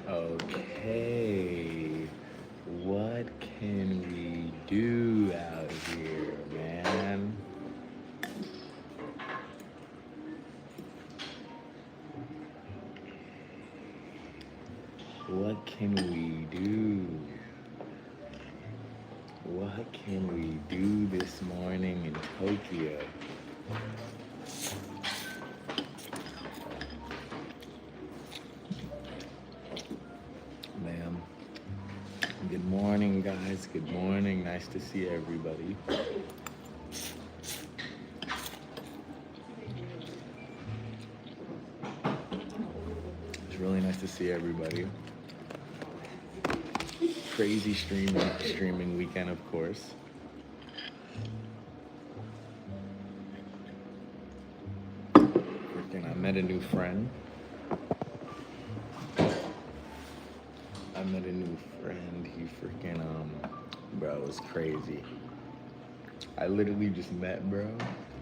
Okay, what can we do out here, man? What can we do? What can we do this morning in Tokyo? Ma'am. Good morning, guys. Good morning. Nice to see everybody. It's really nice to see everybody. Crazy streaming weekend, of course. Freaking, I met a new friend. He freaking, bro, it was crazy. I literally just met bro,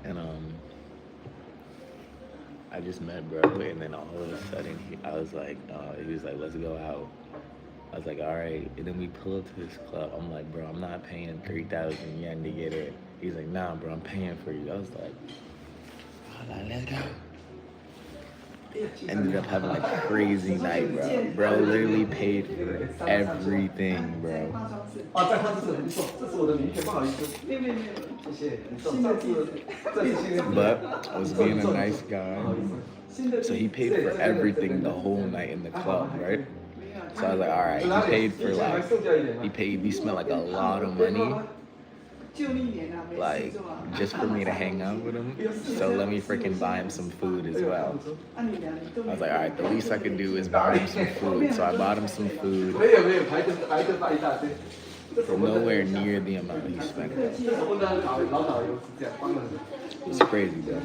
and I just met bro, and then all of a sudden, he was like, let's go out. I was like, all right, and then we pull up to this club. I'm like, bro, I'm not paying 3,000 yen to get it. He's like, nah, bro, I'm paying for you. I was like, let's go. Ended up having a crazy night, bro. Bro literally paid for everything, bro. But I was being a nice guy, so he paid for everything the whole night in the club, right? So I was like, all right, he spent like a lot of money, like, just for me to hang out with him. So let me freaking buy him some food as well. I was like, all right, the least I could do is buy him some food. So I bought him some food for nowhere near the amount he spent. It's crazy, bro.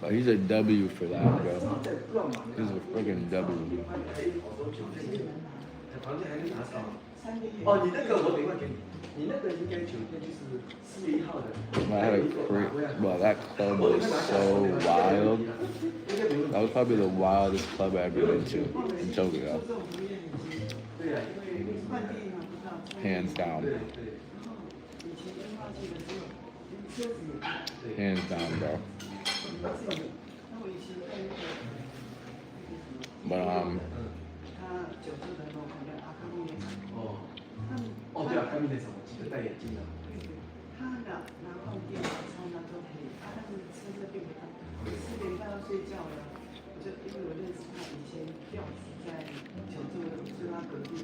But he's a W for that, bro. He's a freaking W. Well, that club was so wild. That was probably the wildest club I've ever been to in Tokyo. Hands down. Hands down, bro. But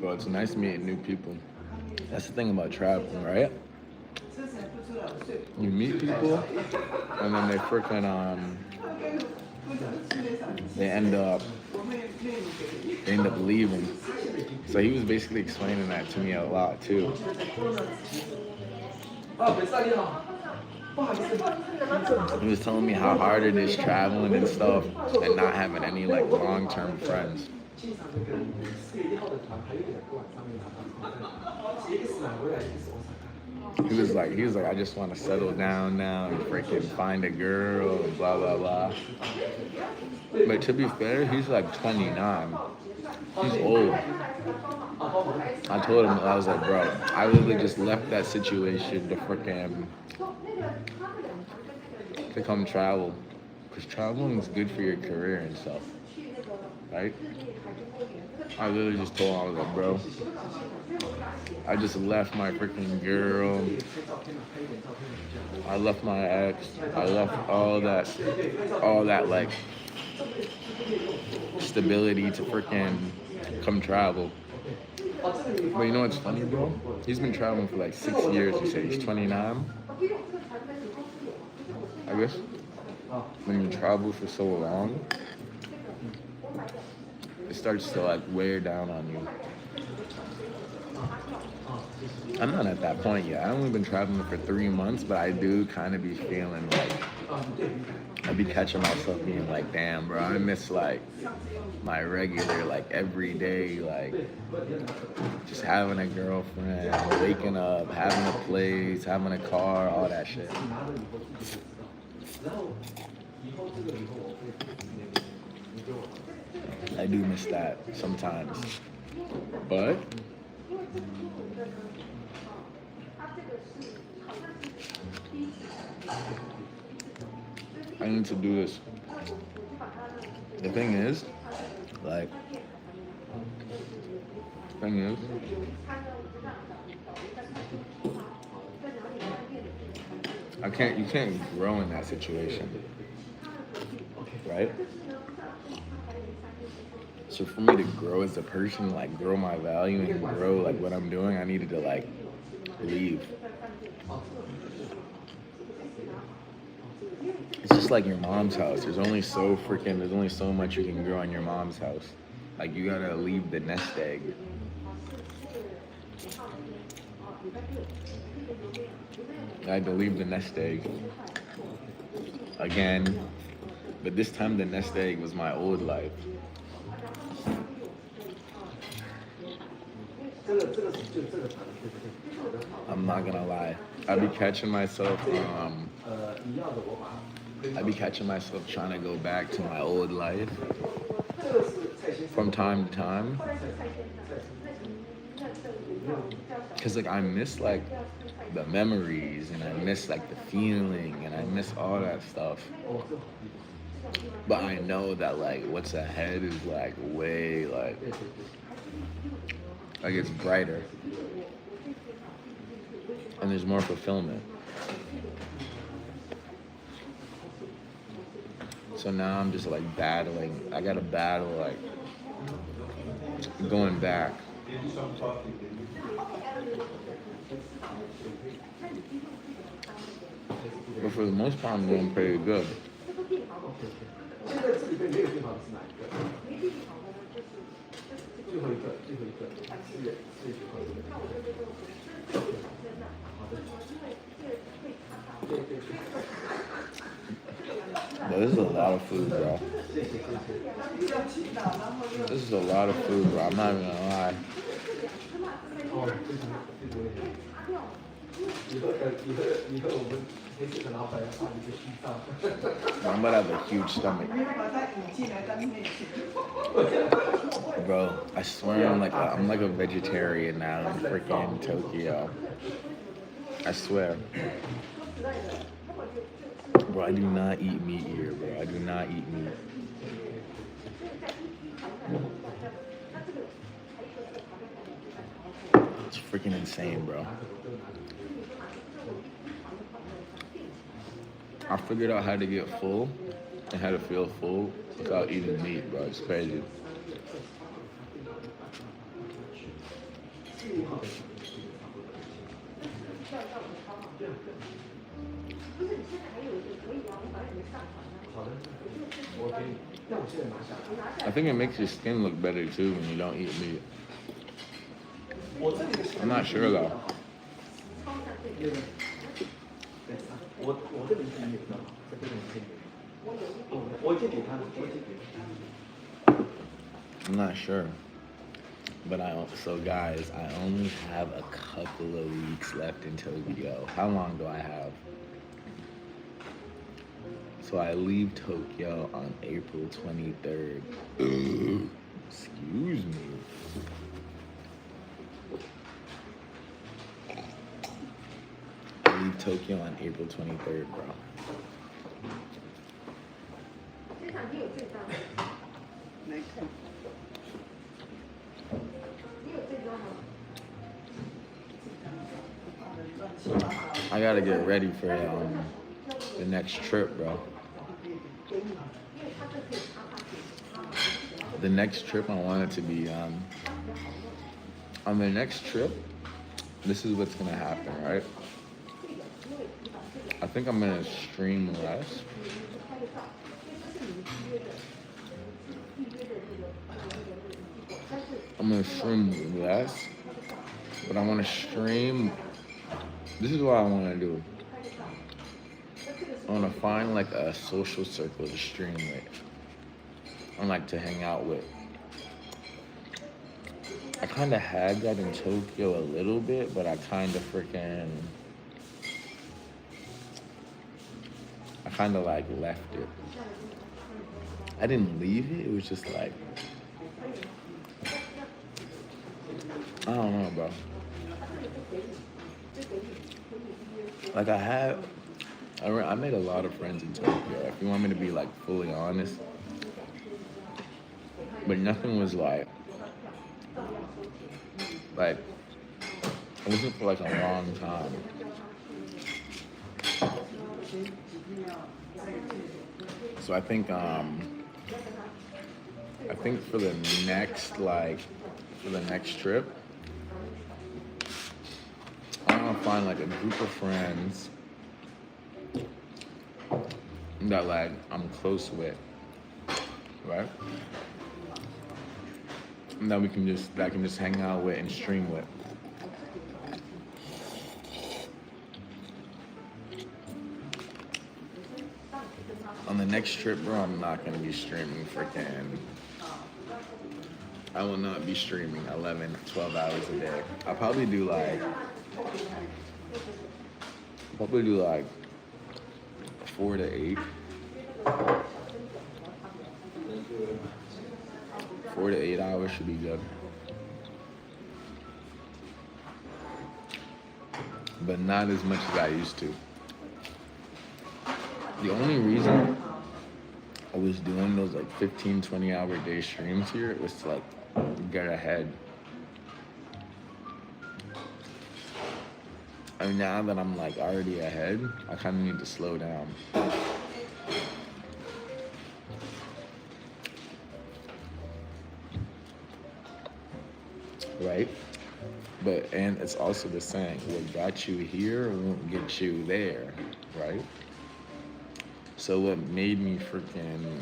well, it's nice meeting new people. That's the thing about traveling, right? You meet people, and then they freaking they end up They ended up leaving. So he was basically explaining that to me a lot too. He was telling me how hard it is traveling and stuff and not having any like long-term friends. He was like, I just want to settle down now and freaking find a girl and blah blah blah. But to be fair, he's like 29. He's old. I told him, I was like, bro, I literally just left that situation to freaking to come travel, because traveling is good for your career and stuff, right? I literally just told him, I was like, bro, I just left my freaking girl, I left my ex, I left all that like stability to freaking come travel. But you know what's funny, bro? He's been traveling for like 6 years. He said he's 29. I guess when you travel for so long, it starts to like wear down on you. I'm not at that point yet. I've only been traveling for 3 months, but I do kind of be feeling like, I be catching myself being like, damn, bro, I miss like my regular, like everyday, like just having a girlfriend, waking up, having a place, having a car, all that shit. I do miss that sometimes, but I need to do this. The thing is, you can't grow in that situation, right? So for me to grow as a person, like grow my value and grow like what I'm doing, I needed to like leave. It's just like your mom's house. There's only so much you can grow in your mom's house. Like you gotta leave the nest egg. I had to leave the nest egg again, but this time the nest egg was my old life. I'm not gonna lie. I be catching myself trying to go back to my old life from time to time. Cause like I miss like the memories and I miss like the feeling and I miss all that stuff. But I know that like what's ahead is like way like it's brighter. And there's more fulfillment. So now I'm just like battling. I gotta battle like going back. But for the most part, I'm doing pretty good. But this is a lot of food, bro. This is a lot of food, bro. I'm not even gonna lie. I'm gonna have a huge stomach. Bro, I swear I'm like a vegetarian now in freaking Tokyo. I swear. Bro, I do not eat meat here, bro. I do not eat meat. It's freaking insane, bro. I figured out how to get full and how to feel full without eating meat, bro. It's crazy. I think it makes your skin look better too when you don't eat meat. I'm not sure though. I'm not sure. But so guys, I only have a couple of weeks left in Tokyo. How long do I have? So I leave Tokyo on April 23rd. Excuse me. I leave Tokyo on April 23rd, bro. I gotta get ready for the next trip, bro. The next trip, I want it to be on the next trip. This is what's gonna happen, right? I think I'm gonna stream less. I'm gonna stream less, but I want to stream. This is what I want to do. I want to find like a social circle to stream with. I like to hang out with. I kind of had that in Tokyo a little bit, but I kind of like left it. I didn't leave it. It was just like, I don't know, bro. Like I made a lot of friends in Tokyo, if you want me to be like fully honest. But nothing was like it wasn't for like a long time. So I think for the next trip, I want to find like a group of friends that like I'm close with, right? And that I can just hang out with and stream with. On the next trip, bro, I'm not gonna be streaming I will not be streaming 11, 12 hours a day. I'll probably do like 4 to 8. 4 to 8 hours should be good. But not as much as I used to. The only reason I was doing those like 15, 20-hour day streams here was to like get ahead. And now that I'm like already ahead, I kind of need to slow down. Right? And it's also the saying, what got you here won't get you there, right? So what made me freaking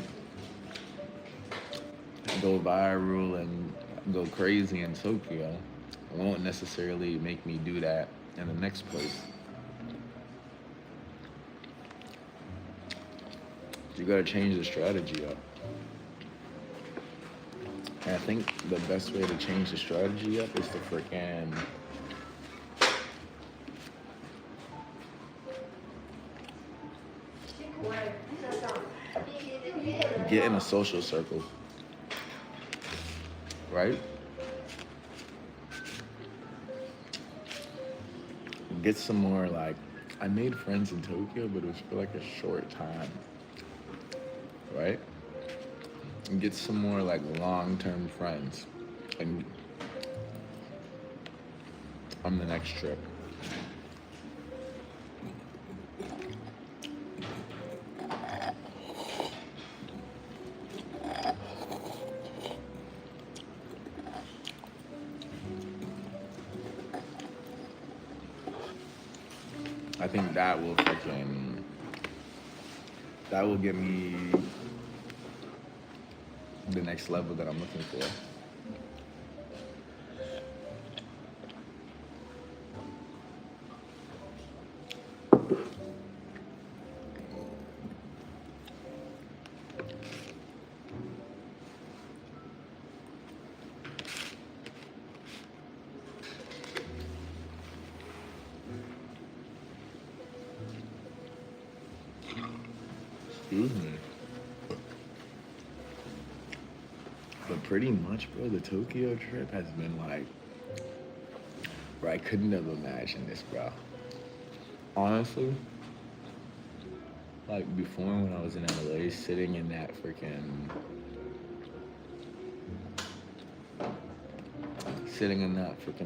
go viral and go crazy in Tokyo won't necessarily make me do that in the next place. You gotta change the strategy up. And I think the best way to change the strategy up is to freaking get in a social circle, right? Get some more like, I made friends in Tokyo, but it was for like a short time, right? And get some more like long-term friends and on the next trip. I think that will freaking that will get me the next level that I'm looking for. Excuse me. But pretty much, bro, the Tokyo trip has been like, bro, I couldn't have imagined this, bro. Honestly, like before when I was in LA, sitting in that freaking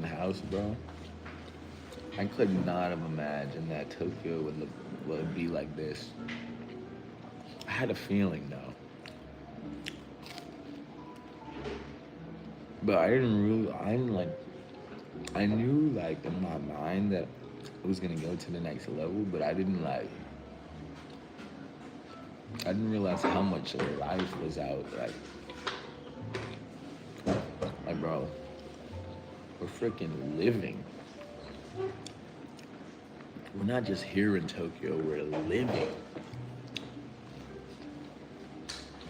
house, bro, I could not have imagined that Tokyo would be like this. I had a feeling though, but I knew like in my mind that it was gonna go to the next level, but I didn't realize how much life was out. Like bro, we're freaking living. We're not just here in Tokyo, we're living.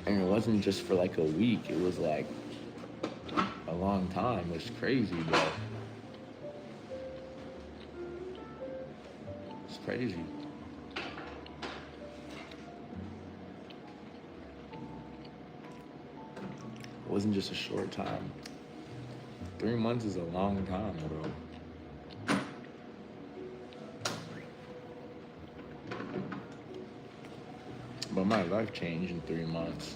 And it wasn't just for like a week, it was like a long time. It's crazy, bro. It's crazy. It wasn't just a short time. 3 months is a long time, bro. But my life changed in 3 months.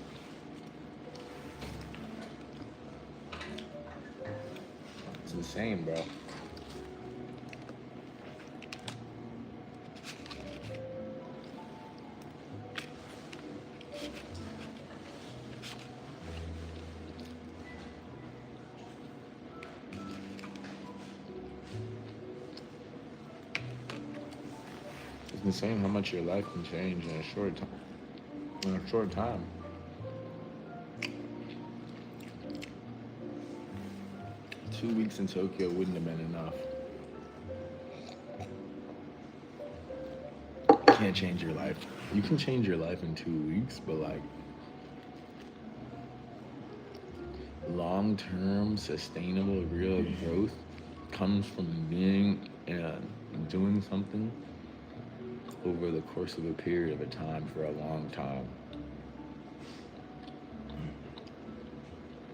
It's insane, bro. It's insane how much your life can change in a short time. In a short time. Two weeks in Tokyo wouldn't have been enough. You can't change your life. You can change your life in 2 weeks, but like long-term, sustainable, real growth comes from being and doing something over the course of a period of a time for a long time.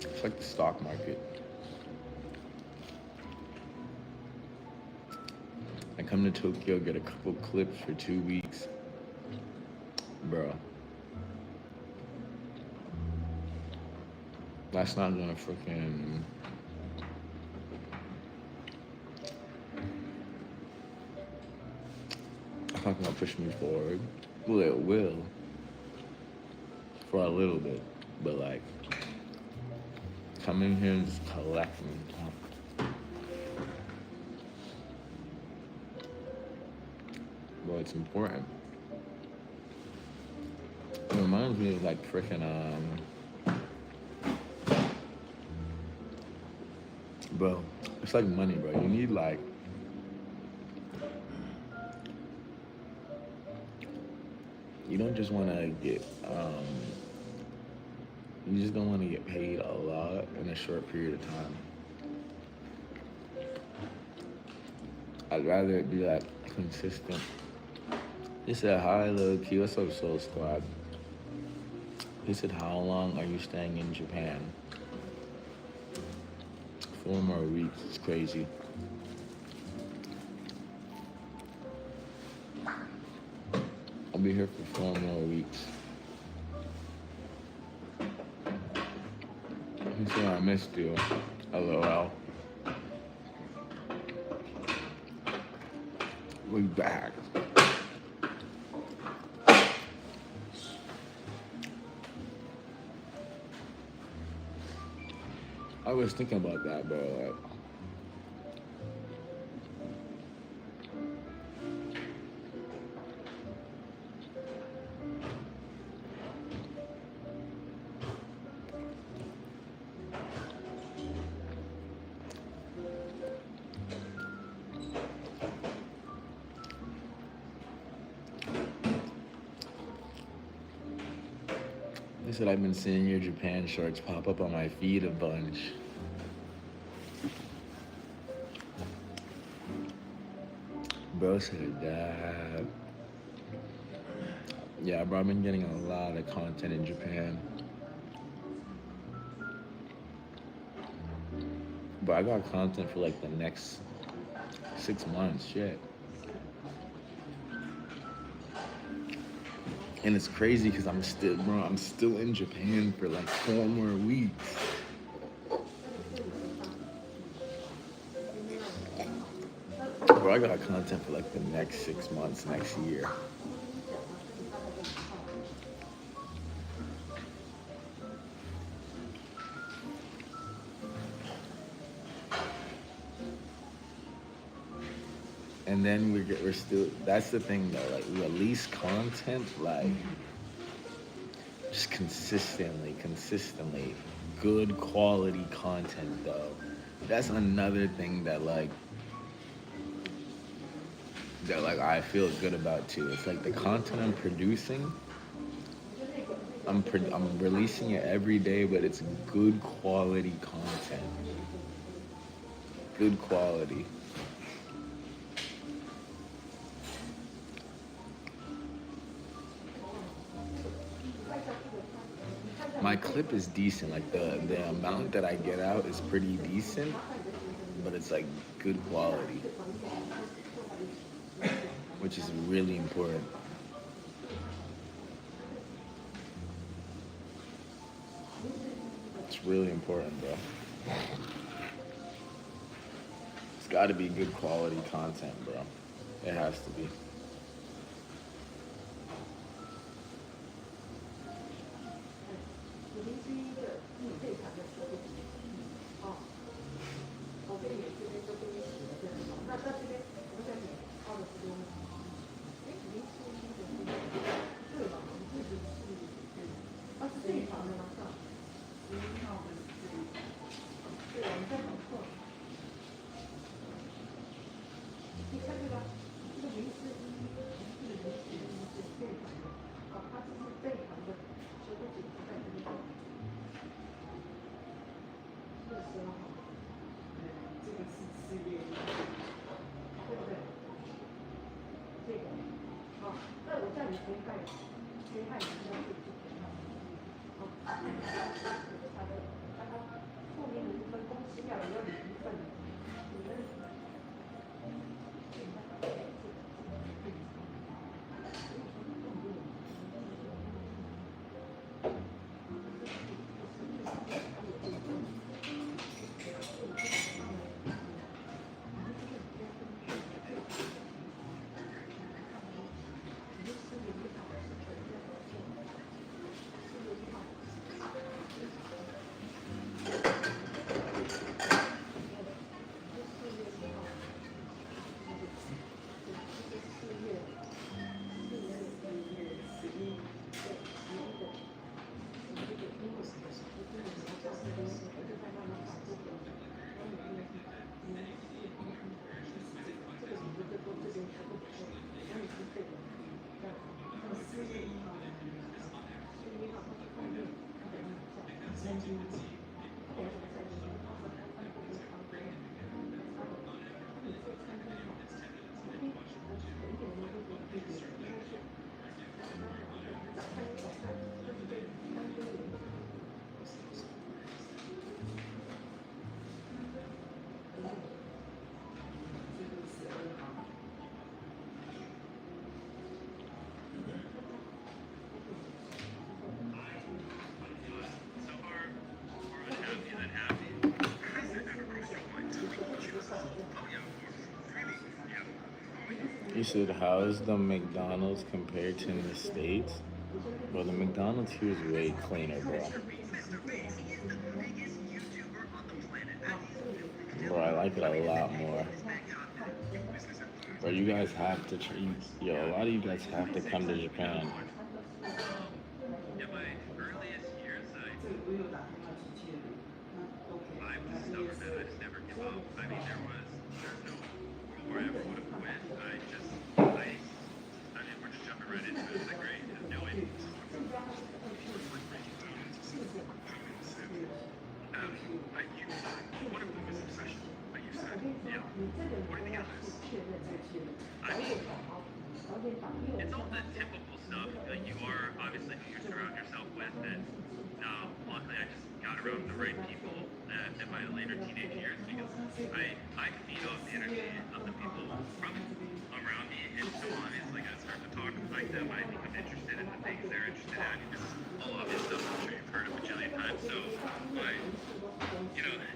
It's like the stock market. I come to Tokyo, get a couple clips for 2 weeks. Bro. That's not gonna freaking... It's not gonna push me forward. Well, it will. For a little bit. But like, coming here and just collecting. Bro, it's important. It reminds me of like freaking bro, it's like money, bro. You need like you don't just want to get you just don't want to get paid a lot in a short period of time. I'd rather it be like consistent. He said, hi, low key. What's up, Soul Squad? He said, how long are you staying in Japan? 4 more weeks. It's crazy. I'll be here for 4 more weeks. He said, I missed you. LOL. We back. I was thinking about that, bro. Like, He said, I've been seeing your Japan shorts pop up on my feed a bunch. Bro said that. Yeah, bro, I've been getting a lot of content in Japan. But I got content for like the next 6 months, shit. And it's crazy because I'm still in Japan for like 4 more weeks. Bro, I got content for like the next 6 months, next year. And then we're still, that's the thing though, like we release content like just consistently, good quality content though. That's another thing that I feel good about too. It's like the content I'm producing, I'm releasing it every day, but it's good quality content. Good quality. My clip is decent. Like the amount that I get out is pretty decent, but it's like good quality, which is really important. It's really important, bro. It's got to be good quality content, bro. It has to be. You said, how is the McDonald's compared to in the States? Well, the McDonald's here is way cleaner, bro. Bro, I like it a lot more. Bro, you guys have to, a lot of you guys have to come to Japan. It's all the typical stuff. Like you are obviously who you surround yourself with, and luckily I just got around the right people in my later teenage years because I feed off the energy of the people from around me, and so obviously I start to talk like them. I become interested in the things they're interested in. This is all obvious stuff. I'm sure you've heard a bajillion times. So I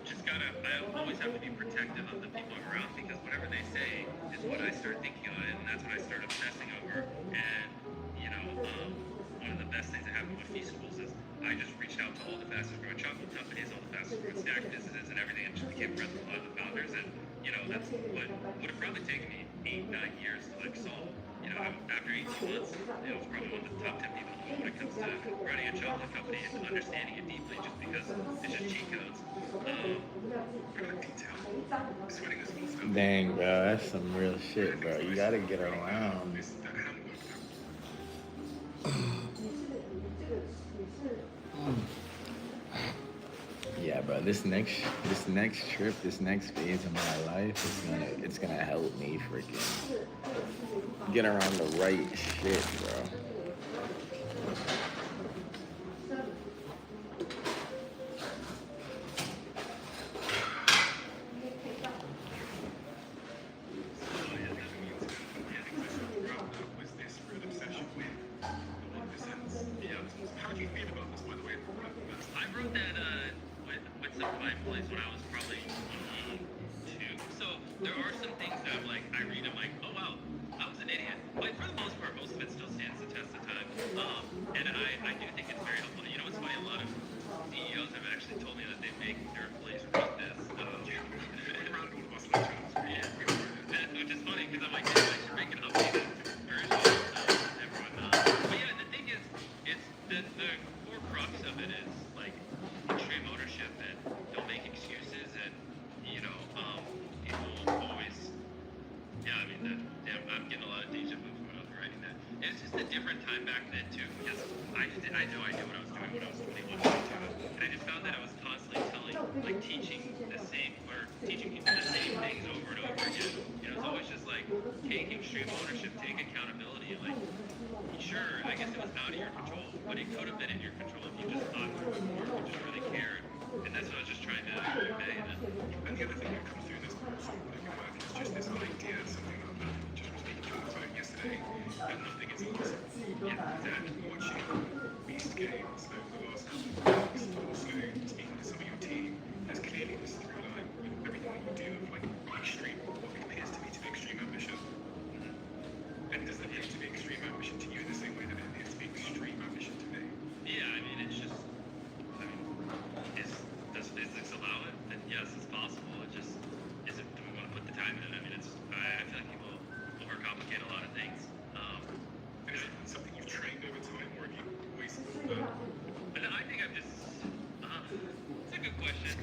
just gotta. I always have to be protective of the people I'm around because whatever they say is what I start thinking on, and that's what I start obsessing over. And one of the best things that happened with Feastables is I just reached out to all the fastest growing chocolate companies, all the fastest growing snack businesses, and everything, and just became friends with a lot of the founders. And that's what would have probably taken me 8-9 years to solve. After 18 months, I was probably one of the top 10 people in the world when it comes to running a chocolate company and understanding it deeply, just because it's just cheat codes. Dang, bro, that's some real shit, bro. You gotta get around. Yeah, bro. This next trip, this next phase of my life, it's gonna help me freaking get around the right shit, bro.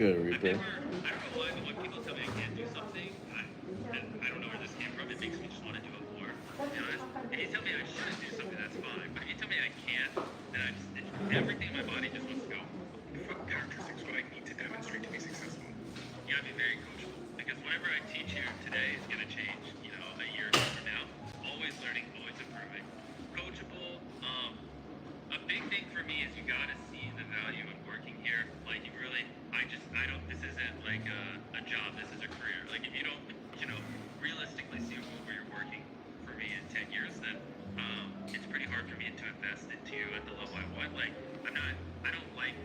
Good, Reaper. I don't know why, but when people tell me I can't do something, I don't know where this came from. It makes me just want to do it more. To be honest. If you tell me I shouldn't do something, that's fine. But if you tell me I can't, then everything in my body just wants to go. What characteristics would I need to demonstrate to be successful? You gotta be very coachable. Because whatever I teach here today is gonna change, a year or two from now. Always learning, always improving. Coachable. A big thing for me is you gotta see the value in working here. Like you really, this isn't like a job, this is a career. Like if you don't, realistically see where you're working for me in 10 years, then it's pretty hard for me to invest into you at the level I want. Like I don't like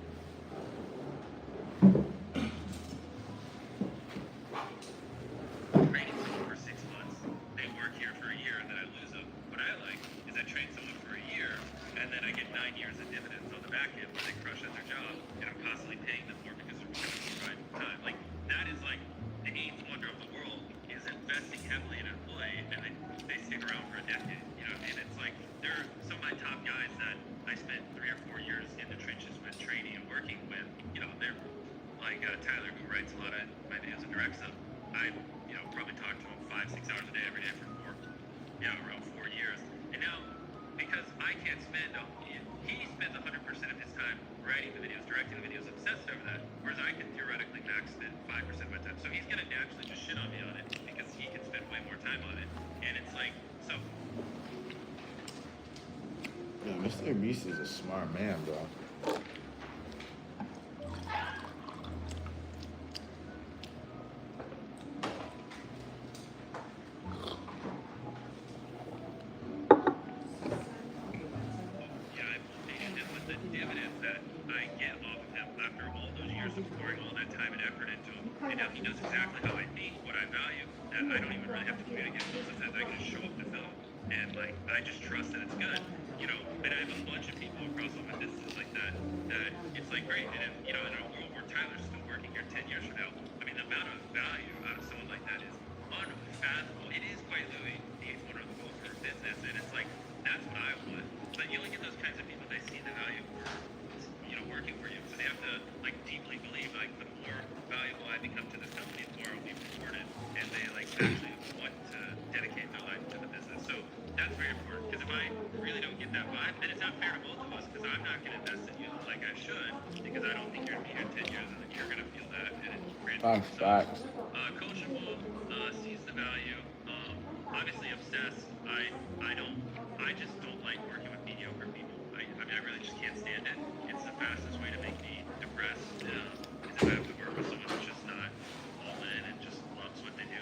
training someone for 6 months. They work here for a year and then I lose them. What I like is I train someone for a year and then I get 9 years of dividends on the back end where they crush at their job and I'm constantly paying them more because they're working overtime time. Like that is like the eighth wonder of the world is investing heavily in an employee and they stick around for a decade. And it's like they're some of my top guys that I spent 3 or 4 years in the trenches with training and working with. They're like Tyler, who writes a lot of my videos and directs them. I probably talk to him 5-6 hours a day every day for around 4 years. And now because I can't spend he spends 100% of his time writing the videos, directing the videos, obsessed over that. Whereas I can theoretically max spend 5% of my time. So he's gonna naturally just shit on me on it because he can spend way more time on it. And it's like, so Yeah, Mr. Beast is a smart man, bro. yeah, I appreciate it, but the dividends that I get off of him after all those years of pouring all that time and effort into him, and now he knows exactly how I think, what I value, that I don't even really have to communicate with him. Sometimes I can just show up to film, and like I just trust that it's good, you know. And I have a bunch of people across all my businesses like that, that it's like great. And if, you know, in a world where Tyler's still working here 10 years from now, I mean, the amount of value out of someone like that is unfathomable. It is quite Louis. He's one of the goals for business, and it's like that's what I want. But you look at those kinds of people, they see the value for, you know, working for you. So they have to like deeply believe like the more valuable I become to this company, the more I'll be rewarded, and they like actually want to dedicate their life to the business. So that's very important, because if I really don't get that vibe, then it's not fair to both of us, because I'm not going to invest in you like I should, because I don't think you're going to be here in 10 years, and then you're going to feel that, and it's great. Facts. Coachable, sees the value, obviously obsessed. I just don't like working with mediocre people. I mean, I really just can't stand it. It's the fastest way to make me depressed, because if I have to work with someone who's just not all in and just loves what they do.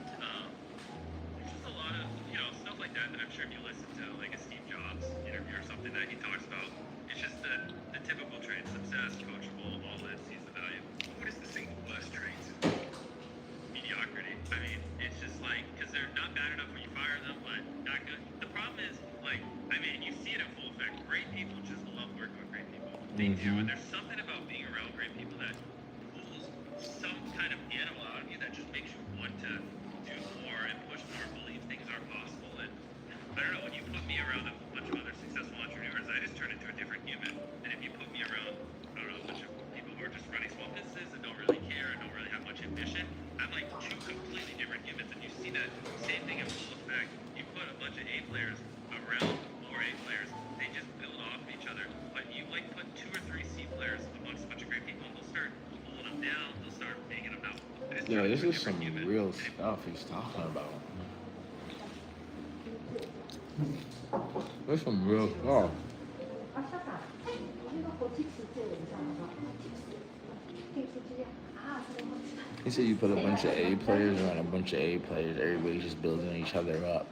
There's just a lot of, you know, stuff like that I'm sure if you listen to like a Steve Jobs interview or something that he talks about, it's just the typical traits: obsessed, coachable, all in, sees the value. What is the single worst trait? Mediocrity. I mean, it's just like, because they're not bad enough when you fire them, but not good. The problem is, like, I mean, you see it in full effect. Great people just love working with great people. They do, and there's something about being around great people that pulls some kind of animal out of you that just makes you want to do more and push more, believe things are possible. And I don't know, when you put me around a bunch of other successful entrepreneurs, I just turn into a different human. And if you put me around, I don't know, a bunch of people who are just running small businesses and don't really care and don't really have much ambition, I'm like two completely different humans. And you see that same thing in full effect. You put a bunch of A players around more A players, they just build off of each other. But you like put 2 or 3 C players amongst a bunch of great people, and they'll start pulling them down, they'll start making them out. Yeah, this is some real stuff he's talking about. There's some real stuff. He said you put a bunch of A players around a bunch of A players, everybody's just building each other up.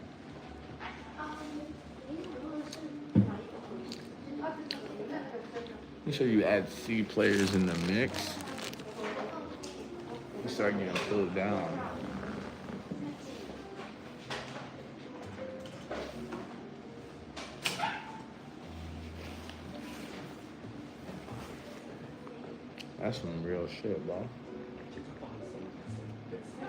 He said you add C players in the mix, you start getting pulled down. That's some real shit, bro.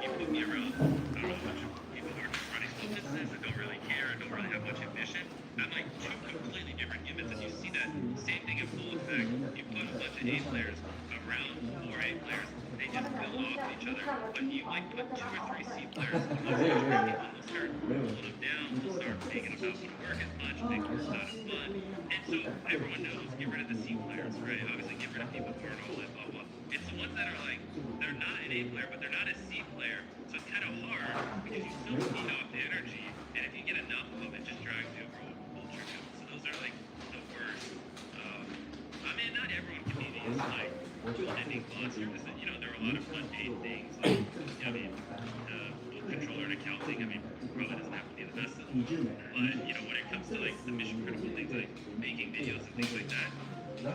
You put me around, I don't know, a bunch of people who are just running small businesses and don't really care and don't really have much ambition. I'm like two completely different humans, and you see that same thing in full effect. You put a bunch of A players around 4 A players, they just build off of each other. But you like put 2 or 3 C players amongst a bunch of people, they'll start pulling them down, they'll start making them not want to work as much, make it's not as fun. And so everyone knows, get rid of the C players, right? Obviously get rid of people who aren't all in, blah, blah. It's the ones that are like, they're not an A player, but they're not a C player. So it's kind of hard because you still feed off the energy, and if you get enough of them, it just drags the overall culture down. So those are like the worst. I mean, not everyone can be these like ending monsters. You know, there are a lot of mundane things. Like, I mean, controller and accounting. I mean, probably doesn't have to be the best of them, but you know, when it comes to like the mission critical things like making videos and things like that,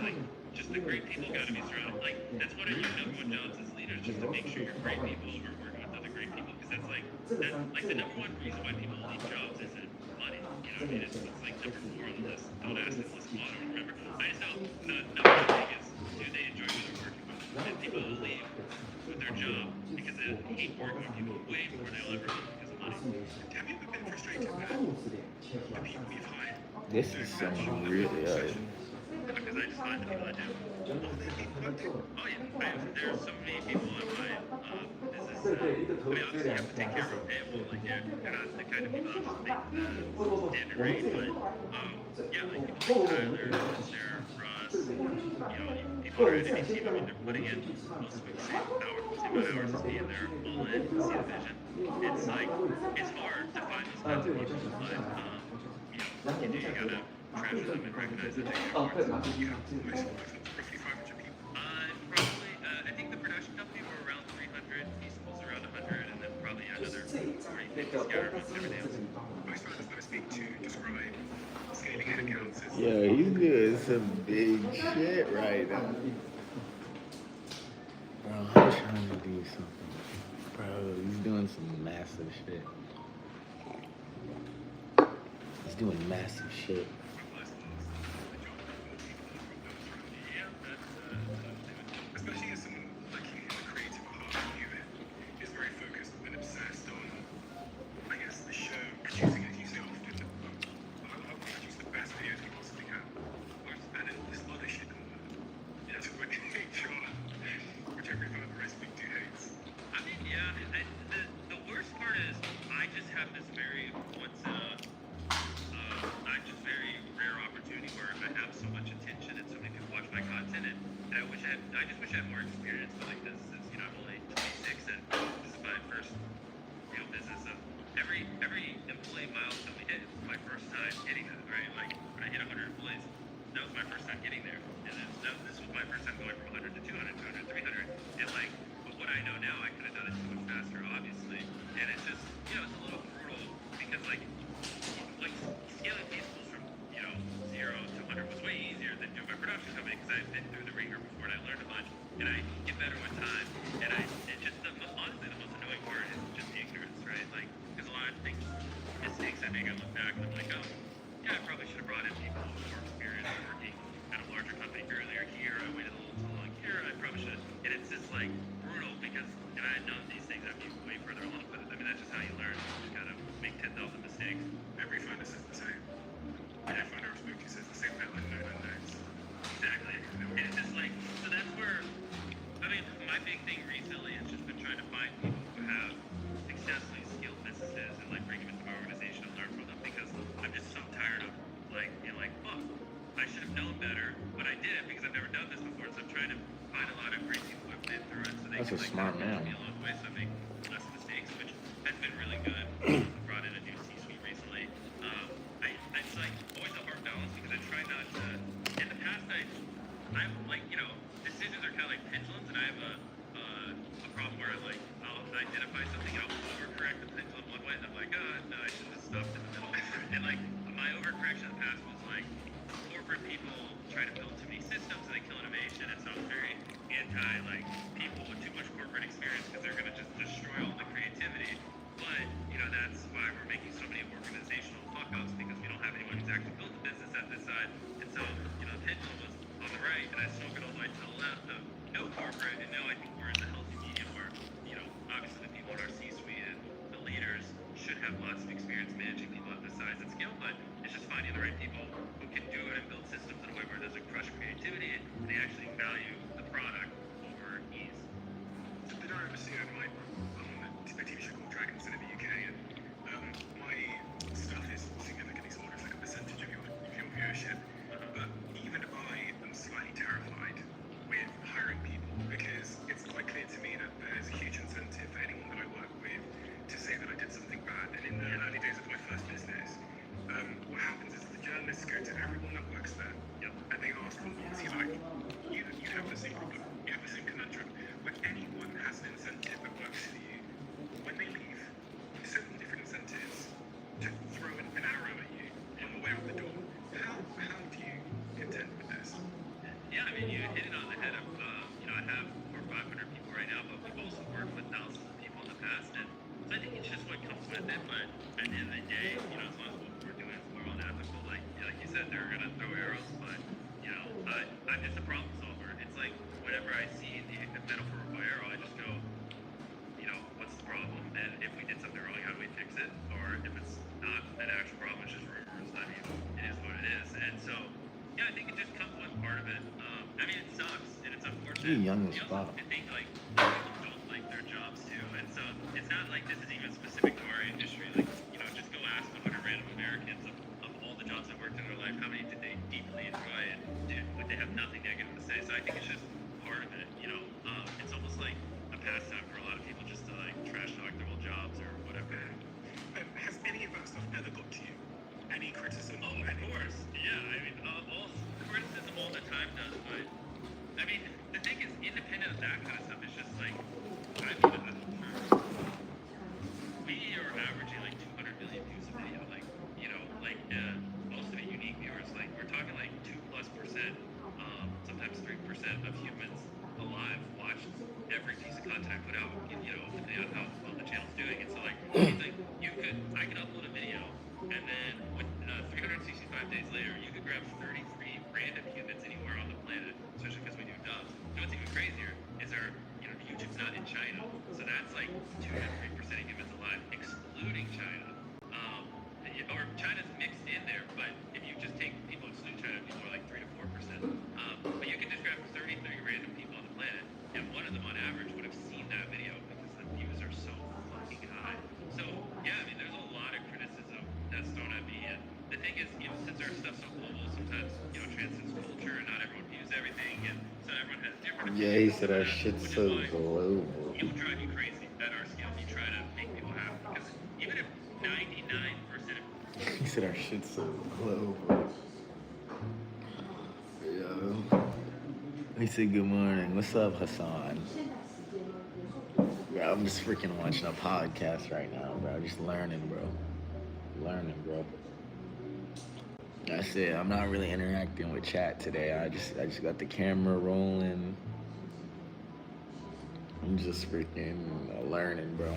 like just the great people got to be surrounded. Like that's one of your number one jobs as leaders, just to make sure you're great people over working with other great people, because that's like the number one reason why people leave jobs isn't money. You know what I mean? It's like number 4 on the list. Don't ask this list. I don't remember. I just know number 1 thing is, do they enjoy who they're working with? And people will leave with their job because they hate working with people way more than they'll ever leave because of money. Have you ever been frustrated with the people you've hired? This is some real, Because I just find the people I do. Oh yeah, there's so many people in my business. I mean, obviously you have to take care of them payable. Like they're not the kind of people that just make the standard rate, but yeah, like people like Tyler, Sarah, Russ, plus, people are at any team. I mean, they're putting in most of the same amount of hours as me, and they're all in to see the vision. It's like, it's hard to find those kinds of people, but, you gotta treasure them and recognize that they're important. You have most roughly 500 people. Probably, I think the production company were around 300, Peaceful's around 100, and then probably another 40, 50 scattered amongst everything else. Most founders that I speak to describe scaling headcounts as Yeah, he's doing some big shit right now. Bro, I'm trying to do something. Bro, he's doing some massive shit. He's doing massive shit. Yeah, that's especially as someone like you who's a creative at heart, who is very focused and obsessed on, I guess, the show, producing, as you say often, I will produce the best videos we possibly can. And then there's other shit in there. You know, like HR, which every founder I speak to hates. I mean, yeah, the worst part is I just have this very very rare opportunity where I have so much attention and so many people watch my content, and I just wish I had more experience. But like this is, I'm only 26, and this is my first real business. Of every employee milestone we hit, it's my first time hitting that, right? Like when I hit 100 employees, that was my first time getting there, and then this was my first time going from 100 to 200, 200, 300, and like, but what I know now, I could have done it so much faster, obviously, and it's just, it's a little brutal because like scaling Peaceful from 0 to 100 was way easier than doing my production company because I've been through the ringer before and I learned a bunch, and I get better with time, and it's just honestly the most annoying part is just the ignorance, right? Like, because a lot of mistakes I make, I look back and I'm like, oh, yeah, I probably should have brought in people with more experience working at a larger company earlier here. I waited a little too long here. I probably should have. And it's just like brutal because, and I had known these things, I'd be way further along with it. I mean, that's just how you learn. You just gotta make 10,000 mistakes. Every founder says the same. Every founder I speak to says the same thing, like no knows. Exactly. And it's just like, so that's where, I mean, my big thing recently has just been trying to find people who have successfully skilled businesses and like bring them into my organization and learn from them, because I'm just so tired of fuck, I should have known better, but I didn't because I've never done this before. So I'm trying to find a lot of great people who have been through it so they That's can a smart man. me along the way so I make less mistakes, which has been really good. I brought in a new C-suite recently. It's like always a hard balance because I try not to. In the past, I'm like, decisions are kind of like pendulums, and I have a problem where I'll identify something and I'll overcorrect the pendulum one way, and I'm like, no, I should have stopped in the middle. And like my overcorrection in the past was like corporate people try to build too many systems and they kill innovation, and so I'm very anti people with too much corporate experience because they're gonna just destroy all the creativity. But that's why we're making so many organizational fuck-ups, because we don't have anyone who's actually built a business at this side. And so, the pendulum was on the right, and I swung it all the way to the left of no corporate, and now I think we're in the healthy medium where, obviously the people in our C-suite and the leaders should have lots of experience managing people at this size and scale, but it's just finding the right people who can do it and build systems in a way where it doesn't crush creativity and they actually value the product over ease. So did I ever see my a TV show called Dragons in the UK, and my stuff is significantly smaller, it's like a percentage of your viewership. But even I am slightly terrified with hiring people, because it's quite clear to me that there's a huge incentive for anyone that I work with to say that I did something bad. And in the early days of my first business, what happens is the journalists go to everyone that works there, and they ask, well, what was he like? You have the same problem, you have the same conundrum. When anyone has an incentive that works for you, when they leave, there's so many different incentives to throw an arrow at you on the way out the door. How do you contend with this? Yeah, I mean, you hit it on the head of, I have over 500 people right now, but we've also worked with thousands of people in the past, and so I think it's just what comes with it, but at the end of the day, as long as what we're doing is moral and ethical, like you said, they're gonna throw arrows, but, I'm just a problem solver. It's like, whenever I see the metaphor of an arrow, I just go, what's the problem? And if we did something wrong, how do we fix it? Or if it's not an actual problem, it's just rumors. I mean, it is what it is. And so, yeah, I think it just comes with part of it. I mean, it sucks and it's unfortunate. You're young as You fuck. also think people don't like their jobs too, and so it's not like this is even specific to our industry. Like, just go ask 100 random Americans of all the jobs they worked in their life, how many did they deeply enjoy, and would they have nothing criticism. Oh, of course. Yeah, I mean, all criticism all the time does, but I mean, the thing is, independent of that kind of stuff, it's just like, I mean, we are averaging like 200 million views a video, like, you know, like most of it unique viewers, like we're talking like 2+%, sometimes 3% of humans alive watch every piece of content I put out, you know, depending on how well the channel's doing. And so like, it's like I could upload a video, and then with 365 days later, you could grab 33 random humans anywhere on the planet, especially because we do dubs. And what's even crazier is YouTube's not in China, so that's like 2 to 3% of humans alive, excluding China. Or China's mixed in there, but if you just take people excluding China, it'd be more like 3 to 4%. But you can just grab 33 random people on the planet, and one of them on average would have seen that video because the views are so fucking high. So yeah, I mean, there's a lot of criticism that's thrown at me, and the thing is, since our stuff's so global, sometimes transcends culture, and not everyone views everything, and so everyone has different. Yeah, he said our shit's so global. It'll drive you crazy at our scale if you try to make people happy, because even if 99% of he said our shit's so global. Yeah. He said good morning. What's up, Hassan? Bro, I'm just freaking watching a podcast right now, bro. Just learning, bro. That's it. I'm not really interacting with chat today. I just got the camera rolling. I'm just freaking learning, bro.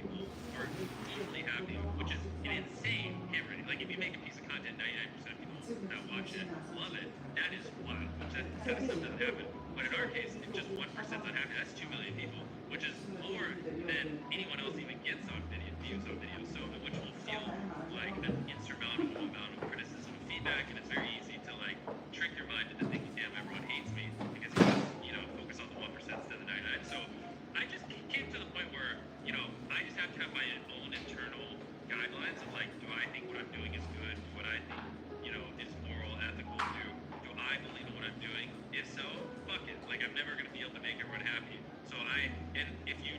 people are totally happy, which is an insane hit rate. Like, if you make a piece of content, 99% of people that watch it love it. That is wild. That kind of stuff doesn't happen. But in our case, if just 1% is unhappy, that's 2 million people, which is more than anyone else even gets on views on videos. So, which will feel like an insurmountable amount of criticism and feedback, and it's very easy to like trick your mind into thinking, damn, everyone hates me, because you focus on the 1% instead of the 99. So I just came to the point where I just have to have my own internal guidelines of like, do I think what I'm doing is good? Do what I think is moral, ethical? Do I believe in what I'm doing? If so, fuck it. Like, I'm never gonna be able to make everyone happy. So and if you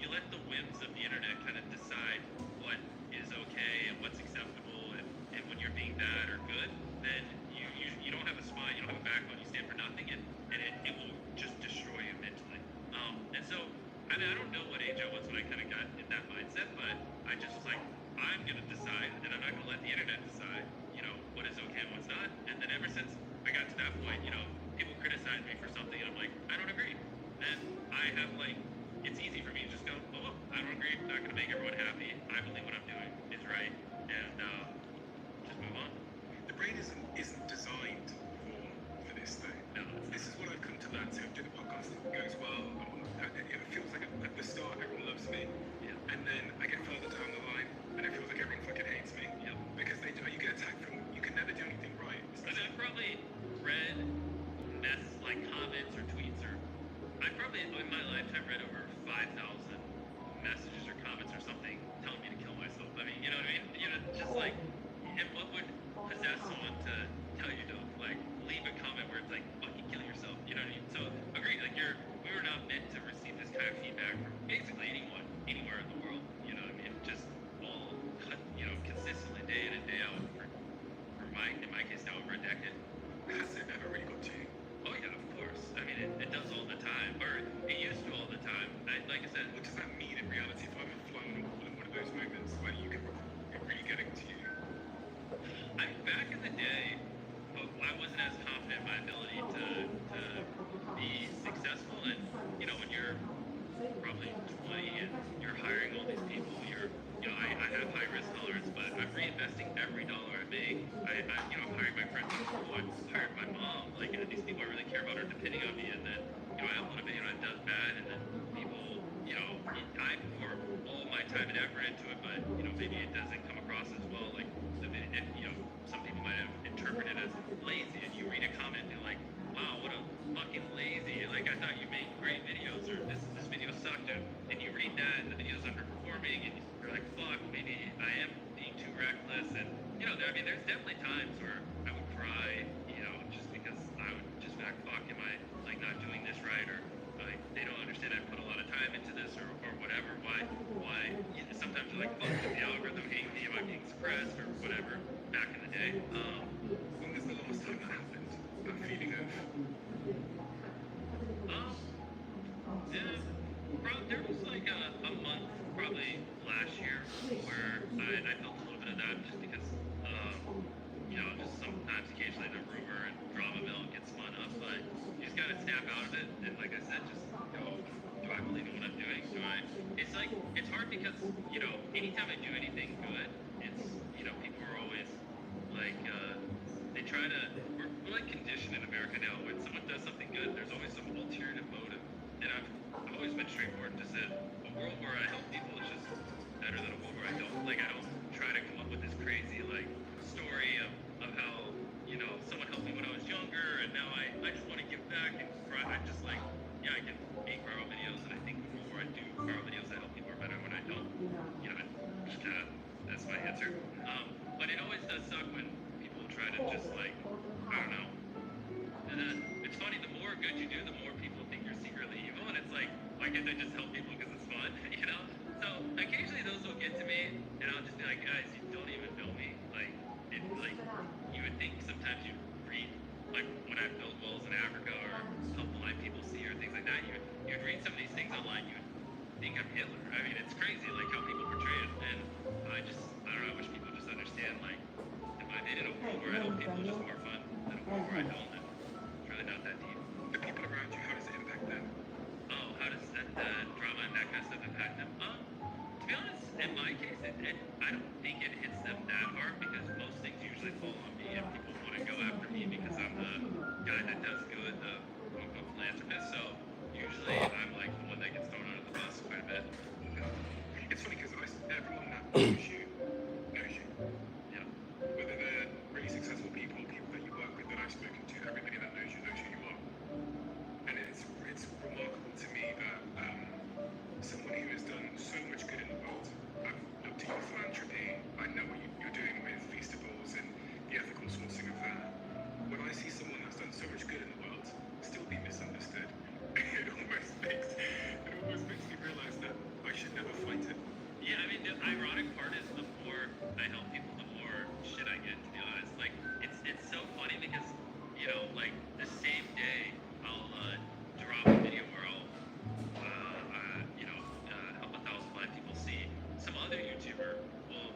let the whims of the internet kind of decide what is okay and what's acceptable, and when you're being bad or good, then you don't have a spine, you don't have a backbone, you stand for nothing, and it will just destroy you mentally. And so, I mean, I don't know what age I was when I kind of got in that mindset, but I just was like, I'm gonna decide, and I'm not gonna let the internet decide, what is okay and what's not. And then ever since I got to that point, people criticize me for something, and I'm like, I don't agree. And I have it's easy for me to just go, oh, well, I don't agree, not gonna make everyone happy. I believe what I'm doing is right, and just move on. The brain isn't designed for this though. No, this is what I've come to learn. So do the podcast, it goes well. It feels like at the start everyone loves me, yeah. and then I get further down the line, and it feels like everyone fucking hates me. Yep. Because you get attacked from, you can never do anything right. And I've probably read comments or tweets, or I've probably in my lifetime read over 5,000 messages or comments or something telling me to kill myself. I mean, you know what I mean? Just like, and what would possess someone to tell you to leave a comment where it's like, fucking kill yourself? You know what I mean? So agreed. Like, we were not meant to receive this kind of feedback from basically anyone, anywhere in the world. You know what I mean? Just all consistently day in and day out for in my case now over a decade. Has it ever really got to you? Oh yeah, of course. I mean, it does all the time, or it used to all the time. Like I said, What does that mean in reality? If I'm flown in one of those moments when it really getting to you? back in the day, I wasn't as confident in my ability to be successful. And when you're probably 20 and you're hiring all these people, I have high risk tolerance, but I'm reinvesting every dollar I make. I'm hiring my friends at school. I hired my mom. These people I really care about are depending on me. And then, I upload a video and it does bad, and then people, I pour all my time and effort into it, but maybe it doesn't come across as well. Like the video, some people might have interpreted it as lazy, and you read a comment and you're like, wow, what a fucking lazy. Like, I thought you made great videos, or this video sucked, and you read that and the video's underperforming, and you're like, fuck, maybe I am being too reckless. And there's definitely times where I would cry, just because I would just be like, fuck, am I not doing this right, or they don't understand I put a lot of time into this, or whatever. Why sometimes you're like, fuck, does the algorithm hate me, am I being suppressed, or whatever. where I felt a little bit of that just because, just sometimes occasionally the rumor and drama mill gets spun up, but you just gotta snap out of it and, like I said, just go, do I believe in what I'm doing? It's like, it's hard because, anytime I do anything good, it's, people are always like, they try to, we're like conditioned in America now. When someone does something good, there's always some ulterior motive. And I've always been straightforward and just said, a world where I help people is just better than a world where I don't. Like, I don't try to come up with this crazy, like, story of how, someone helped me when I was younger, and now I just want to give back. And I'm just like, yeah, I can make viral videos, and I think the more I do viral videos, I help people are better when I don't. Just kind of, that's my answer. But it always does suck when people try to just, like, I don't know. And it's funny, the more good you do, the more people think you're secretly evil, and it's like, why can't I just help people because it's fun, So occasionally those will get to me, and I'll just be like, guys, you don't even know me. Like, you would think sometimes you'd read, like, when I build wells in Africa or help blind people see or things like that, you'd read some of these things online, you'd think I'm Hitler. I mean, it's crazy, like, how people portray it, and I don't know, I wish people just understand, like, if I made it a world where I help people, it's just more fun than a world where I don't, and it's really not that deep. The people around you, how does it impact them? Oh, how does that drama and that kind of stuff impact them? To be honest, in my case, I don't think it hits them that hard because most things usually fall on me and people want to go after me because I'm the guy that does good, the quote-unquote philanthropist. So usually I'm like the one that gets thrown under the bus quite a bit. It's funny because everyone that knows you knows you. Yeah. Whether they're really successful people that you work with that I've spoken to, everybody that knows you knows who you are. And it's remarkable to me that someone who has done so much good in the world, I've looked at your philanthropy, I know what you're doing with Feastables and the ethical sourcing of that. When I see someone that's done so much good in the world still be misunderstood, it almost makes me realize that I should never fight it. Yeah, I mean, the ironic part is the more I help people, the more shit I get, to be honest. Like, it's so funny because, like, the same day I'll drop a video where I'll, help 1,000 blind people see, some other YouTuber will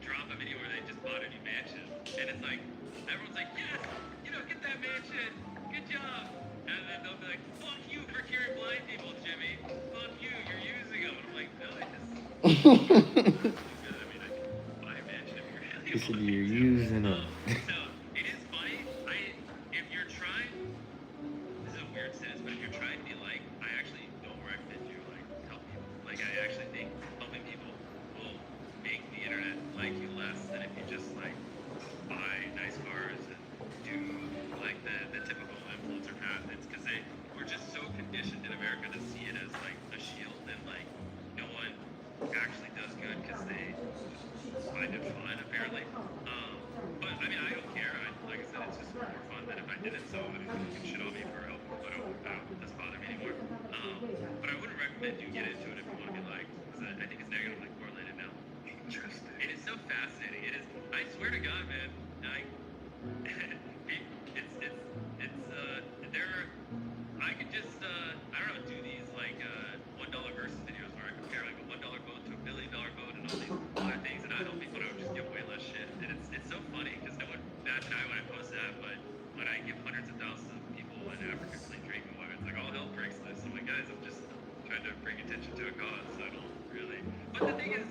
drop a video where they just bought a new mansion. And it's like, everyone's like, yes, get that mansion, good job. And then they'll be like, fuck you for curing blind people, Jimmy. Fuck you, you're using them. And I'm like, no, I just... I mean, I can buy a mansion if you really He said want me you're to. using them. So, it is funny. If you're trying... This is a weird sentence, but if you're trying to be like, I actually don't recommend you, like, help people. Like, I actually think helping people will make the internet like you less than if you just, like, buy nice cars and do, like, the typical influencer path. It's because we're just so conditioned in America to see it as, like, a shield, and, like, no one actually does good because they find it fun, apparently. But, I mean, I don't care. Like I said, it's just more fun than if I did it, so you can shit on me for helping people. It doesn't bother me anymore. But I wouldn't recommend you get into it if you want to be liked, because I think it's negatively correlated now. Interesting. It is so fascinating. It is. I swear to God, man. Like, there are. I could just, I don't know, do these like $1 versus videos where I compare like a $1 vote to $1 billion vote and all these other things, and I help people, and I would just give way less shit. And it's so funny because no one bats an eye when I post that, but when I give hundreds of thousands of people in Africa clean drinking water, it's like all hell breaks loose. I'm like, guys, I'm just trying to bring attention to a cause. So I don't really. But the thing is,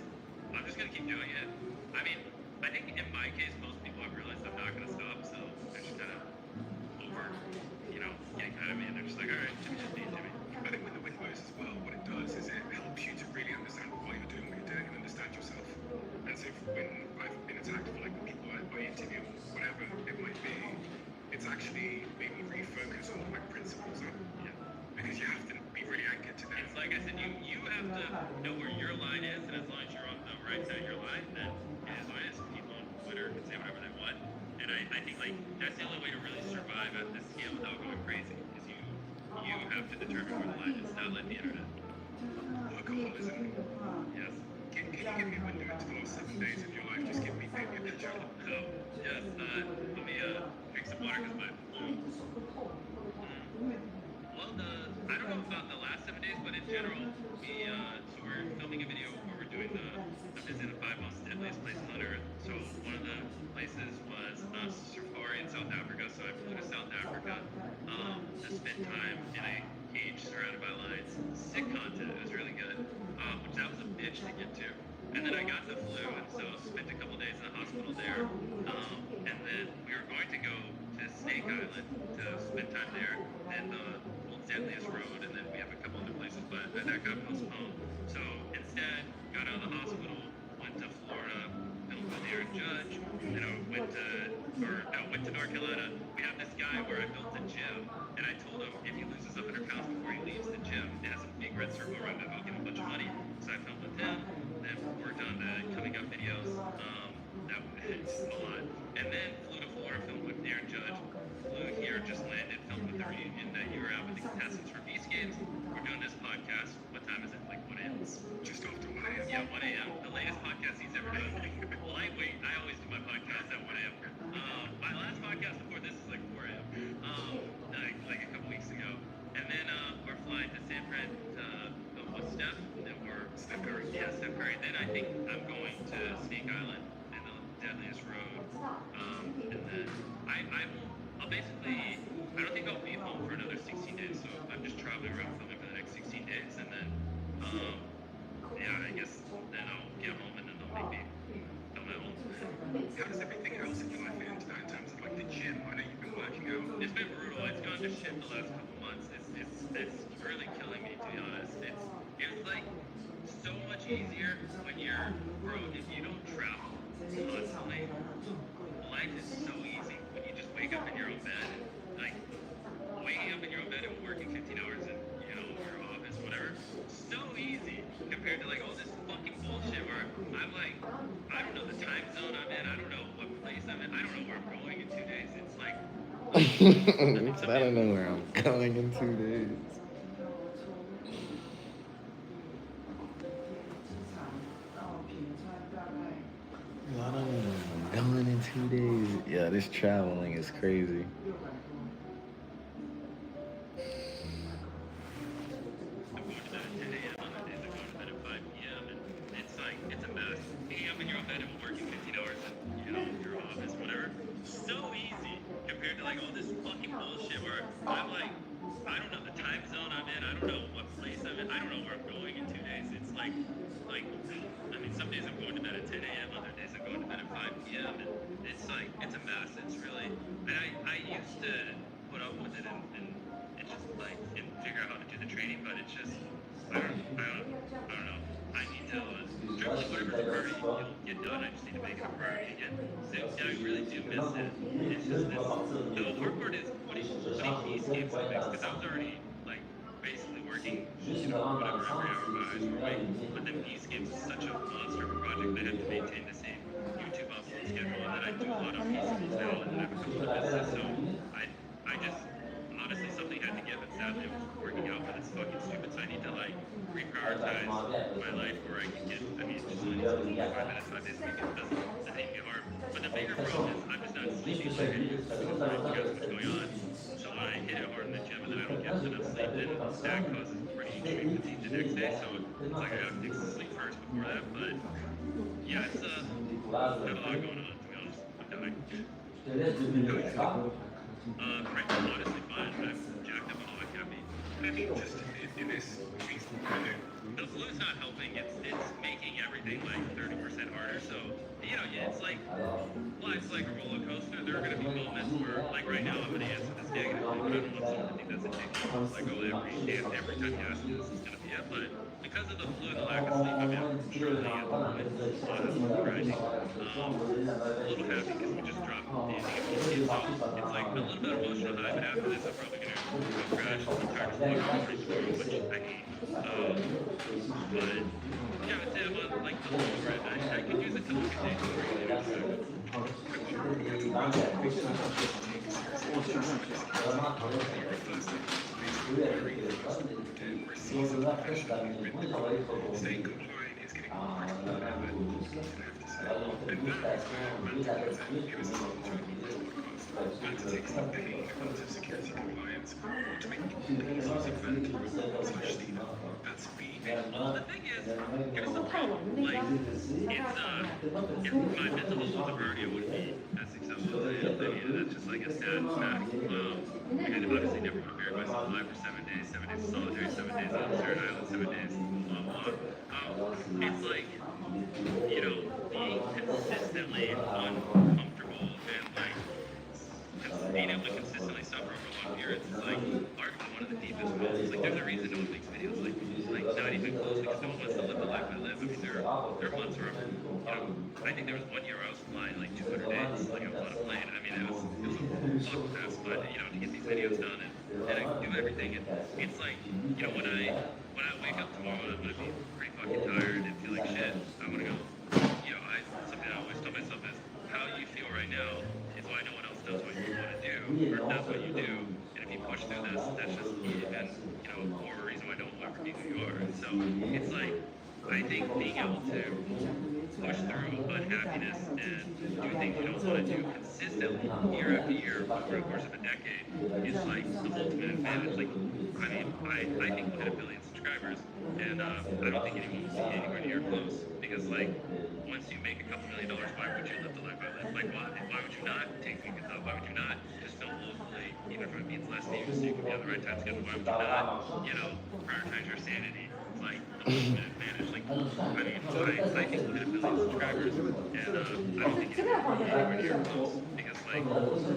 I'm just gonna keep doing it. I mean, I think in my case, most people have realized I'm not gonna stop, so they're just kind of over, getting mad at me, and they're just like, all right, Jimmy just needs Jimmy. I think when the wind blows as well, what it does is it helps you to really understand why you're doing what you're doing and understand yourself. And so when I've been attacked for like the people I interview or whatever it might be, it's actually made me refocus on what my principles are. Yeah. Because you have to be really anchored to them. It's like I said, you have to know where your line is, and as long as you're on the right side of your line, then it is what it is. People on Twitter can say whatever they want, and I think like that's the only way to really survive at this scale without going crazy, because you have to determine where the line is, not let the internet. Workaholism. Yes. Can you give me a window into the last 7 days of your life? Just give me maybe a picture. So yes, let me drink some water because my Well, I don't know about the last 7 days, but in general, we're filming a video where we're doing the visit itch to get to. And then I got the flu, and so spent a couple days in the hospital there. And then we were going to go to Snake Island to spend time there, and Old Deadliest Road, and then we have a couple other places, but that got postponed. So instead, got out of the hospital, went to Florida, filmed with Aaron Judge, and I went to North Carolina. We have this guy where I built a gym, and I told him if he loses 100 pounds before he leaves the gym, it has a big red circle around it, I'll give him a bunch of money. So I filmed with him, then worked on the coming up videos. It's a lot. And then flew to Florida, filmed with Aaron Judge. Flew here, just landed, filmed with the reunion that you were at with the contestants for Beast Games. We're doing this podcast. What time is it? Like 1 a.m.? Just after 1 a.m. Yeah, 1 a.m. The latest podcast he's ever done. Lightweight. I always do my podcast at 1 a.m. My last podcast before this is like 4 a.m. Like a couple weeks ago. And then we're flying to San Fran with Steph. And then we're Steph Curry. Yeah, Steph Curry. Then I think I'm going to Snake Island and the Deadliest Road. And then I'll basically, I don't think I'll be home for another 16 days. So I'm just traveling around filming for the next 16 days. And then, yeah, I guess then I'll get home and then I'll maybe film at home. How does everything else in your life fit into that in terms of like the gym? I know you've been working out. It's been brutal. It's gone to shit the last couple months. It's really killing me, to be honest. It's like so much easier when you're broke if you don't travel constantly. Life is so easy when you just wake up in your own bed. Like waking up in your own bed and working 15 hours in, your office, whatever. So easy compared to like all this fucking bullshit where I'm like, I don't know the time zone I'm in. I don't know what place I'm in. I don't know where I'm going in 2 days. It's like I don't know where I'm going in 2 days. I don't know where I'm going in 2 days. Yeah, this traveling is crazy. I'm going to bed at 10 a.m. Other days I'm going to bed at 5 p.m. And it's like, it's a mess. Waking up in your own bed and working 15 hours in, your office, whatever. So easy compared to like all this fucking bullshit where I'm like, I don't know the time zone I'm in. I don't know what place I'm in. I don't know where I'm going in 2 days. It's like, I mean, some days I'm going to bed at 10 a.m. Other days I'm going to bed at 5 p.m. And it's like, it's a mess. It's really, and I used to put up with it and it's just like, and figure out how to do the training, but it's just, I don't know. I need to, like whatever's a priority you'll get done. I just need to make it a priority again. So, I really do miss it. It's just this, the hard part is putting these games in the mix, because I was already like basically working, whatever, every hour, 5 hours per week. But then these games is such a monster of a project. I have to maintain the same YouTube upload schedule, and then I do a lot of PCs now, and then I have a couple of businesses. So I just honestly something had to give, and sadly it was working out, but it's fucking stupid. So I need to like reprioritize my life where I can get. I mean, just only 5 minutes 5 days a week. It doesn't make me hard. But the bigger problem is I'm just not sleeping like I used to because what's going on. So when I hit it hard in the gym and then I don't get enough sleep, then that causes pretty extreme fatigue the next day. So it's like I gotta fix the sleep first before that. But yeah, it's got a lot going on, to be honest. I'm dying. Right now, honestly fine. I'm jacked up on all my caffeine. I mean, just in this recent period, The flu's not helping. It's making everything like 30% harder. So it's like life's like a roller coaster. There are gonna be moments where, like right now, I'm gonna answer this negatively, but I don't want someone to think that's indicative. Like, every time you ask me this is gonna be it. But because of the flu and the lack of sleep, I mean, I'm struggling at the moment. Honestly, grinding. A little happy because we just dropped the ending of the season. So it's like a little bit emotional high, but after this, I'm probably gonna go crash. I'm tired of walking on the tomorrow, which I hate. But yeah, I'd say I'm on like the lower end. I could use a couple of days to really get started. staying compliant is getting more difficult than ever. And that is where Manta comes in. It was a joining this podcast. Manta takes the pain out of security compliance, automating things using Manta/Steven. That's beaming. Well, the thing is, here's the problem. Like, if my mental health wasn't already, I wouldn't be as successful as I am. I mean, that's just like a sad fact. And obviously never prepared myself live for 7 days solitary, 7 days on a desert island, 7 days blah, blah. It's like, you know, being consistently uncomfortable and like being able to consistently suffer over long periods is like arguably one of the deepest ones. It's like there's a reason no one makes videos like not even close because no one wants to live the life I live. I mean, there are months where I'm, you know, I think there was 1 year I was flying like 200 days, like I'm on a plane. I mean, it was a fuck fest, but you know, to get these videos done and I do everything, and it's like, you know, when I wake up tomorrow, I'm gonna be pretty fucking tired and feel like shit. I'm gonna go, you know, something I always tell myself is how you feel right now is why no one else does what you want to do or does what you do. And if you push through this, that's just even, you know, more of a reason why no one will ever be who you are. And so it's like, I think being able to push through unhappiness and do things you don't want to do consistently year after year over the course of a decade is like the ultimate advantage. Like, I mean, I think we'll hit 1 billion subscribers, and I don't think anyone will see anywhere near close because, like, once you make a couple $1 million, why would you live the life I live? Like, why would you not take weekends off? Why would you not just film locally, even if it means less views, so you can be on the right time schedule? Why would you not, you know, prioritize your sanity? Like the ultimate advantage. Like, I mean, I think we'll hit 1 billion subscribers, and I don't think anyone will be anywhere near close because, like,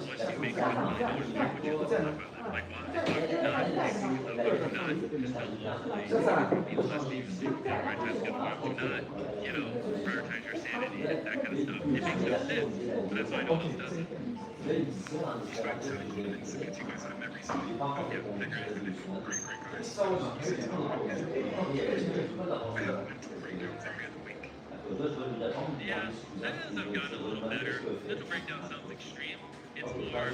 once you make a couple $1 million, why would you live the life I live? Like, why would you not take weekends off? Why would you not just film locally, even if it means less views, so you can be on the right time schedule? Why would you not, you know, prioritize your sanity and that kind of stuff? It makes no sense, but that's why no one else does it. These guys are comments that you guys have every single yeah, they're great guys. I have mental breakdowns every other week. Yeah, that has gotten a little better. Mental breakdown sounds extreme. It's more, I'm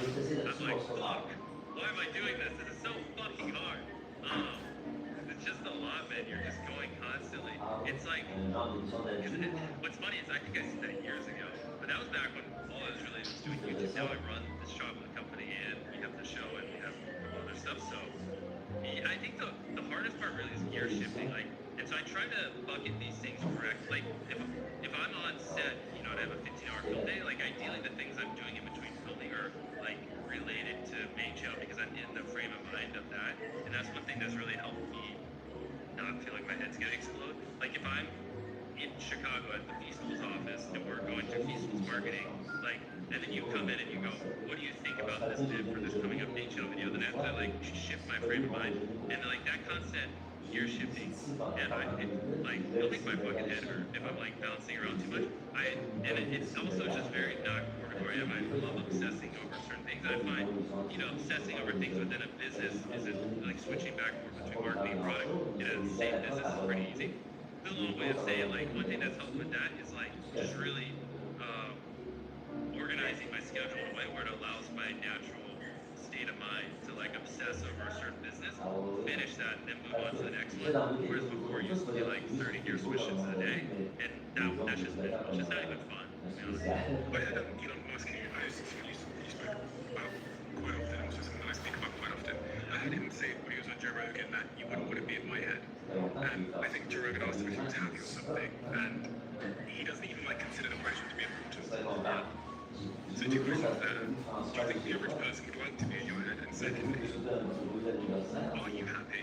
like, fuck, why am I doing this? This is so fucking hard. It's just a lot, man. You're just going constantly. It's like, what's funny is I think I said that years ago, but that was back when all I was really just doing YouTube. Now I run this shop with a company and we have the show and we have other stuff. So I think the hardest part really is gear shifting. Like, and so I try to bucket these things correct. Like, if I'm on set, you know, and I have a 15-hour film day, like ideally the things I'm doing in between filming are like related to main show because I'm in the frame of mind of that. And that's one thing that's really helped me not feel like my head's gonna explode. Like if I'm in Chicago at the Feastful's office and we're going through Feastful's marketing, like, and then you come in and you go, what do you think about this bid for this coming up main show video? Then after that, like, shift my frame of mind. And like that constant gear shifting, and it'll make my fucking head hurt if I'm like bouncing around too much. It's also just very not core to who I am. I love obsessing over certain things. I find, you know, obsessing over things within a business isn't like switching back and forth between marketing and product. You know, the same business is pretty easy. The little way of saying, like, one thing that's helped with that is like just really organizing my schedule in a way where it allows my natural state of mind to like obsess over a certain business, finish that, and then move on to the next one. Whereas before it used to be like 30 gear switches a day, and that's just miserable. It's just not even fun, to be honest. I had Elon Musk, who I you spoke about quite often, also something I speak about quite often. I heard him say when he was on Joe Rogan that you wouldn't want to be in my head. And I think Joe Rogan asked him if he was happy or something, and he doesn't even like consider the question to be important. So two questions there. Do you think the average person would like to be in your head? And secondly, are you happy?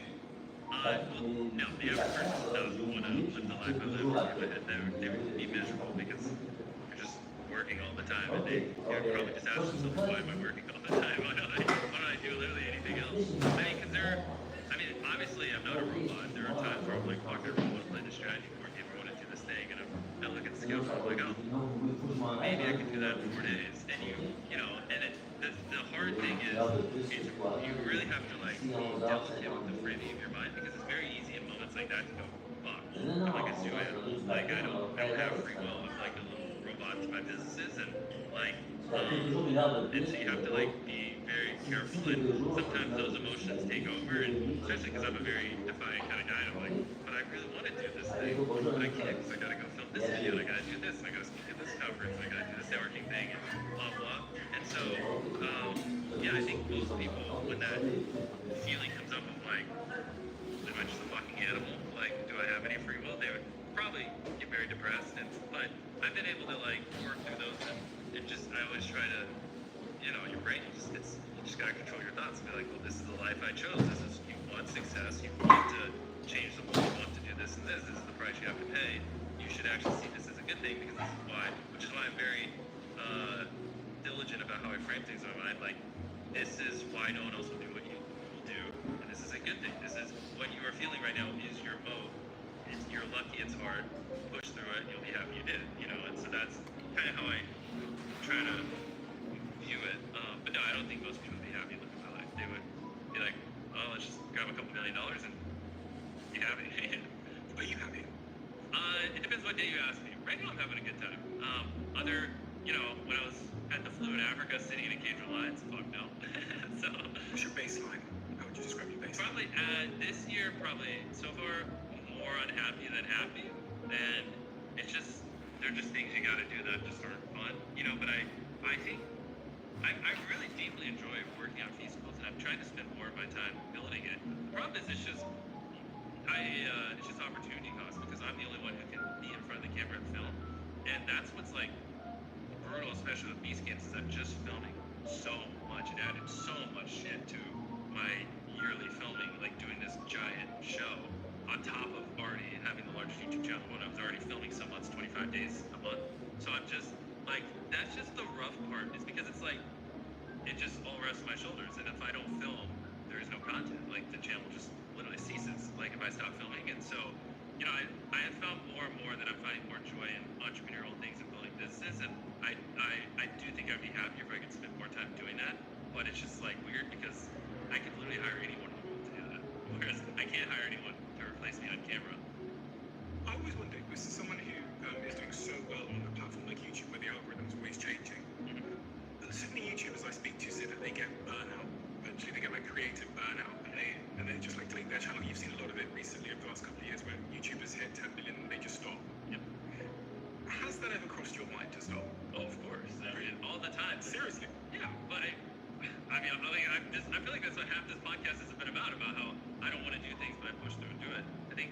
Well, no, the average person doesn't want to live the life I live in my head. They would be miserable because they're just working all the time, and they probably just ask themselves, why am I working all the time? Why don't I do literally anything else? I mean, because obviously I'm not a robot. There are times where I'm like, fuck, I really want to play the strategy board game, I want to do this thing, and I look at the schedule, I'm like, oh, maybe I can do that in 4 days. And you know, and the hard thing is you really have to like be delicate with the framing of your mind because it's very easy in moments like that to go, fuck, I'm like a zoo animal. Like I don't have free will. I'm like a little robot to my businesses, and like and so you have to like be very careful, and sometimes those emotions take over, and especially because I'm a very defiant kind of guy, and I'm like, but I really want to do this thing, but I can't because I gotta go film this video, and I gotta do this, and I gotta do this out first. I gotta do this networking thing and blah blah. And so, yeah, I think most people, when that feeling comes up of like, am I just a fucking animal? Like, do I have any free will? They would probably get very depressed. But I've been able to like work through those and just I always try to, your brain you just gotta control your thoughts and be like, well, this is the life I chose. This is you want success, you want to change the world, you want to do this and this. This is the price you have to pay. You should actually see this as a good thing because this is why. Which is why I'm very diligent about how I frame things in my mind. Like, this is why no one else will do what you will do, and this is a good thing. This is what you are feeling right now is your mode. You're lucky, it's hard. Push through it, you'll be happy you did. And so that's kind of how I try to view it. But no, I don't think most people would be happy looking at my life. They would be like, oh, let's just grab a couple $1 million and be happy. Are you happy? It depends what day you ask me. Right now I'm having a good time. When I was at the flu in Africa, sitting in a cage with lions, fuck no. So What's your baseline? How would you describe your baseline? probably this year, so far more unhappy than happy, and it's just they're just things you got to do that just aren't fun, But I think I really deeply enjoy working on festivals, and I'm trying to spend more of my time building it. The problem is it's just opportunity cost because I'm the only one who can be in front of the camera and film, and that's what's like brutal, especially with Beast Camps, is I'm just filming so much and added so much shit to my yearly filming, like doing this giant show on top of already having the largest YouTube channel when I was already filming some months, 25 days a month. So I'm just like, that's just the rough part, is because it's like, it just all rests on my shoulders, and if I don't film, there is no content. Like, the channel just literally ceases, like, if I stop filming. And so, I have found more and more that I'm finding more joy in entrepreneurial things and building businesses, and I do think I'd be happier if I could spend more time doing that, but it's just, like, weird because I could literally hire anyone in the world to do that, whereas I can't hire anyone to replace me on camera. I always wondered, this is someone who is doing so well on a platform like YouTube where the algorithm's always changing. So many YouTubers I speak to say that they get burnout. Eventually they get like creative burnout and they just like delete their channel. You've seen a lot of it recently over the last couple of years where YouTubers hit 10 million and they just stop. Yep. Has that ever crossed your mind to stop? Oh, of course. I mean, all the time. Seriously? Yeah, but I feel like that's what half this podcast has been about how I don't want to do things, but I push through and do it. I think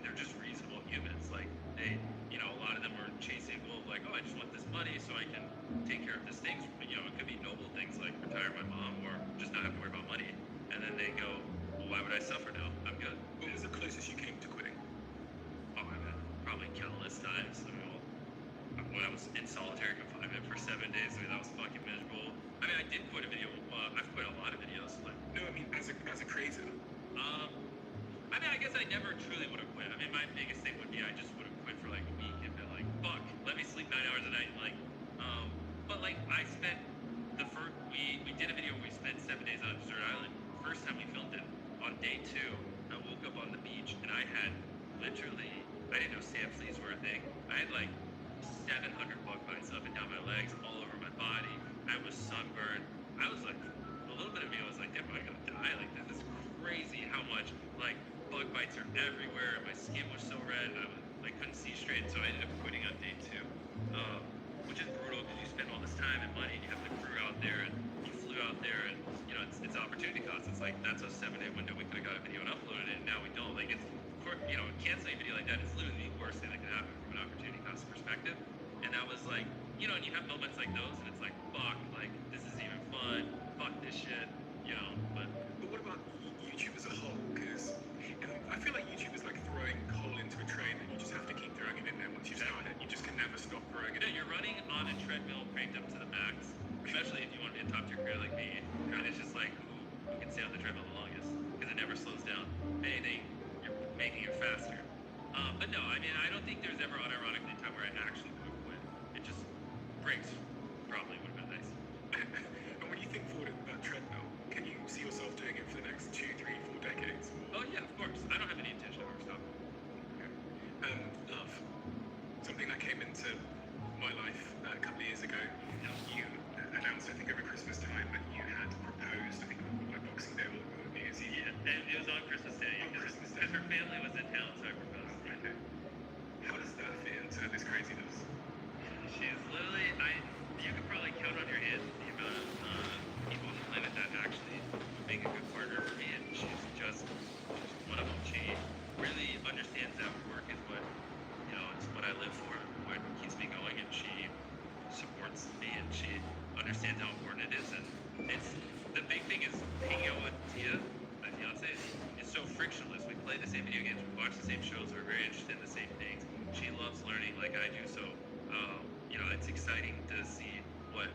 they're just reasonable humans. Like, a lot of them are chasing goals, like, oh, I just want this money so I can take care of this thing. It could be noble things like retire my mom or just not have to worry about money. And then they go, well, why would I suffer now? I'm good. What was the closest you came to quitting? Oh, I mean, probably countless times. I mean, when I was in solitary confinement for 7 days, that was fucking miserable. I mean, I did quit a video. I've quit a lot of videos. Like, No, I mean, as a creator. I mean, I guess I never truly would have quit. I mean, my biggest thing would be I just would have quit for like a week and been like, fuck, let me sleep 9 hours a night. But like I spent we did a video where we spent 7 days on a desert island. First time we filmed it, on day 2, I woke up on the beach and I had literally, I didn't know sand fleas were a thing. I had like 700 bug bites up and down my legs, all over my body. I was sunburned. I was like, a little bit of me was like, damn, am I gonna die? Like, this is crazy how much like bug bites are everywhere. My skin was so red and I couldn't see straight. So I ended up quitting on day 2, which is brutal because you spend all this time and money and you have the crew out there and you flew out there and it's opportunity cost. It's like that's a 7-day window. We could have got a video and uploaded it, and now we don't. Like, it's canceling a video like that is literally the worst thing that can happen from an opportunity cost perspective. And that was like, and you have moments like those, and it's like, fuck, like this isn't even fun. Fuck this shit, But what about YouTube as a whole? Because I feel like YouTube is like throwing coal into a train and you just have to keep throwing it in there. Once you start it, you just can never stop throwing it in. you're running on a treadmill cranked up to the max, especially if you want to be a top tier career like me. And it's just like, who can stay on the treadmill the longest? Because it never slows down. If anything, you're making it faster. But no, I mean, I don't think there's ever unironically a time where I actually would have quit. It just breaks. Probably would have been nice. And when you think forward about treadmill, can you see yourself doing it for the next 2, 3, 4 decades? Oh yeah, of course. I don't have any intention of ever stopping. Love. Something that came into my life a couple of years ago. You announced, I think over Christmas time, that you had proposed, I think like Boxing Day or New Year's Eve. Yeah, and it was on Christmas Day. On Christmas Day. Because her family was in town, so I proposed. Okay. How does that fit into this craziness? She understands how important it is, and it's the big thing is hanging out with Tia, my fiance, is so frictionless. We play the same video games, we watch the same shows, we're very interested in the same things. She loves learning like I do, so it's exciting to see what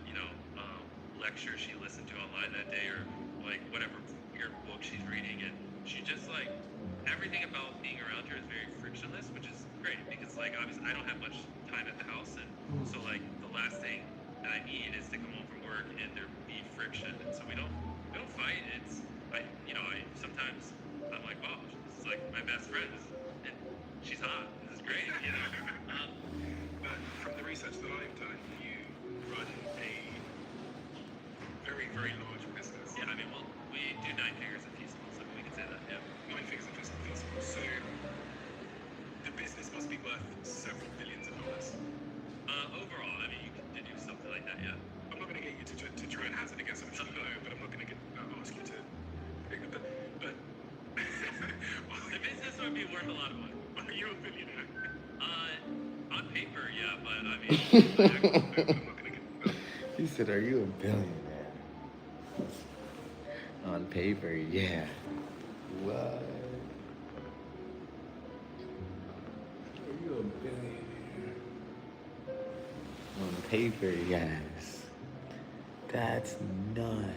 lecture she listened to online that day, or like whatever weird book she's reading, and she just like everything about being around her is very frictionless, which is great because like obviously I don't have much time at the house, and so like the last thing that I need is to come home from work and there be friction, and so we don't fight. It's I sometimes I'm like, wow, this is like my best friend, and she's hot. This is great. But from the research that I've done, you run a very, very large business. Yeah, I mean, well, we do 9 figures a piece, so we can say that. Yeah. 9 figures of feasible. So the business must be worth several billions of dollars. Overall, I mean, you can deduce something like that. Yeah. I'm not going to get you to try and hazard a guess. I'm sure you know, but I'm not going to ask you to. But The business would be worth a lot of money. are you a billionaire? On paper, yeah, but I mean, I'm not going to get. He said, "Are you a billionaire?" On paper, yeah. What? Are you a billionaire? On paper, yes. That's nuts.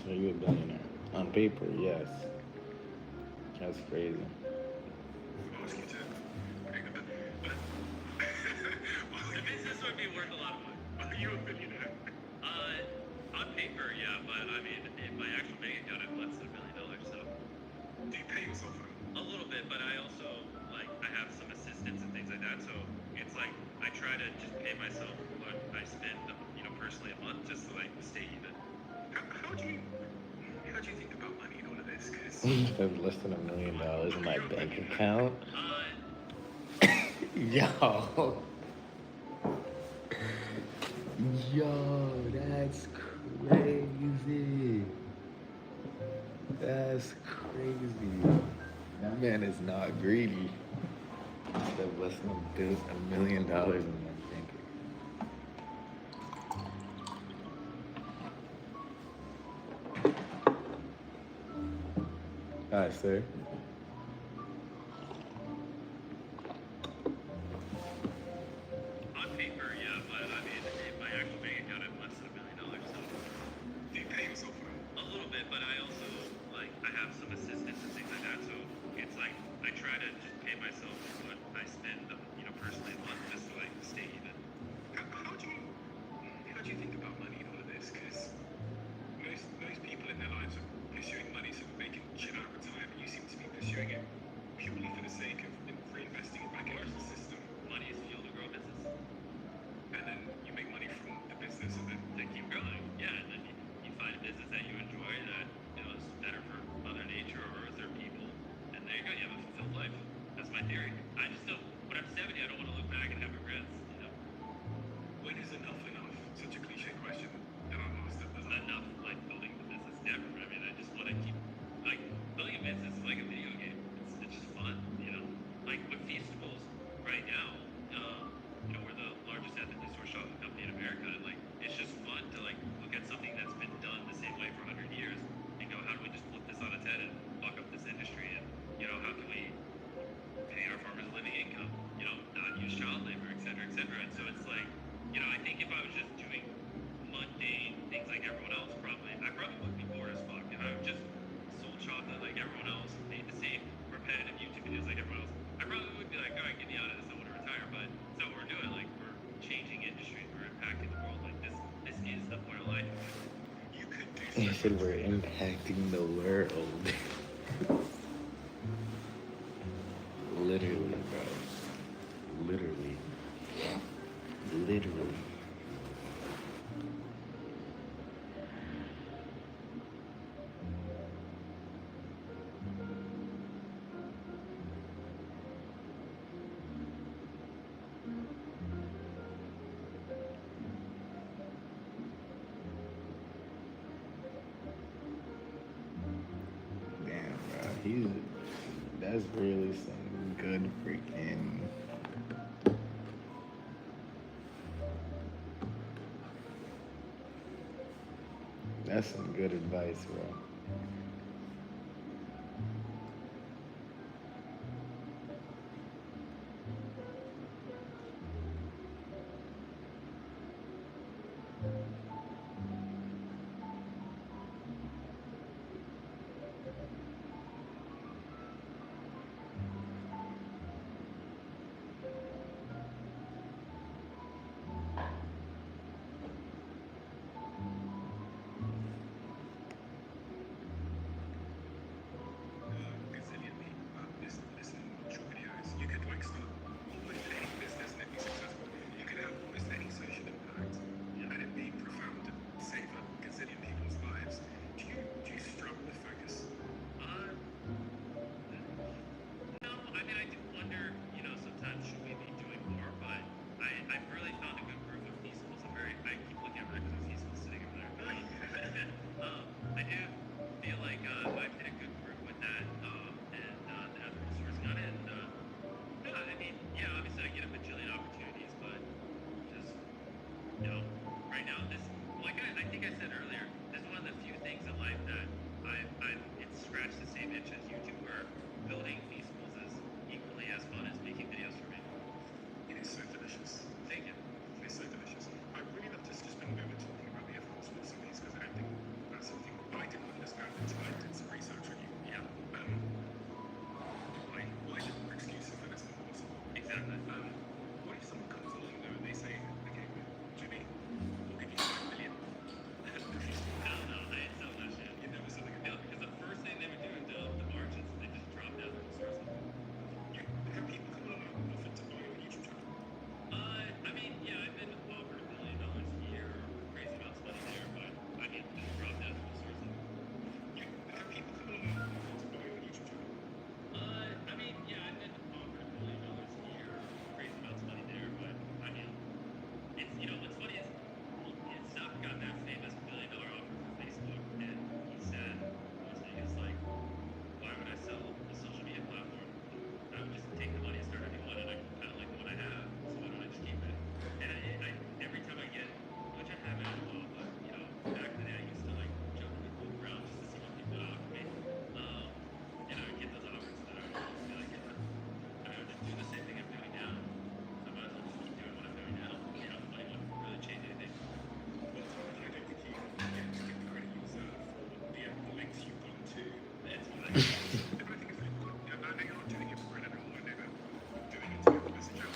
Are you a billionaire? On paper, yes. That's crazy. Ask you to. the business would be worth a lot of money. Are you a billionaire? On paper, yeah, but I mean, in my actual bank account, I have less than $1 million, so Do you pay yourself out? a little bit. But I also like I have some assistants and things like that, so it's like I try to just pay myself what I spend, personally a month, just to like stay even. How do you think about money in all of this? Because I have less than $1 million in my bank account. Yo. Yo, that's crazy. That's crazy. That man is not greedy. I have less than $1 million in my bank account. Hi, sir. On paper, yeah, but I mean, in my actual bank account, I have less than $1 million, so do you pay yourself out? a little bit. But I also like I have some assistants and things like that, so it's like I try to just pay myself what I spend, personally a month, just to like stay even. How do you think about money in all of this? Because most people in their lives are pursuing money so that they can chill out, retire, but you seem to be pursuing it purely for the sake of reinvesting it back into the system. Money is fuel to grow a business. And then you make money from the business and then To keep growing, yeah, and then you find a business that you enjoy that is better for Mother Nature or Earth or people, and there you go. You have a fulfilled life. That's my theory. I just don't. When I'm 70, I don't want to look back and have regrets. when is enough enough? Such a cliche question that I'm asked at the Enough like building the business never. I mean, I just want to keep like building a business is like a video game. It's just fun, Like with Feastables right now, we're the largest ethnic store shopping company in America, and like it's just fun to like look at something that's been done the same way for 100 years and go, how do we just flip this on its head and fuck up this industry? And how can we pay our farmers a living income? Not use child labor, et cetera, et cetera. And so it's like, you know, I think if I was just doing mundane things like everyone else, I probably would be bored as fuck. If I just sold chocolate like everyone else, made the same repetitive YouTube videos like everyone else, I probably would be like, all right, get me out of this. I want to retire. But it's not what we're doing. Like we're changing industries, we're impacting the world. Like this is the point of life. You could do so He said much we're more. impacting the world. Literally, bro. Literally. Literally. Damn, bro. That's really some good freaking. That's some good advice, bro. Gazillion people listen and watch your videos. You could like start almost any business and it be successful. You could have almost any social impact and it be profound and save a gazillion people's lives. Do you struggle with focus? Uh, no, I mean, I do wonder, you know, sometimes should we be doing more, but I've really found a good group of peacefuls. I keep looking at records of peacefuls sitting over there. I do feel like I've hit a good group with that, and the ethical sourcing on it. And no, I mean, yeah, obviously I get a bajillion opportunities, but just, you know, right now, like I think I said earlier, this is one of the few things in life that it's scratched the same itch as YouTube, where building feastables is equally as fun as making videos for me. It is so delicious. Thank you. It is so delicious. I really love to just spend a moment talking about the ethical sourcing piece because I don't think that's something I didn't understand until I did some research on you. Yeah, Why did excuse for this not possible? exactly. What if someone comes along though and they say, okay, Jimmy, we'll give you 5 million. Hell no, I ain't selling that shit. You never sell No, again. because the first thing they would do is the margins, they just drop down to the sourcing. You have people come along and offered to buy your YouTube channel. I mean, yeah, I've been offered $1 billion a year or crazy amounts of money there, but I mean, just drop down to the sourcing. You have people come along and offer to buy your YouTube channel. I mean, yeah, I've been offered $1 billion a year or crazy amounts of money there, but I mean, it's, you know, what's funny is his stuff got that famous $1 billion offer for Facebook, and he said one thing is like, why would I sell a social media platform? I would just take the money and start a new one, and I kind of like the one I have, so why don't I just keep it? And every time I get, which I haven't in a while, but you know, back in the day I used to like jump in the pool ground just to see what people would offer me, and I would get those offers, and then I would just be like, yeah, I would just do the same thing I'm doing now, so I might as well just keep doing what I'm doing now. You know, the money wouldn't really change anything. Well, I don't think you get the credit you deserve for the lengths you've gone to. It's But fine. I think it's really important. I know you're not doing it for credit at all. I know that you're doing it to get the message out.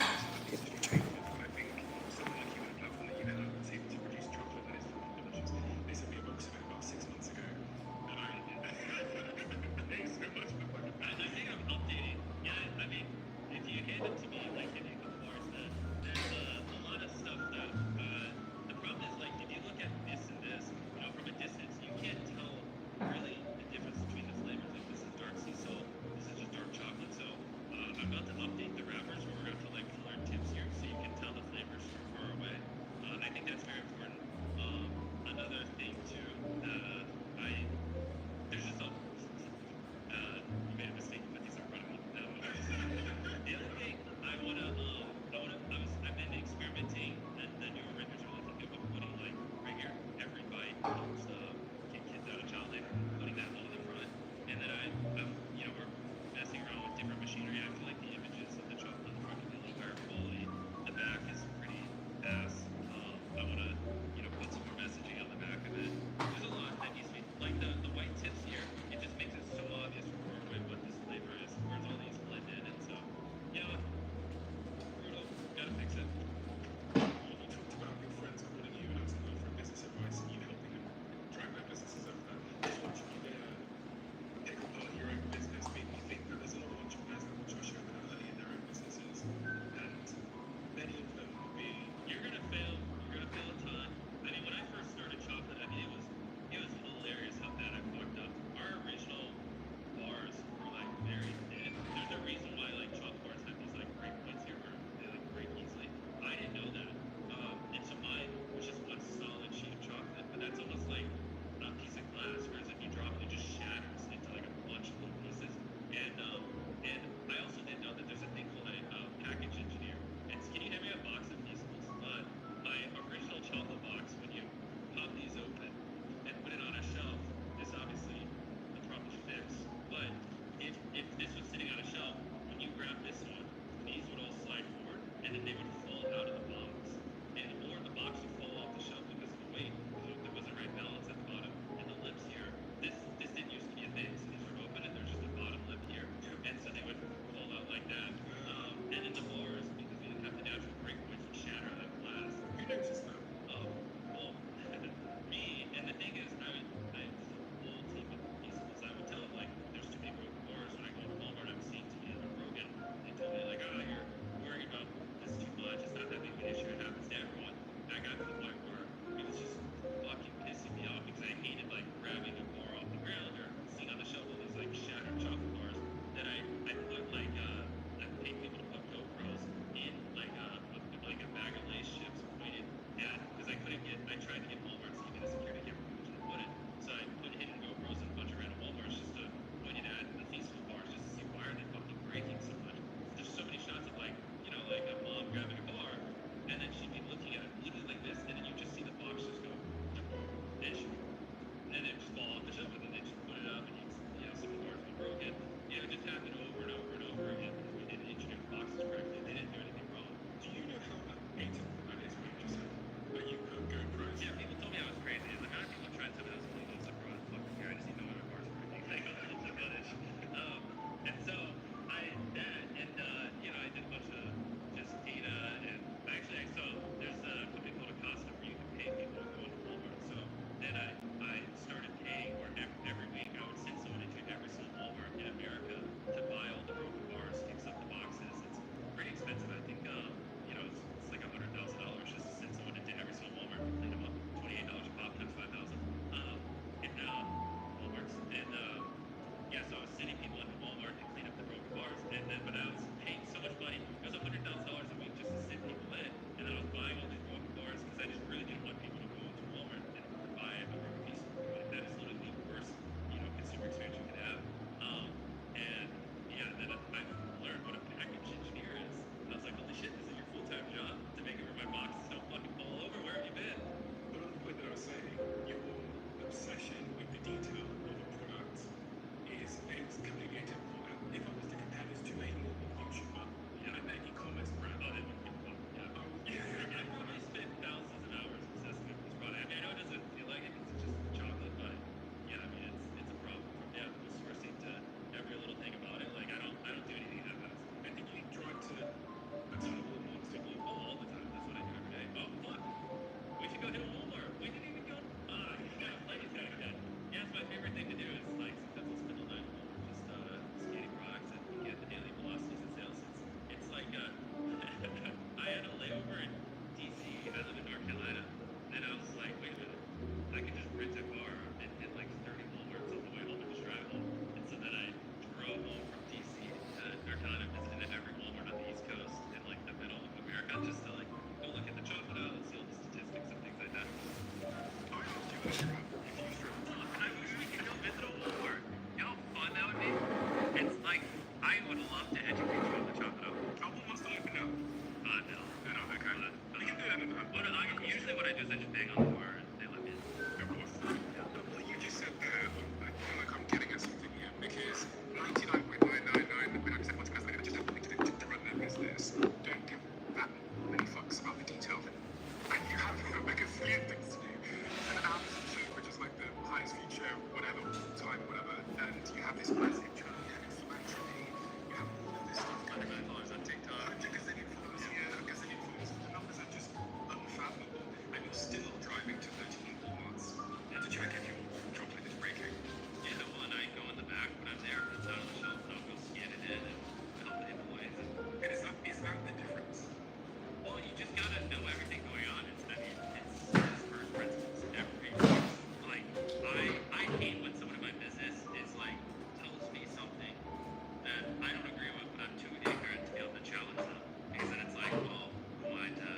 It's just creative. And I think someone like you on a platform that you have that's able to produce chocolate that is fucking delicious. They sent me a box of it about 6 months ago. And thanks so much for fucking I think I'm updating. Yeah, I mean, if you hand it to me, like in the course, there's a lot of stuff that the problem is like if you look at this and this, you know, from a distance, you can't tell really the difference between the flavors. Like this is dark sea salt, this is just dark chocolate. So I'm about to update the wrappers where we're going to put like colored tips here, so you can tell the flavors from far away. I think that's very important. Another thing too that I there's just a you made a mistake, but these are in front of me. The other thing I've been experimenting. The newer renders are looking good, but putting like right here, every bite kids out of child labor, putting that on the front, and then I'm you know we're messing around with different machinery. I feel like the images of the chocolate on the front can be a little higher quality. The back is pretty fast. just to like go look at the chocolate out and see all the statistics and things like that. I would love to do that if you throw. I wish we could go visit a Walmart. You know how fun that would be? It's like, I would love to educate you on the chocolate. Our Walmart's not open now. No. They're not, okay. We can do that another time. Usually what I do is I just bang on the door and they let me in. Of course. What you just said there, I feel like I'm getting at something here, because 99.999, when I said once guys are going to just have something to do to run their business, don't give that many fucks about the detail. And you have like a zillion things to do. And an hour show, which is like the highest feature, whatever, time, whatever, and you have this massive channel, you have this philanthropy, you have all of this stuff going on. $100 on TikTok. 100 gazillion followers here, a gazillion followers. The numbers are just unfathomable, and you're still driving to 13 Walmarts to check if your chocolate is breaking. Yeah, well, and I go in the back when I'm there, it's out on the shelf, and I'll go scan it in and help the employees. And is that the difference? Well, you just gotta know everything going on. It's first principles. Like, I hate when someone in my business is like, tells me something that I don't agree with, but I'm too ignorant to be able to challenge them. Because then it's like, well, who am I to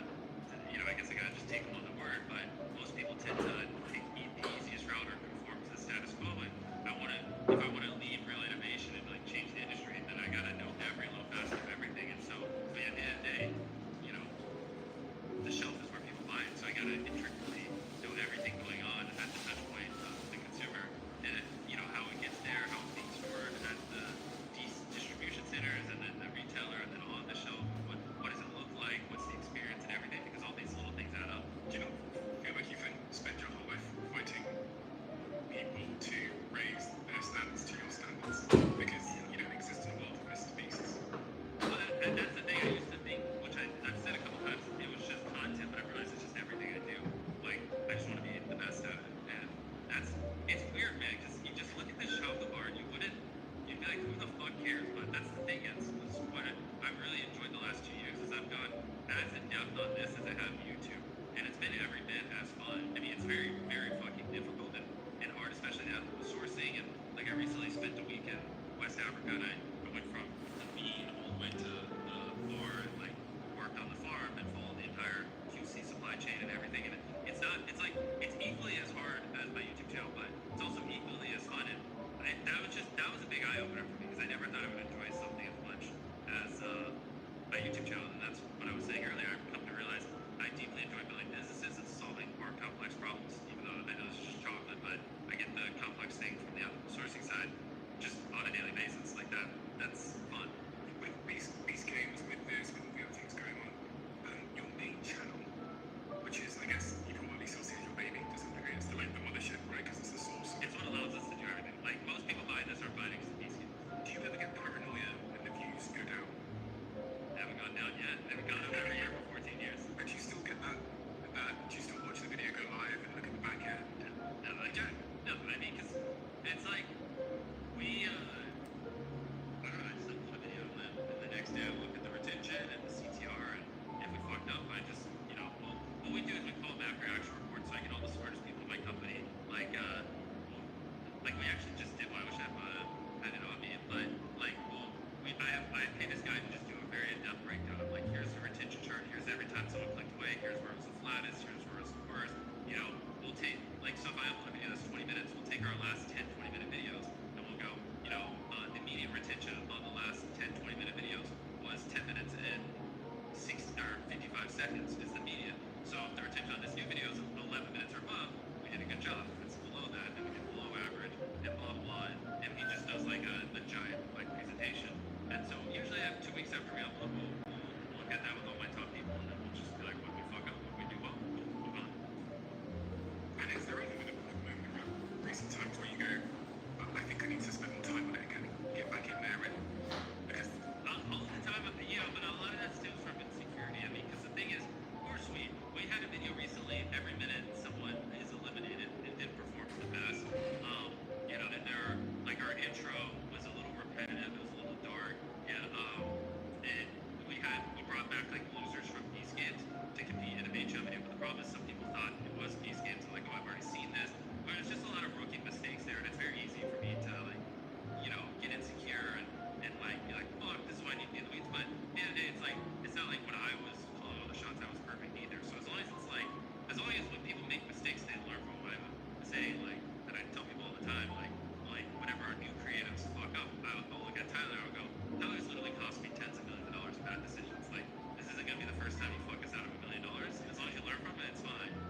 I guess I gotta just take them on the word, but most people tend to take the easiest route or conform to the status quo. And if I wanna lead real innovation and like change the industry, then I gotta know every little facet of everything. And so, at the end of the day, the shelf is where people buy it, so I gotta intricately know everything going on at the touch point of the consumer, and how it gets there, how it's being stored at the distribution centers, and then the retailer, and then on the shelf. What does it look like? What's the experience and everything? Because all these little things add up. Do you not feel like you've spent your whole life fighting people to raise their standards to your standards? Because you don't exist in a world of Mr. Beasts. Well, and that's the thing. I used to think, which I've said a couple times, it was just content, but I realized it's just everything I do. Like, I just want to be the best at it, and it's weird, man, because you just look at this shelf of art, you'd be like, who the fuck cares? But that's the thing, it's what I've really enjoyed the last 2 years, is I've gone as in depth on this as I have YouTube, and it's been every bit as fun. I mean, it's very, very fucking difficult and hard, especially the ethical sourcing, and like I recently spent a week in West Africa, and I went from the bean all the way to the floor, and like worked on the farm and followed the entire QC supply chain and everything. And it's equally as hard as my YouTube channel, but it's also equally as fun. And that was a big eye opener for me, because I never thought I would enjoy something as much as my YouTube channel. And that's what I was saying earlier. I've come to realize I deeply enjoy building businesses and solving more complex problems, even though I know it's just chocolate, but I get the complex things from the ethical sourcing side just on a daily basis. Like that's fun. With these games, with this, with all the other things going on, your main channel, which is, I guess, you probably still see as your baby to some degree, it's the mothership, right? Because it's the source. It's what allows us to do everything. Like, most people buy this are buying some piece. Do you ever get paranoia when the views go down? Haven't gone down yet. Haven't gone up every year for 14 years. But do you still get that? Do you still watch the video go live and look at the back end? No, I mean, because it's like, I don't know, I just upload a video, and then the next day I look at the retention and the CTR, and if we fucked up, I just, well, what we do is we call them after action reports, so I get all the smartest people in my company, like we actually just did one. I wish I had it on me, but like, I pay this guy to just do a very in-depth breakdown of like, here's the retention chart, here's every time someone clicked away, here's where it was the flattest, here's where it was the worst. We'll take, like, so if I upload a video that's 20 minutes, we'll take our last 10 20-minute videos, and we'll go, the median retention on the last 10 20-minute videos was 10 minutes and 55 seconds is the median. So if the retention on this new video is 11 minutes or above, we did a good job. If it's below that, then we did below average, and blah, blah, and he just does like a giant, like, presentation. And so usually 2 weeks after we upload, we'll look at that with all my top people, and then we'll just be like, what we fuck up, what we do well, we'll move on. And is there any moment around recent times where you go, I think I need to spend more time on it again, get back in there, and because All the time, but a lot of that stems from insecurity. I mean, because the thing is, we're sweet. We had a video recently, every minute someone is eliminated and didn't perform the best. That like our intro was a little repetitive, it was a little dark, and we brought back like losers from Peace Games to compete in a major video, but the problem is some people thought it was Peace Games, and like, oh, I've already seen this. But it's just a lot of rookie mistakes there, and it's very easy for me to like, get insecure and like be like, fuck, this is why I need to be in the weeds. But at the end of the day, it's not like when I was calling all the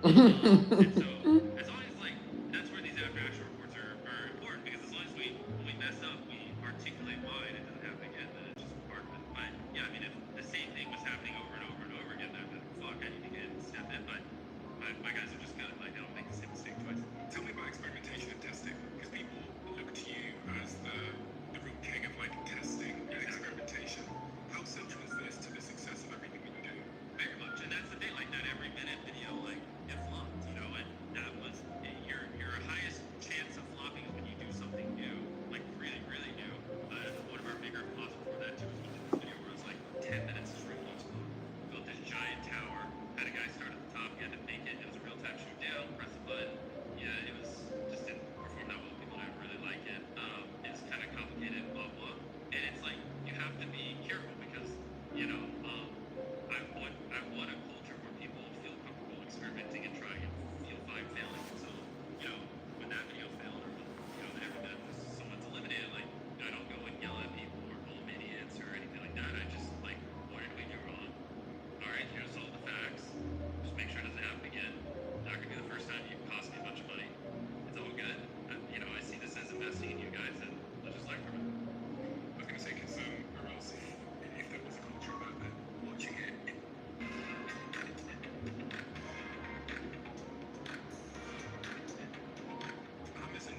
And so, as long as like that's where these after action reports are important because as long as when we mess up, we articulate why and it doesn't happen again, then it's just part of it. But yeah, I mean, if the same thing was happening over and over and over again, then fuck, I need to get step in. But my guys are just good. Like they don't make the same mistake twice. Tell me about experimentation and testing, because people look to you as the real king of like testing and experimentation. How central is this to the success of everything that you do? Very much, and that's the thing. Like that every minute video, like it flopped, you know, and that was your highest chance of flopping is when you do something new, like really really new. One of our bigger flaws before that too was we did this video where it was like 10 minutes straight each floor. Built this giant tower, had a guy start at the top, he had to make it. It was a real time shoot down, press the button. Yeah, it was just didn't perform that well. People didn't really like it. It's kind of complicated, blah blah, and it's like you have to be careful because you know. I want a culture where people feel comfortable experimenting and trying and feel fine failing. So, you know, when that video failed or when, you know, every minute someone's eliminated, like, I don't go and yell at people or call them idiots or anything like that. I just, like, what did we do wrong? All right, here's all the facts. Just make sure it doesn't happen again. Not going to be the first time you cost me a bunch of money. It's all good. You know, I see this as investing in you guys and let's just learn from it. I was going to say, because or else if there was a culture about that, watching it. Amazon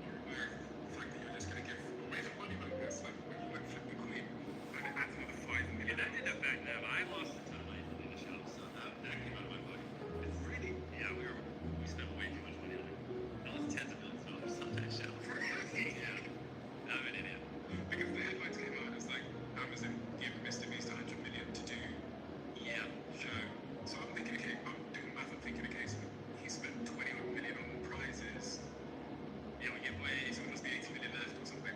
are aware of the fact that you're just going to give away the money like this, like when you like flip the coin and it adds another 5 million. And I did that back then. I lost a ton of money in the show, so that came out of my pocket. It's really Yeah, we spent way too much money on it. That was tens of millions of dollars on that show. Yeah, I'm an idiot. because the headlines came out as like Amazon give Mr. Beast 100 million to do Yeah. show. So I'm thinking, okay, I'm doing math. I'm thinking, okay, so he spent 21 million on prizes. Yeah, we give away. So there must be 80 million left or something.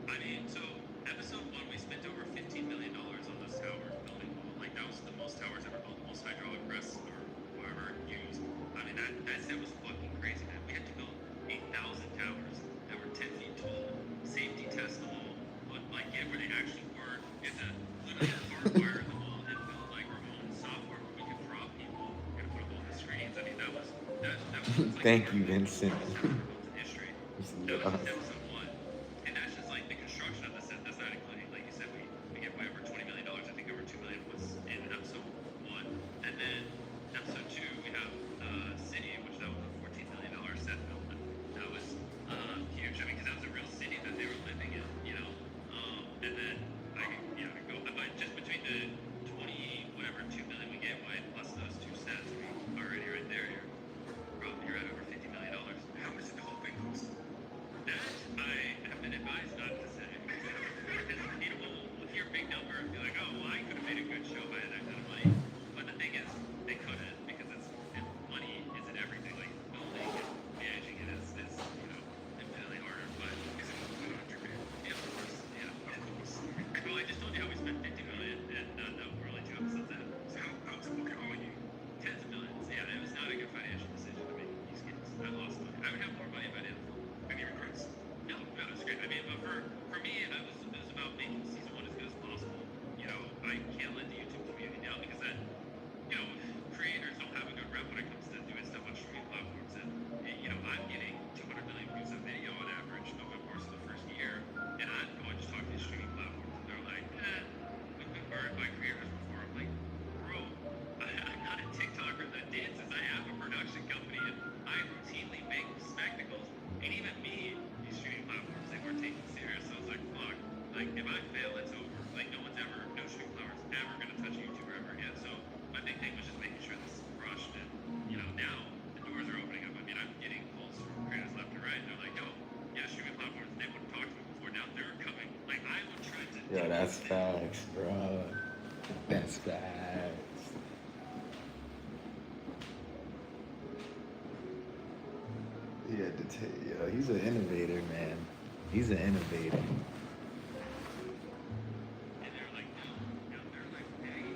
I mean, so episode 1, we spent over $15 million on those towers building. Like that was the most towers ever built, the most hydraulic press or whatever used. I mean, that set was fucking crazy, man. We had to build 8,000 towers that were 10 feet tall, safety test them all, like get where they actually were, get to literally hardwire them all and build like our own software where we could drop people and put them on the screens. I mean, that was like Thank you, Vincent. history. That was just episode 1. And that's just like the construction of the set. That's not including, like you said, we gave away over $20 million. I think over $2 million was in episode 1. And then episode 2, we have City, which that was a $14 million set built. That was huge. I mean, because that was a real city that they were living in, you know? And then I go, but just between the 20, whatever, 2 million we gave away plus those 2 sets, I mean, already right there, you're at over $50 million. How much did the whole thing cost? That I have been advised not to say. Because people will hear a big number and be like, oh, well, I could have made a good show by that kind of money. But the thing is, they couldn't because money isn't everything. Like building and managing it is you know, infinitely harder. But Is it more than 100 million? yeah, of course, yeah. Of course. Well, I just told you how we spent $50 million and no, we're only 2 episodes in. So how out of pocket are you? Tens of millions. Yeah, it was not a good financial decision to make these games. I lost money. I would have more money if I didn't. Any regrets? No, it was great. I mean, but for me, it was about making season 1 as good as possible. You know, I can't let the YouTube community down because that, you know, creators don't have a good rep when it comes to doing stuff on streaming platforms. And, you know, I'm getting 200 million views a video on average over the course of the first year. And I'm going to talk to these streaming platforms and they're like, we've been burned by creators before. I'm like, bro, I'm not a TikToker that dances. I have a production company and I routinely make spectacles. And even me, these streaming platforms, they weren't taking serious. So I was like, fuck, like if I fail, it's over. Like no streaming platform's ever gonna touch a YouTuber ever again. So my big thing was just making sure this is crushed. And you know, now the doors are opening up. I mean, I'm getting calls from creators left and right. And they're like, yo, yeah, streaming platforms, they wouldn't talk to me before. Now they're coming. Like I would try to. Yo, that's facts, bro. That's facts. Yeah, yo, he's an innovator, man. He's an innovator. And they're like, no, they're like, hey,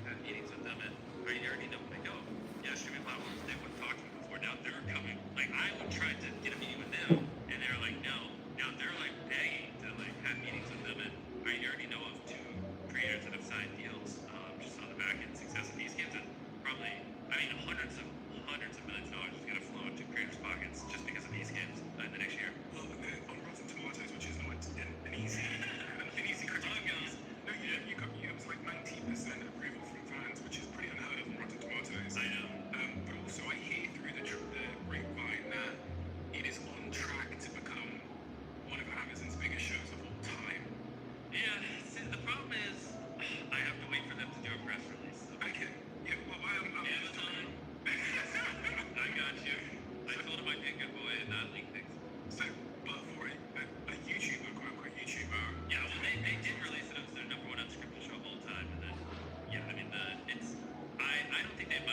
had meetings with them, and I already know, like, oh, yeah, streaming platforms, they wouldn't talk to me before, now they're coming. Like, I would try to get a meeting with them, and they're like, no, now they're like begging to like have meetings with them, and I already know of 2 creators that have signed deals, just on the back end success of these games, and probably, I mean, hundreds of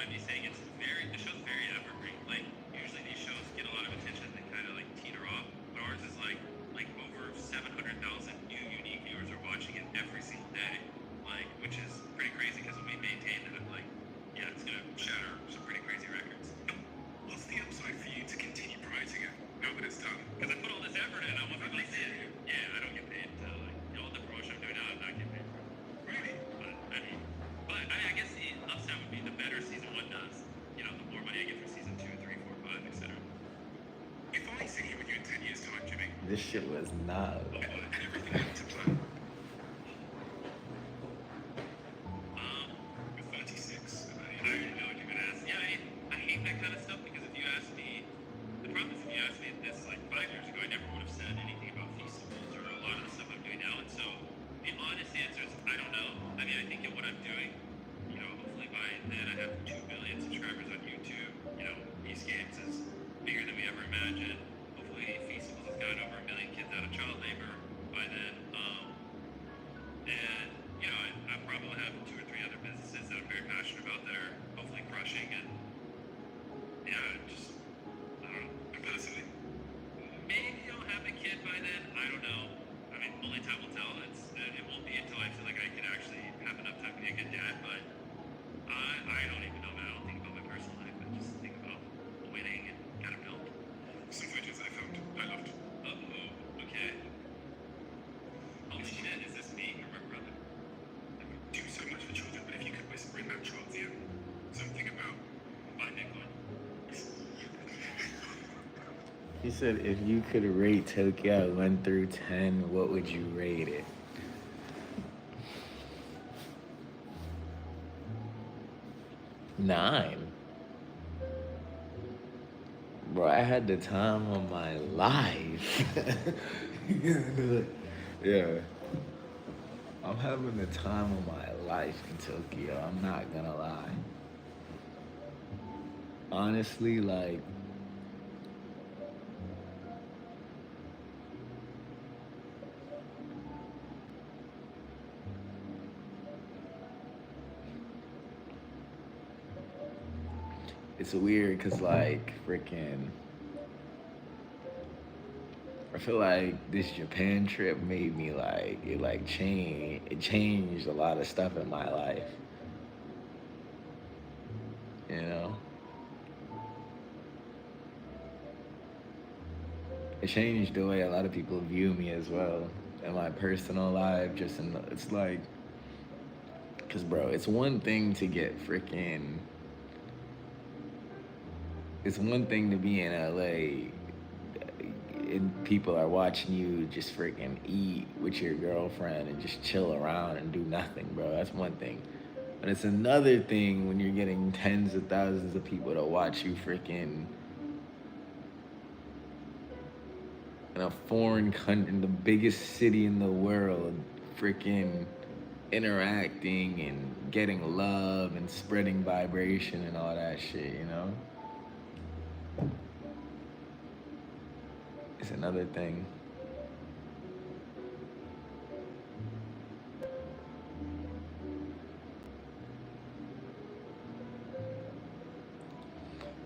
I'd be saying the show's very evergreen. Like usually these shows get a lot of attention and kind of like teeter off, but ours is like over 700,000 new unique viewers are watching it every single day, like which is pretty crazy because when we maintain that, like yeah, it's gonna shatter some pretty crazy records. What's the upside for you to continue promoting it now that it's done? Because I put all this effort in, I want people to see it. Yeah, I don't get paid to like all the promotion I'm doing now. I'm not getting paid for it. Really? But I guess the upside would be the better season one does. You know, the more money I get for season 2, 3, 4, 5, etc. If I sit here with you in 10 years' time, Jimmy, This shit was not. and everything went to plan, you're 36. I already know what you're gonna ask. Yeah, I hate that kind of stuff because if you ask me, the problem is if you asked me this like 5 years ago, I never would have said anything about festivals or a lot of the stuff I'm doing now. And so the honest answer is I don't know. I mean, I think that what I'm doing, you know, hopefully by then I have 2 billion subscribers on YouTube. You know, East Games is bigger than we ever imagined. Hopefully festivals has gotten over 1 million kids out of child labor by then. And you know, I probably have 2 or 3 other businesses that I'm very passionate about that are hopefully crushing. And yeah, just I don't know. and personally, Maybe I'll have a kid by then. I don't know. I mean, only time will tell. It won't be until I feel like I can actually have enough time to be a good dad. But I don't even know, man. I don't think about my personal life. I just think about winning and gotta build. some photos I found I loved. Uh-oh. Okay. Holy shit, is this me or my brother? I would do so much for children, but if you could whisper in that child's ear something about Buy Bitcoin. He said, if you could rate Tokyo 1 through 10, what would you rate it? Nine. Bro, I had the time of my life. Yeah. I'm having the time of my life in Tokyo. I'm not gonna lie. Honestly, like, it's weird because, like, freaking, I feel like this Japan trip made me, like, it changed a lot of stuff in my life. You know? It changed the way a lot of people view me as well in my personal life. It's like, because, bro, it's one thing to get freaking. It's one thing to be in LA and people are watching you just freaking eat with your girlfriend and just chill around and do nothing, bro. That's one thing. But it's another thing when you're getting tens of thousands of people to watch you freaking in a foreign country, in the biggest city in the world, freaking interacting and getting love and spreading vibration and all that shit, you know? It's another thing.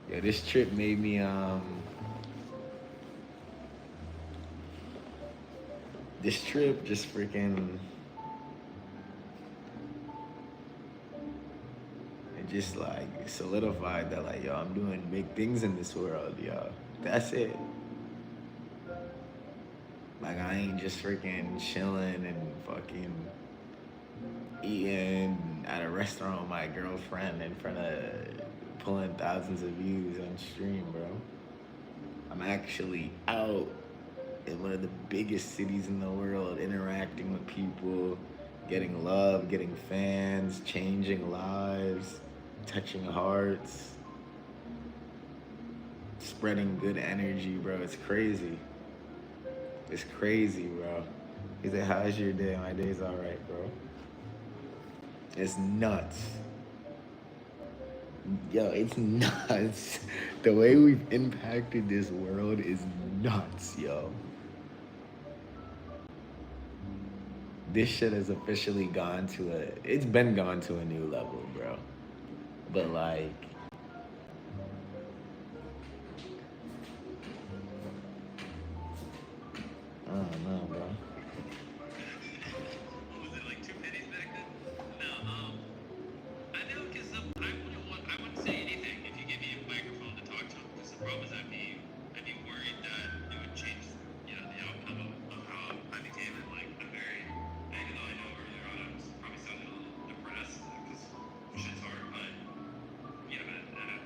Yeah, this trip made me this trip just freaking, it just like solidified that, like, yo, I'm doing big things in this world, yo. That's it. Like, I ain't just freaking chilling and fucking eating at a restaurant with my girlfriend in front of pulling thousands of views on stream, bro. I'm actually out in one of the biggest cities in the world, interacting with people, getting love, getting fans, changing lives, touching hearts, spreading good energy, bro. It's crazy. It's crazy, bro. He said, how's your day? My day's all right, bro. It's nuts. Yo, it's nuts. The way we've impacted this world is nuts, yo. This shit has officially it's been gone to a new level, bro. But like, I don't know, bro. What was it, like 2 pennies back then? No, I know, because I wouldn't say anything if you gave me a microphone to talk to him, because the problem is I'd be worried that it would change, the outcome of how I became, and like, even though I know earlier on I was probably sounding a little depressed, because shit's hard, but,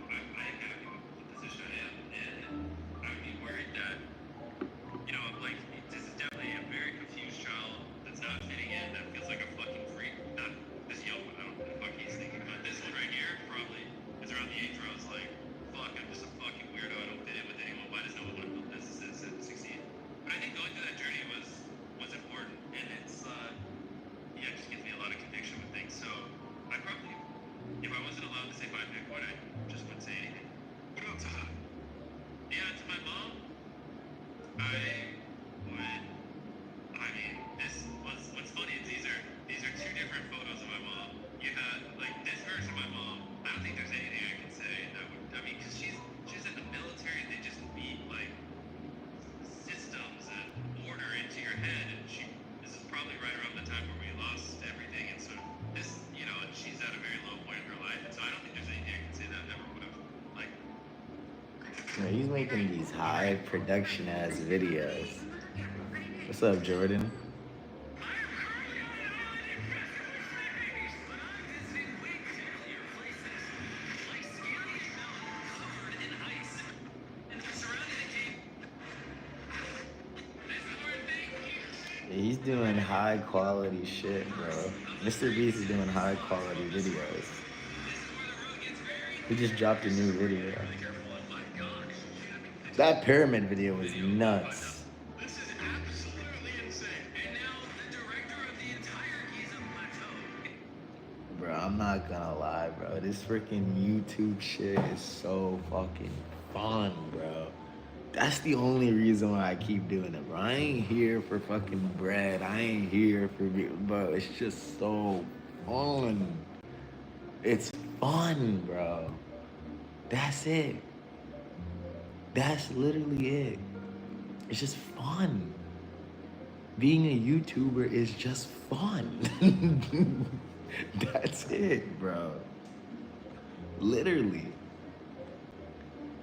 I am happy with the position I am, and I would be worried that, like, this is definitely a very confused child that's not fitting in, that feels like a fucking freak. Not this young one, I don't know what the fuck he's thinking, but this one right here probably is around the age where I was like, fuck, I'm just a fucking weirdo, I don't fit in with anyone, why does no one want to build businesses and succeed? But I think going through that journey was important, and it's, it just gives me a lot of conviction with things, so I probably, if I wasn't allowed to say my big one, I just wouldn't say anything. What about to her? Yeah, to my mom, what's funny is these are two different photos of my mom. You have, like, this version of my mom, I don't think there's anything I can say that would, because she's in the military, they just beat, like, systems and order into your head, and this is probably right around the time where we lost everything, and so this, and she's at a very low point in her life, and so I don't think there's anything I can say that ever would have, like, Yeah, he's making these high production ass videos. What's up, Jordan? He's doing high quality shit, bro. Mr. Beast is doing high quality videos. He just dropped a new video. That pyramid video was nuts. this is absolutely insane. And now the director of the entire Giza Plateau. Bro, I'm not gonna lie, bro. This freaking YouTube shit is so fucking fun, bro. That's the only reason why I keep doing it, bro. I ain't here for fucking bread. I ain't here for, bro. It's just so fun. It's fun, bro. That's it. That's literally it. It's just fun. Being a YouTuber is just fun. That's it, bro. Literally.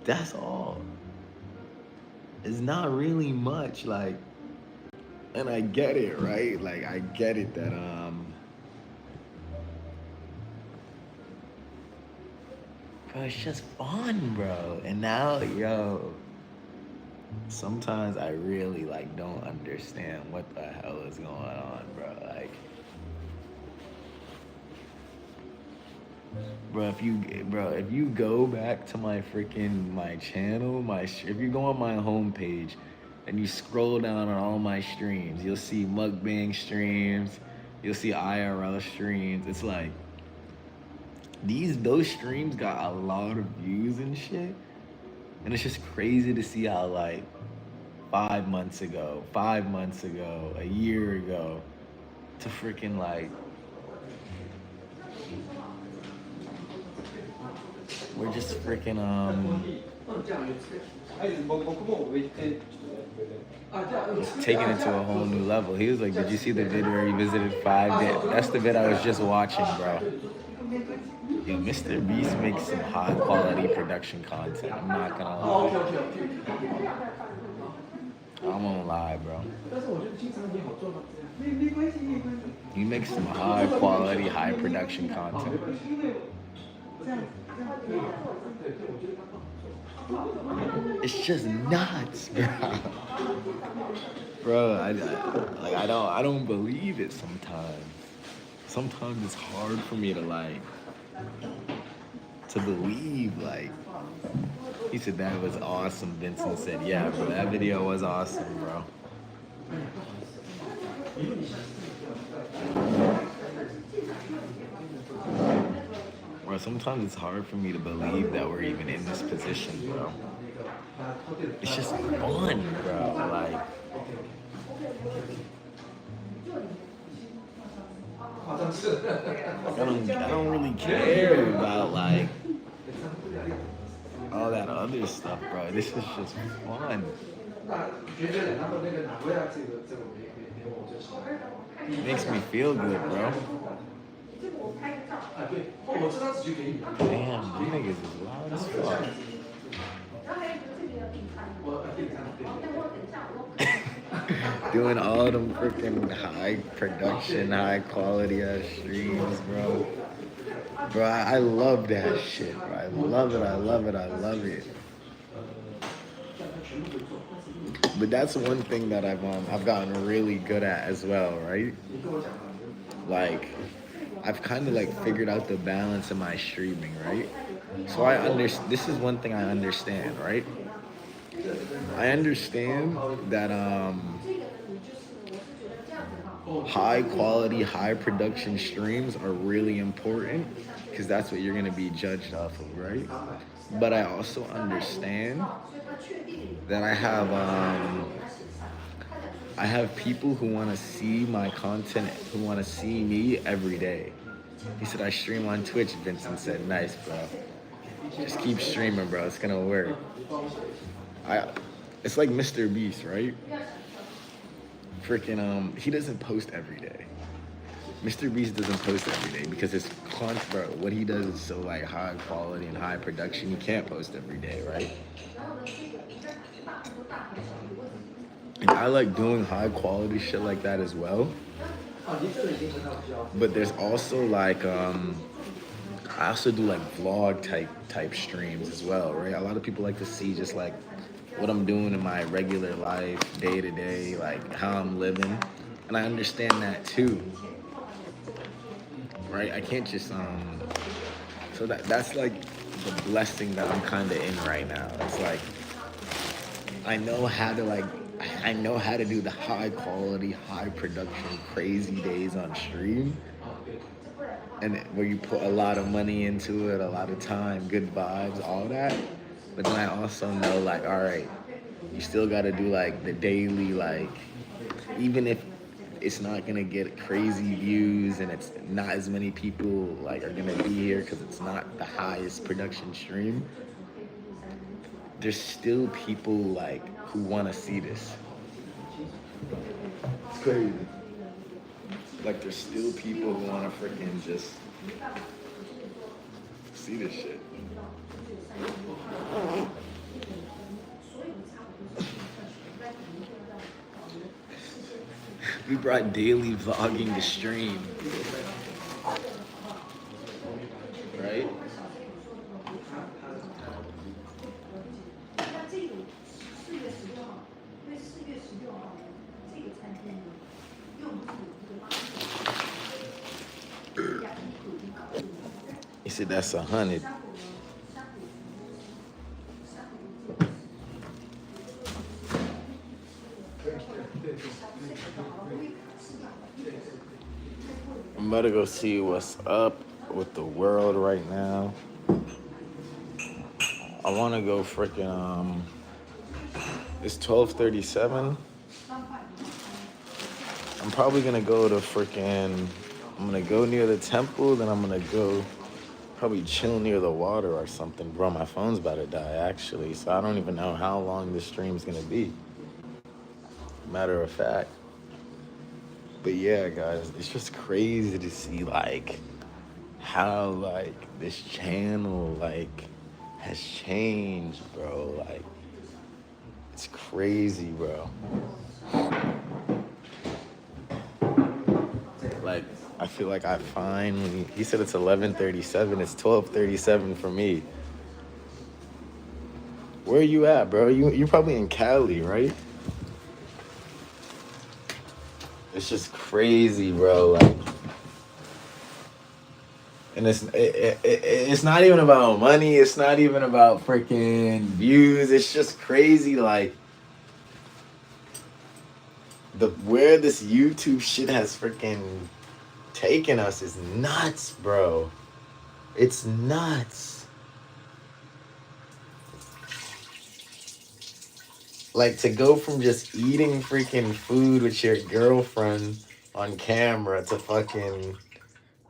That's all. It's not really much, like, and I get it, right? Like, I get it that, bro, it's just fun, bro. And now, yo, sometimes I really, like, don't understand what the hell is going on, bro. Like, bro, if you go back to my channel, if you go on my homepage and you scroll down on all my streams, you'll see mukbang streams, you'll see IRL streams. It's like, those streams got a lot of views and shit. And it's just crazy to see how, like, 5 months ago, a year ago, to freaking, like, we're just freaking, taking it to a whole new level. He was like, did you see the video where he visited 5 days? That's the vid I was just watching, bro. Yo, Mr. Beast makes some high quality production content. I'm not gonna lie. I won't lie, bro. He makes some high quality, high production content. It's just nuts, bro. Bro, I don't believe it sometimes. Sometimes it's hard for me to, like, to believe, like. He said that was awesome. Vincent said, yeah, bro, that video was awesome, bro. Bro, sometimes it's hard for me to believe that we're even in this position, bro. It's just fun, bro. Like, I don't really care about like all that other stuff, bro. This is just fun. Makes me feel good, bro. Damn, you niggas is loud as fuck. Doing all them freaking high production, high quality ass streams, bro. Bro, I love that shit, bro. I love it, I love it, I love it. But that's one thing that I've gotten really good at as well, right? Like, I've kind of like figured out the balance of my streaming, right? So this is one thing I understand, right? I understand that high quality, high production streams are really important because that's what you're gonna be judged off of, right? But I also understand that I have people who want to see my content, who want to see me every day. He said, I stream on Twitch. Vincent said, nice, bro. Just keep streaming, bro. It's gonna work. It's like Mr. Beast, right? Freaking, he doesn't post every day. Mr. Beast doesn't post every day because his content, bro, what he does is so like high quality and high production. He can't post every day, right? And I like doing high quality shit like that as well. But there's also like I also do like vlog type streams as well, right? A lot of people like to see just like what I'm doing in my regular life, day to day, like how I'm living. And I understand that too. Right? I can't just so that's like the blessing that I'm kinda in right now. It's like I know how to do the high quality, high production, crazy days on stream. And where you put a lot of money into it, a lot of time, good vibes, all that. But then I also know like, all right, you still gotta do like the daily, like, even if it's not gonna get crazy views and it's not as many people like are gonna be here because it's not the highest production stream, there's still people like who wanna see this. It's crazy. Like there's still people who wanna freaking just see this shit. We brought daily vlogging to stream. Right? He said that's 100. I'm about to go see what's up with the world right now. I want to go freaking it's 12:37. I'm probably gonna go to freaking. I'm gonna go near the temple, then I'm gonna go probably chill near the water or something. Bro, my phone's about to die actually, so I don't even know how long this stream's gonna be. Matter of fact. But yeah, guys, it's just crazy to see like how like this channel like has changed, bro. Like it's crazy, bro. Like I feel like I finally. He said it's 11:37. It's 12:37 for me. Where are you at, bro? You're probably in Cali, right? It's just crazy, bro. Like, and it's not even about money. It's not even about freaking views. It's just crazy, like where this YouTube shit has freaking taken us is nuts, bro. It's nuts. Like to go from just eating freaking food with your girlfriend on camera to fucking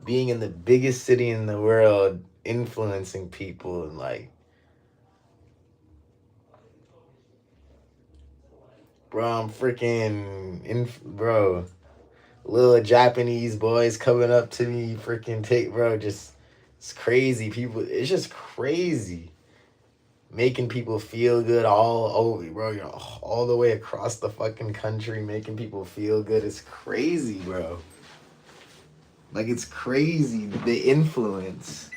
being in the biggest city in the world, influencing people and like, bro, I'm freaking bro. Little Japanese boys coming up to me, freaking take, bro, just it's crazy. People, it's just crazy. Making people feel good all over, bro. You know, all the way across the fucking country, making people feel good. It's crazy, bro. Like, it's crazy. The influence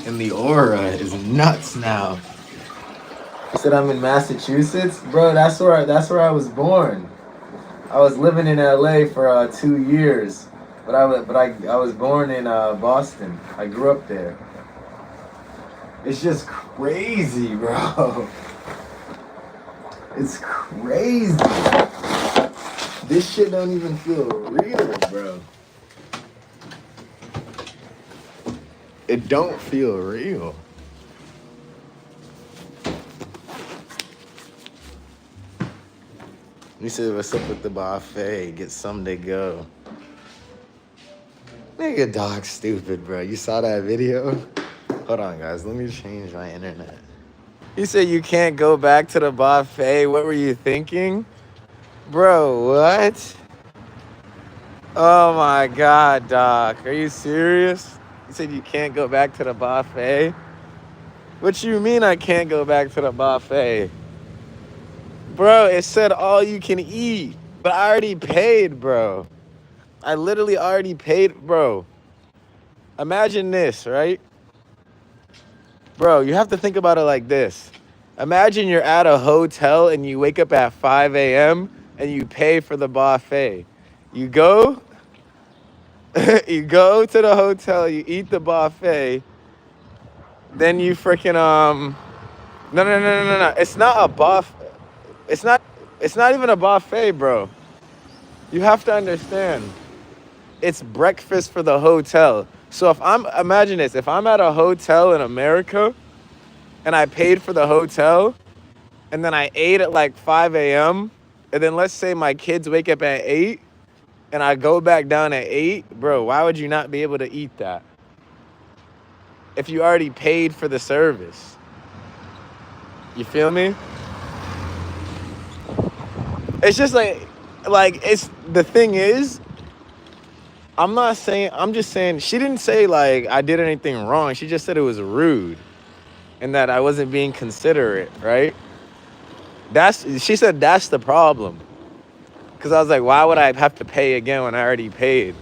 and the aura is nuts now. You said I'm in Massachusetts, bro. That's where I was born. I was living in LA for 2 years, but I was born in Boston. I grew up there. It's just crazy, bro. It's crazy. This shit don't even feel real, bro. It don't feel real. You said, what's up with the buffet? Get some to go. Nigga, dog stupid, bro. You saw that video? Hold on, guys. Let me change my internet. You said you can't go back to the buffet. What were you thinking? Bro, what? Oh my God, Doc. Are you serious? You said you can't go back to the buffet? What you mean I can't go back to the buffet? Bro, it said all you can eat. But I already paid, bro. I literally already paid, bro. Imagine this, right? Bro, you have to think about it like this. Imagine you're at a hotel and you wake up at 5 a.m. and you pay for the buffet. You go, you go to the hotel, you eat the buffet, then you freaking no. It's not a buff. It's not even a buffet, bro. You have to understand. It's breakfast for the hotel. So imagine this, if I'm at a hotel in America and I paid for the hotel and then I ate at like 5 a.m. and then let's say my kids wake up at 8 and I go back down at 8, bro, why would you not be able to eat that? If you already paid for the service. You feel me? It's just like it's, the thing is, I'm just saying, she didn't say like I did anything wrong. She just said it was rude and that I wasn't being considerate, right? She said that's the problem. Because I was like, why would I have to pay again when I already paid?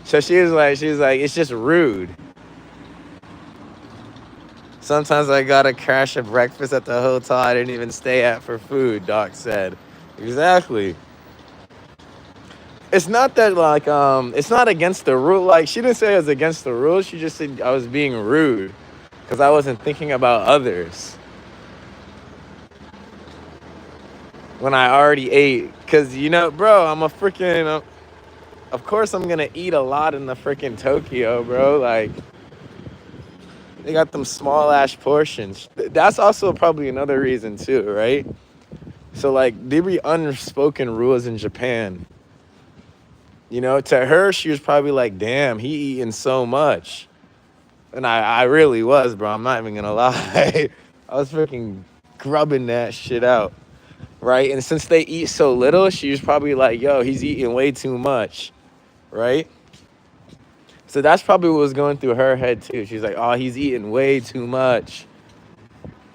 So she was like, it's just rude. Sometimes I gotta crash a breakfast at the hotel I didn't even stay at for food, Doc said. Exactly. It's not that like it's not against the rule. Like, she didn't say it was against the rules. She just said I was being rude because I wasn't thinking about others when I already ate. Because, you know, bro, I'm a freaking of course I'm gonna eat a lot in the freaking Tokyo, bro. Like, they got them small ass portions. That's also probably another reason too, right? So like, there be unspoken rules in Japan. You know, to her, she was probably like, damn, he eating so much. And I really was, bro. I'm not even gonna lie. I was freaking grubbing that shit out, right? And since they eat so little, she was probably like, yo, he's eating way too much, right? So that's probably what was going through her head too. She's like, oh, he's eating way too much.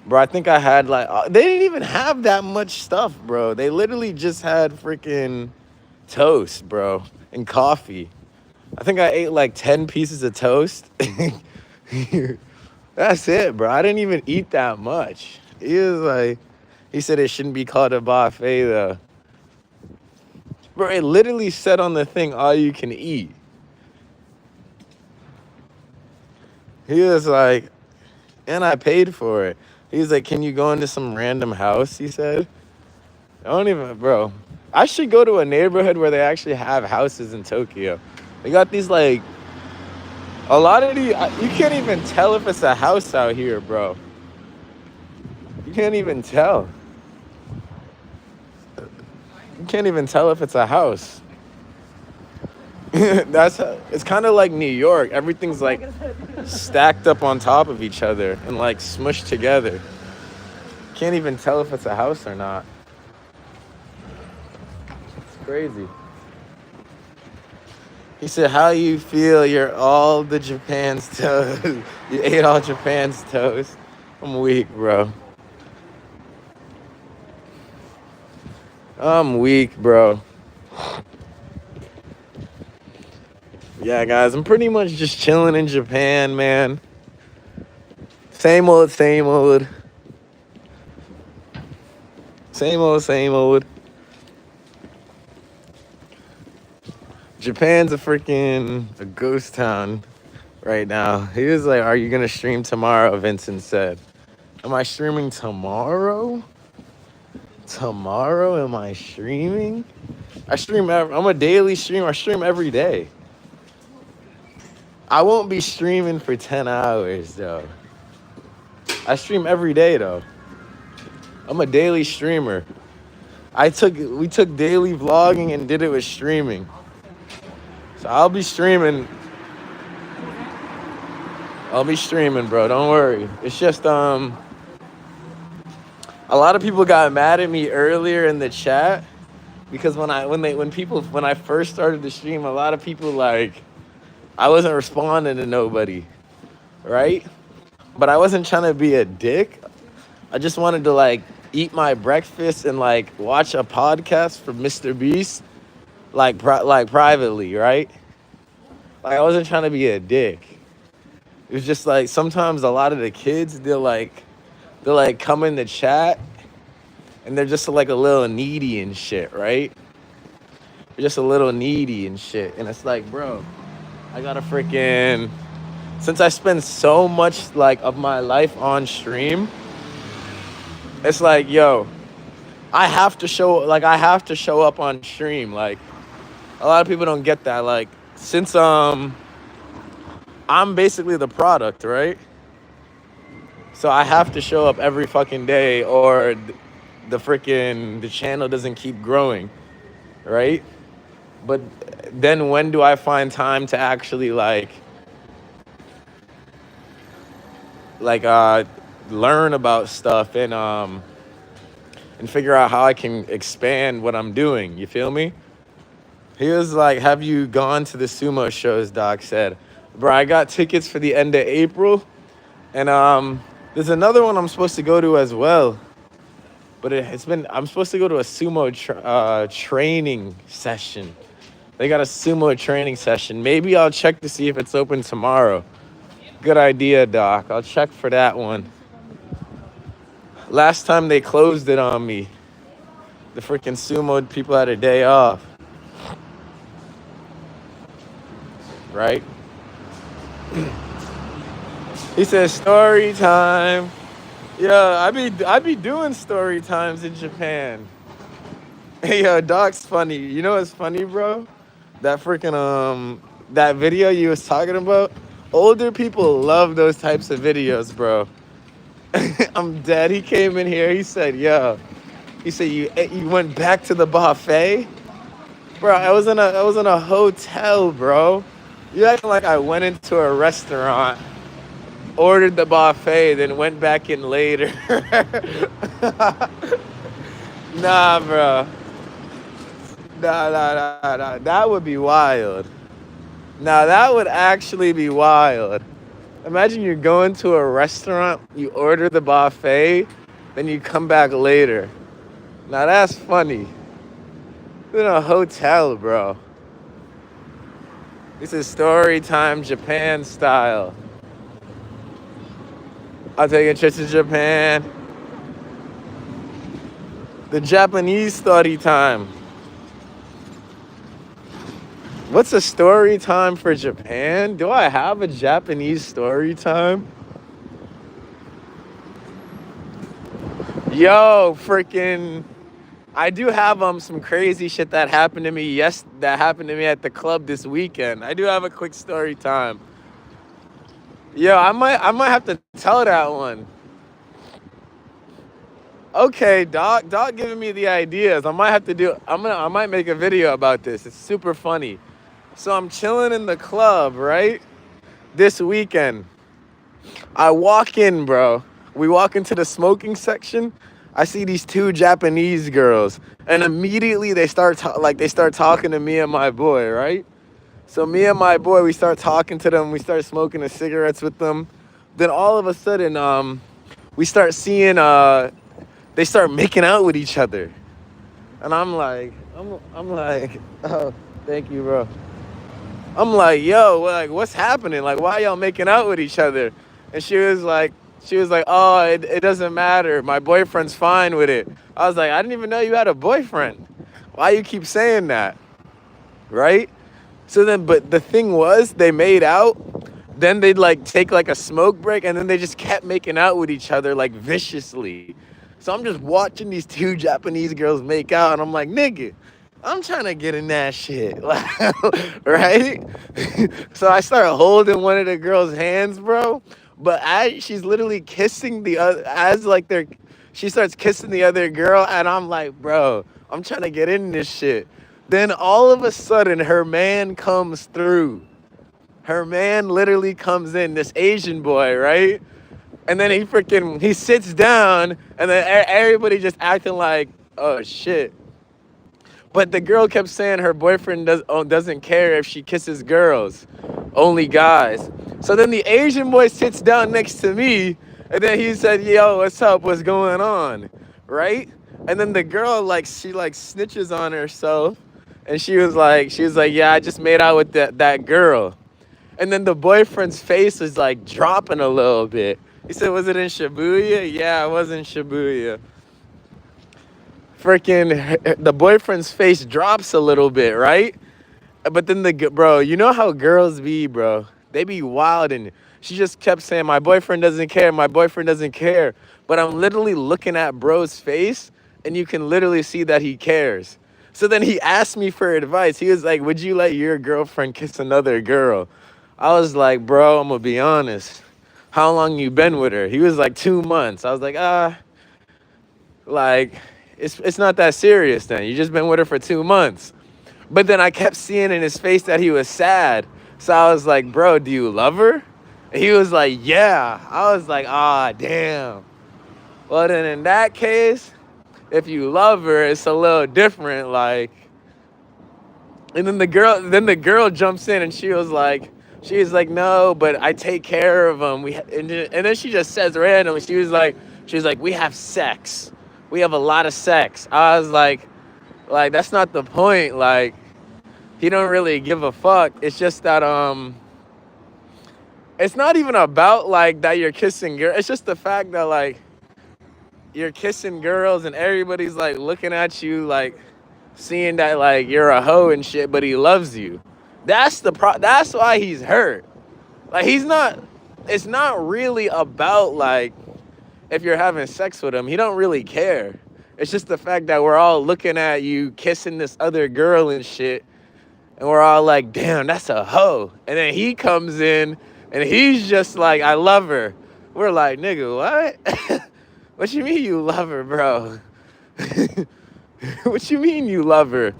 Bro, I think I had like, they didn't even have that much stuff, bro. They literally just had freaking toast, bro, and coffee. I think I ate like 10 pieces of toast. That's it, bro. I didn't even eat that much. He said it shouldn't be called a buffet though. Bro, it literally said on the thing, all you can eat. He was like, and I paid for it. He was like, can you go into some random house? He said, I don't even, bro. I should go to a neighborhood where they actually have houses in Tokyo. They got these like, a lot of these, you can't even tell if it's a house out here, bro. You can't even tell. You can't even tell if it's a house. It's kind of like New York. Everything's like stacked up on top of each other and like smushed together. Can't even tell if it's a house or not. It's crazy. He said, "How you feel? You're all the Japan's toast. You ate all Japan's toast." I'm weak, bro. I'm weak, bro. Yeah, guys, I'm pretty much just chilling in Japan, man. Same old, same old. Same old, same old. Japan's a ghost town right now. He was like, "Are you gonna stream tomorrow?" Vincent said. Am I streaming tomorrow? Tomorrow, am I streaming? I'm a daily streamer. I stream every day. I won't be streaming for 10 hours, though. I stream every day, though. I'm a daily streamer. We took daily vlogging and did it with streaming. So I'll be streaming, bro. Don't worry. It's just a lot of people got mad at me earlier in the chat because when I first started the stream, a lot of people like I wasn't responding to nobody, right? But I wasn't trying to be a dick. I just wanted to like eat my breakfast and like watch a podcast from Mr. Beast, like privately, right? Like I wasn't trying to be a dick. It was just like sometimes a lot of the kids they'll come in the chat and they're just like a little needy and shit, right? They're just a little needy and shit, and it's like, bro, I gotta freaking. Since I spend so much like of my life on stream, it's like, yo, I have to show up on stream. Like a lot of people don't get that. Like since I'm basically the product, right? So I have to show up every fucking day or the channel doesn't keep growing, right? But then when do I find time to actually learn about stuff and figure out how I can expand what I'm doing. You feel me? He was like, "Have you gone to the sumo shows?" Doc said, "Bro, I got tickets for the end of April, and there's another one I'm supposed to go to as well. But I'm supposed to go to a sumo training session. They got a sumo training session. Maybe I'll check to see if it's open tomorrow." Good idea, Doc. I'll check for that one. Last time they closed it on me. The freaking sumo people had a day off. Right? He says story time. Yeah, I be doing story times in Japan. Hey, yo, Doc's funny. You know what's funny, bro? That freaking that video you was talking about. Older people love those types of videos, bro. I'm dead. He came in here. He said, "Yo," he said, "You went back to the buffet, bro." I was in a hotel, bro. You acting like I went into a restaurant, ordered the buffet, then went back in later. Nah, bro. Nah. That would be wild. Now that would actually be wild. Imagine you're going to a restaurant, you order the buffet, then you come back later. Now that's funny. You're in a hotel, bro. This is story time Japan style. I'll take a trip to Japan. The Japanese story time. What's a story time for Japan? Do I have a Japanese story time? Yo, freaking, I do have some crazy shit that happened to me. That happened to me at the club this weekend. I do have a quick story time. Yo, I might have to tell that one. Okay, Doc giving me the ideas. I might make a video about this. It's super funny. So I'm chilling in the club, right? This weekend. I walk in, bro. We walk into the smoking section. I see these two Japanese girls, and immediately they start talking to me and my boy, right? So me and my boy, we start talking to them. We start smoking the cigarettes with them. Then all of a sudden, we start seeing they start making out with each other, and I'm like, oh, thank you, bro. I'm like, yo, like, what's happening? Like, why y'all making out with each other? And she was like, oh, it doesn't matter. My boyfriend's fine with it. I was like, I didn't even know you had a boyfriend. Why you keep saying that? Right? So then, but the thing was, they made out. Then they'd like take like a smoke break, and then they just kept making out with each other like viciously. So I'm just watching these two Japanese girls make out, and I'm like, nigga, I'm trying to get in that shit, right? So I start holding one of the girls' hands, bro. But as she's literally kissing the other, she starts kissing the other girl, and I'm like, bro, I'm trying to get in this shit. Then all of a sudden, her man comes through. Her man literally comes in, this Asian boy, right? And then he sits down, and then everybody just acting like, oh shit. But the girl kept saying her boyfriend doesn't care if she kisses girls, only guys. So then the Asian boy sits down next to me, and then he said, yo, what's up? What's going on? Right? And then the girl, like, she like snitches on herself, and she was like, yeah, I just made out with that girl. And then the boyfriend's face is like dropping a little bit. He said, was it in Shibuya? Yeah, it was in Shibuya. Freaking the boyfriend's face drops a little bit, right? But then bro, you know how girls be, bro? They be wild, and she just kept saying, my boyfriend doesn't care, my boyfriend doesn't care. But I'm literally looking at bro's face, and you can literally see that he cares. So then he asked me for advice. He was like, would you let your girlfriend kiss another girl? I was like, bro, I'm gonna be honest. How long you been with her? He was like 2 months. I was like, like, it's not that serious then. You just been with her for 2 months. But then I kept seeing in his face that he was sad. So I was like, bro, do you love her? And he was like, yeah. I was like, damn. Well, then in that case, if you love her, it's a little different. Like, and then the girl jumps in, and she was like, no, but I take care of him. And then she just says randomly, she was like, we have sex. We have a lot of sex. I was like, that's not the point. Like, he don't really give a fuck. It's just that it's not even about like that you're kissing girls. It's just the fact that like you're kissing girls, and everybody's like looking at you like seeing that like you're a hoe and shit, but he loves you. That's why he's hurt. Like, it's not really about like if you're having sex with him. He don't really care. It's just the fact that we're all looking at you kissing this other girl and shit, and we're all like, damn, that's a hoe. And then he comes in, and he's just like, I love her. We're like, nigga, what? What you mean you love her, bro? What you mean you love her?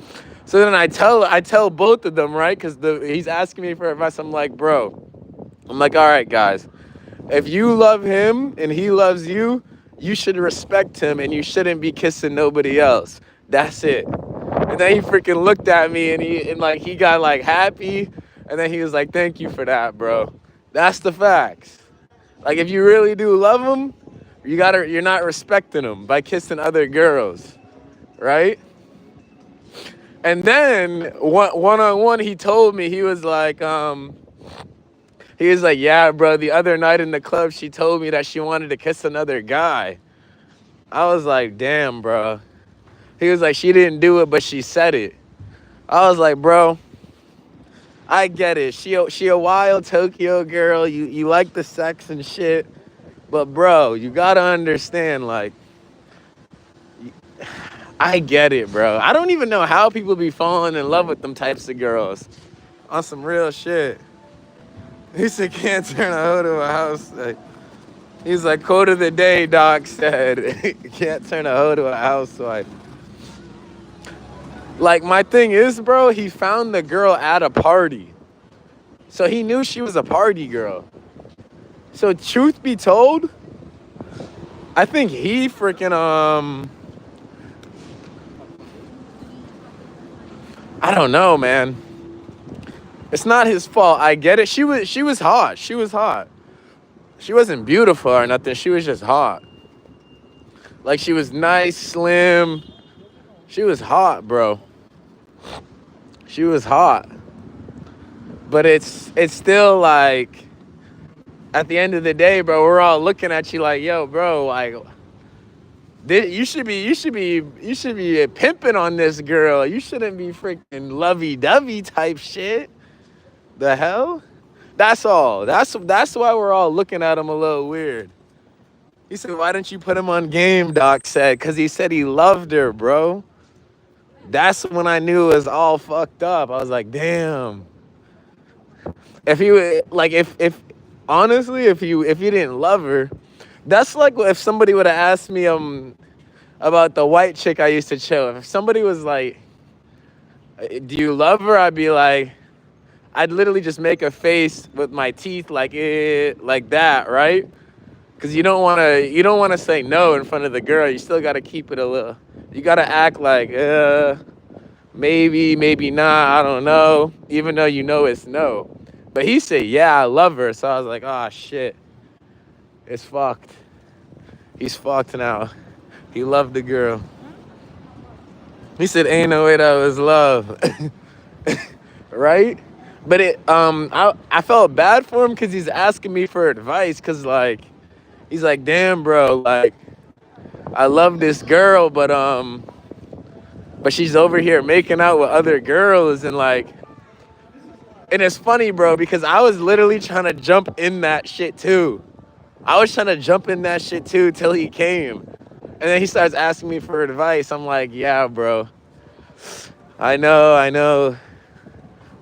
So then I tell both of them, right? Because he's asking me for advice. I'm like, all right, guys. If you love him and he loves you, you should respect him, and you shouldn't be kissing nobody else. That's it. And then he freaking looked at me, and he got like happy, and then he was like, thank you for that, bro. That's the facts. Like, if you really do love him, you're not respecting him by kissing other girls, right? And then one-on-one, he told me, he was like, yeah, bro, the other night in the club, she told me that she wanted to kiss another guy. I was like, damn, bro. He was like, she didn't do it, but she said it. I was like, bro, I get it. She a wild Tokyo girl. You like the sex and shit. But, bro, you gotta understand, like, I get it, bro. I don't even know how people be falling in love with them types of girls. On some real shit. He said, can't turn a hoe to a house. He's like, quote of the day, Doc said, can't turn a hoe to a housewife. Like, my thing is, bro, he found the girl at a party. So he knew she was a party girl. So truth be told, I think he freaking, I don't know, man. It's not his fault. I get it. She was hot. She was hot. She wasn't beautiful or nothing. She was just hot. Like, she was nice, slim. She was hot, bro. She was hot. But it's still like, at the end of the day, bro, we're all looking at you like, yo, bro, like, you should be pimping on this girl. You shouldn't be freaking lovey-dovey type shit. The hell? That's all. That's why we're all looking at him a little weird. He said, why didn't you put him on game, Doc said? Because he said he loved her, bro. That's when I knew it was all fucked up. I was like, damn. If he like if honestly, if you didn't love her, that's like if somebody would have asked me about the white chick I used to chill. If somebody was like, do you love her? I'd be like, I'd literally just make a face with my teeth like that, right? Because you don't wanna say no in front of the girl. You still gotta keep it a little. You gotta act like maybe, maybe not. I don't know. Even though you know it's no. But he said, yeah, I love her. So I was like, oh shit, it's fucked. He's fucked now. He loved the girl. He said, ain't no way that was love. Right? But I felt bad for him because he's asking me for advice. Because like, he's like, damn, bro, like, I love this girl, but she's over here making out with other girls and like, and it's funny, bro, because I was literally trying to jump in that shit too. I was trying to jump in that shit too till he came. And then he starts asking me for advice. I'm like, yeah, bro. I know.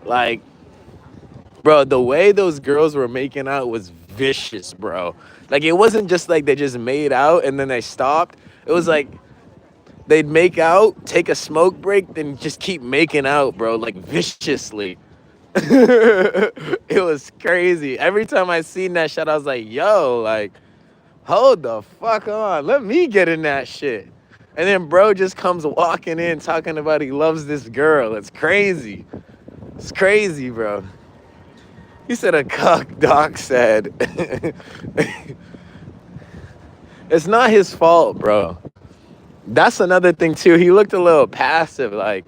Like, bro, the way those girls were making out was vicious, bro. Like, it wasn't just like they just made out and then they stopped. It was like they'd make out, take a smoke break, then just keep making out, bro, like viciously. It was crazy. Every time I seen that shit, I was like, yo, like, hold the fuck on. Let me get in that shit. And then bro just comes walking in talking about he loves this girl. It's crazy. It's crazy, bro. He said a cuck, Doc said. It's not his fault, bro. That's another thing too. He looked a little passive, like,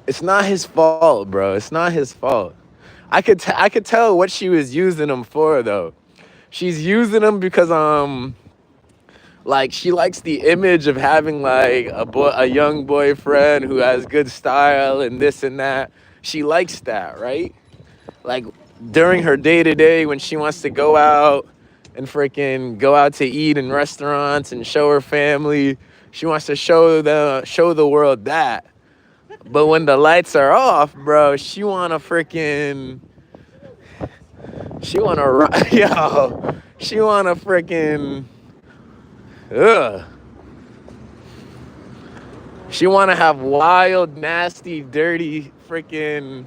it's not his fault, bro. It's not his fault. I could tell what she was using him for, though. She's using him because like, she likes the image of having like a young boyfriend who has good style and this and that. She likes that, right? Like, during her day-to-day when she wants to go out and freaking go out to eat in restaurants and show her family, she wants to show the world that. But when the lights are off, bro, she wanna freaking she wanna have wild, nasty, dirty freaking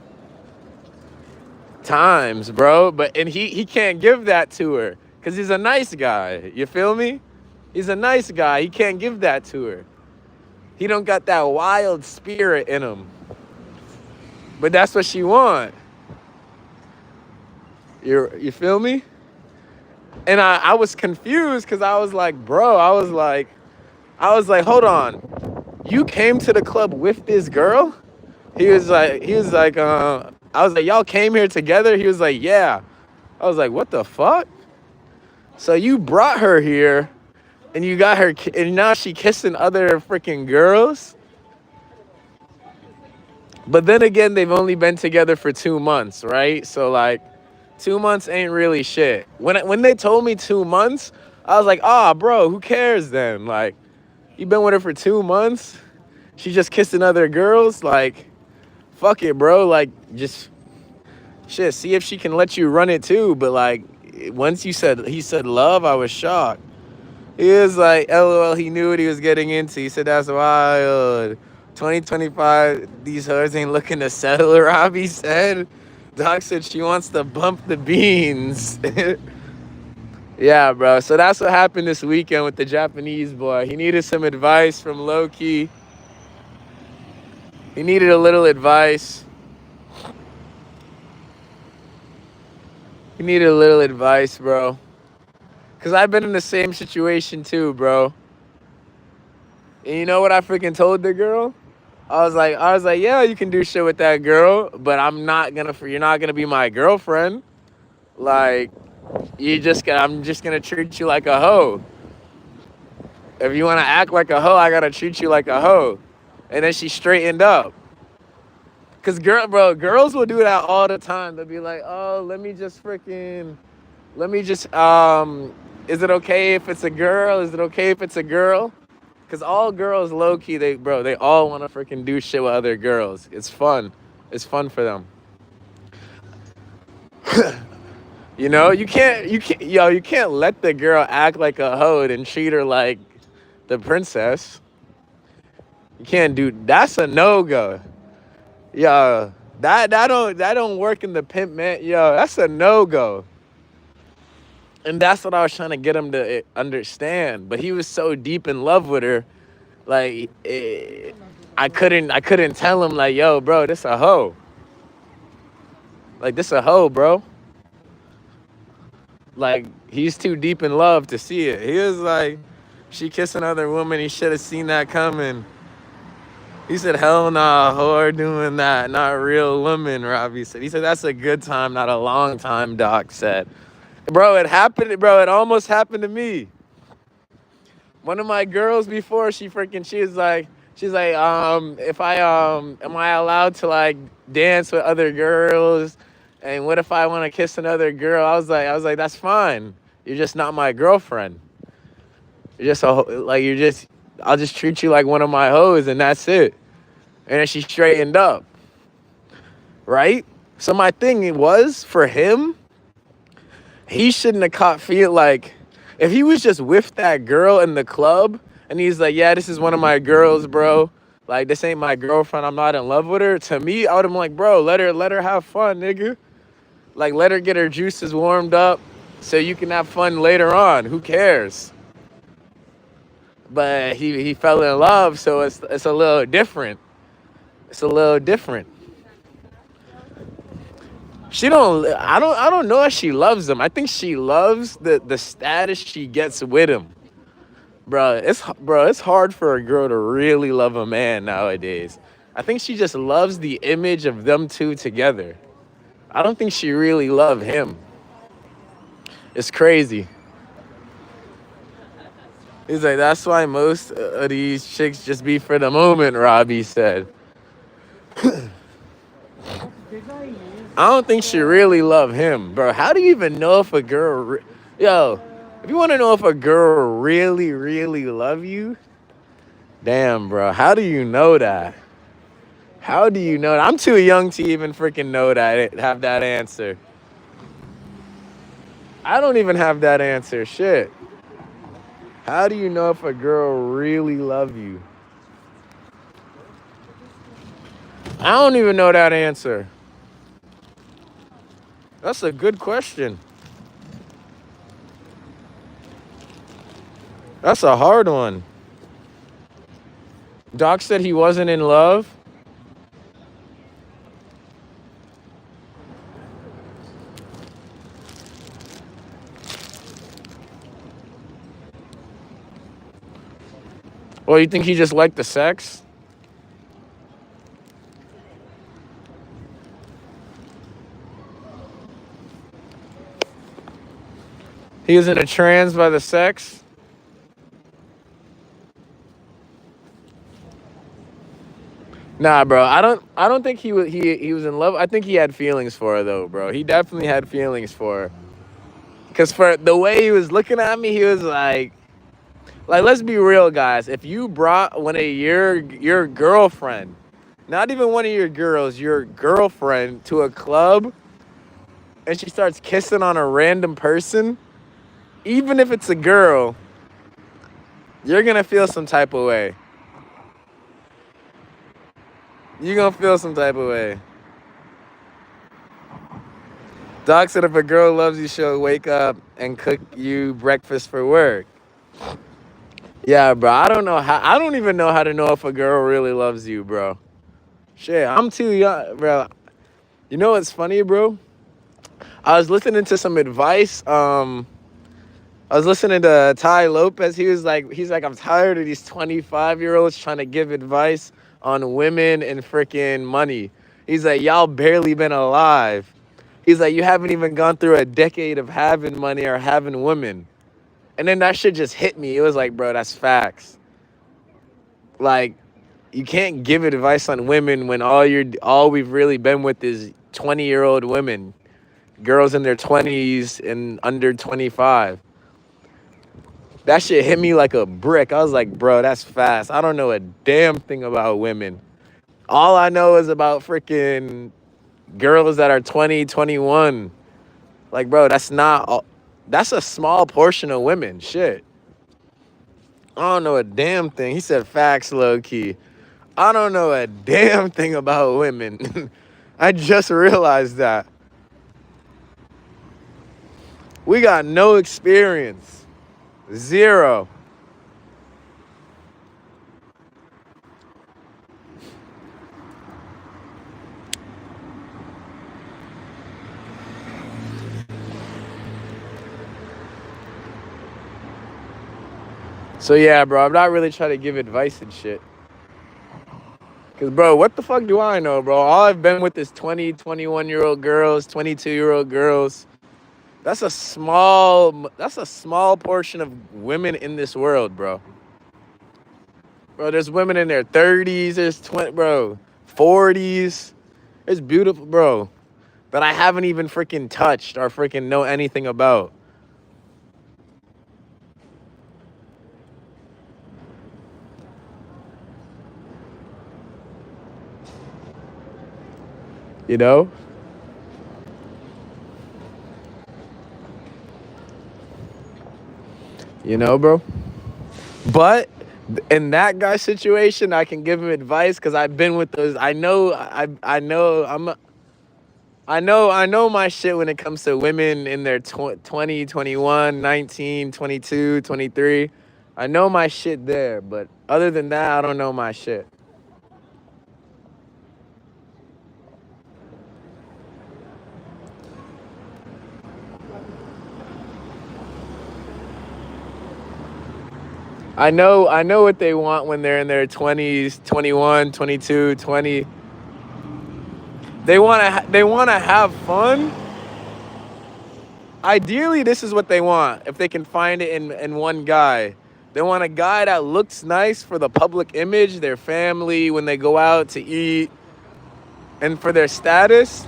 times, bro. And he can't give that to her because he's a nice guy. You feel me? He's a nice guy. He can't give that to her. He don't got that wild spirit in him. But that's what she want. You feel me? And I was confused because I was like, bro, I was like, hold on. You came to the club with this girl? He was like, I was like, y'all came here together? He was like, yeah. I was like, what the fuck? So you brought her here and you got her, and now she kissing other freaking girls? But then again, they've only been together for 2 months, right? So like, 2 months ain't really shit. When they told me 2 months, I was like, bro, who cares then? Like, you been with her for 2 months? She just kissing other girls? Like, fuck it, bro. Like, just, shit, see if she can let you run it too. But like, once he said love, I was shocked. He was like, LOL, he knew what he was getting into. He said, that's wild. 2025, these hoes ain't looking to settle, Robbie said. Doc said she wants to bump the beans. Yeah, bro. So that's what happened this weekend with the Japanese boy. He needed some advice from Loki. He needed a little advice. He needed a little advice, bro. Because I've been in the same situation too, bro. And you know what I freaking told the girl? I was like, yeah, you can do shit with that girl, but you're not gonna be my girlfriend. Like, I'm just gonna treat you like a hoe. If you wanna act like a hoe, I gotta treat you like a hoe. And then she straightened up. Cause girls will do that all the time. They'll be like, oh, is it okay if it's a girl? Is it okay if it's a girl? Cause all girls, low key, they all want to freaking do shit with other girls. It's fun. It's fun for them. You know, you can't let the girl act like a hoe and treat her like the princess. You can't do. That's a no go. Yo, that don't work in the pimp, man. Yo, that's a no go. And that's what I was trying to get him to understand. But he was so deep in love with her, like I couldn't tell him like, yo, bro, this a hoe. Like, this a hoe, bro. Like, he's too deep in love to see it. He was like, she kissed another woman. He should have seen that coming. He said, hell nah, whore doing that. Not a real woman, Robbie said. He said, that's a good time, not a long time, Doc said. Bro, it happened. Bro, it almost happened to me. One of my girls before, she's like, if am I allowed to like dance with other girls? And what if I want to kiss another girl? I was like, that's fine. You're just not my girlfriend. I'll just treat you like one of my hoes and that's it. And then she straightened up. Right? So my thing was, for him, he shouldn't have caught feel like, if he was just with that girl in the club and he's like, yeah, this is one of my girls, bro. Like, this ain't my girlfriend. I'm not in love with her. To me, I would have been like, bro, let her have fun, nigga. Like, let her get her juices warmed up so you can have fun later on. Who cares? But he fell in love, so it's a little different. It's a little different. I don't know if she loves him. I think she loves the status she gets with him. Bro, it's hard for a girl to really love a man nowadays. I think she just loves the image of them two together. I don't think she really loved him. It's crazy. He's like, that's why most of these chicks just be for the moment, Robbie said. I don't think she really loved him, bro. How do you even know if a girl... Yo, if you want to know if a girl really, really love you, damn, bro, how do you know that? How do you know that? I'm too young to even freaking know that, have that answer. I don't even have that answer, shit. How do you know if a girl really love you? I don't even know that answer. That's a good question. That's a hard one. Doc said he wasn't in love. Well, you think he just liked the sex? He was in a trance by the sex? Nah, bro. I don't think he was in love. I think he had feelings for her though, bro. He definitely had feelings for her. Cause for the way he was looking at me, he was like let's be real, guys. If you brought one of your girlfriend, not even one of your girls, your girlfriend to a club and she starts kissing on a random person, even if it's a girl, You're gonna feel some type of way. You're gonna feel some type of way. Doc said if a girl loves you, she'll wake up and cook you breakfast for work. Yeah, bro. I don't know how. I don't even know how to know if a girl really loves you, bro. Shit, I'm too young, bro. You know what's funny, bro? I was listening to some advice. I was listening to Ty Lopez. He's like, I'm tired of these 25-year-olds trying to give advice on women and freaking money. He's like, y'all barely been alive. He's like, you haven't even gone through a decade of having money or having women. And then that shit just hit me. It was like, bro, that's facts. Like, you can't give advice on women when all we've really been with is 20-year-old women, girls in their 20s and under 25. That shit hit me like a brick. I was like, bro, that's fast. I don't know a damn thing about women. All I know is about freaking girls that are 20, 21. Like, bro, that's a small portion of women. Shit. I don't know a damn thing. He said facts, low key. I don't know a damn thing about women. I just realized that. We got no experience. Zero. So yeah, bro, I'm not really trying to give advice and shit. Cause bro, what the fuck do I know, bro? All I've been with is 20, 21-year-old girls, 22-year-old girls. That's a small portion of women in this world, bro. Bro, there's women in their 30s, there's 40s. It's beautiful, bro. That I haven't even freaking touched or freaking know anything about. You know? You know, bro? But in that guy's situation, I can give him advice because I've been with those. I know my shit when it comes to women in their 20, 21, 19, 22, 23. I know my shit there, but other than that, I don't know my shit. I know what they want when they're in their 20s, 21, 22, 20. They want to have fun. Ideally, this is what they want if they can find it in one guy. They want a guy that looks nice for the public image, their family, when they go out to eat, and for their status.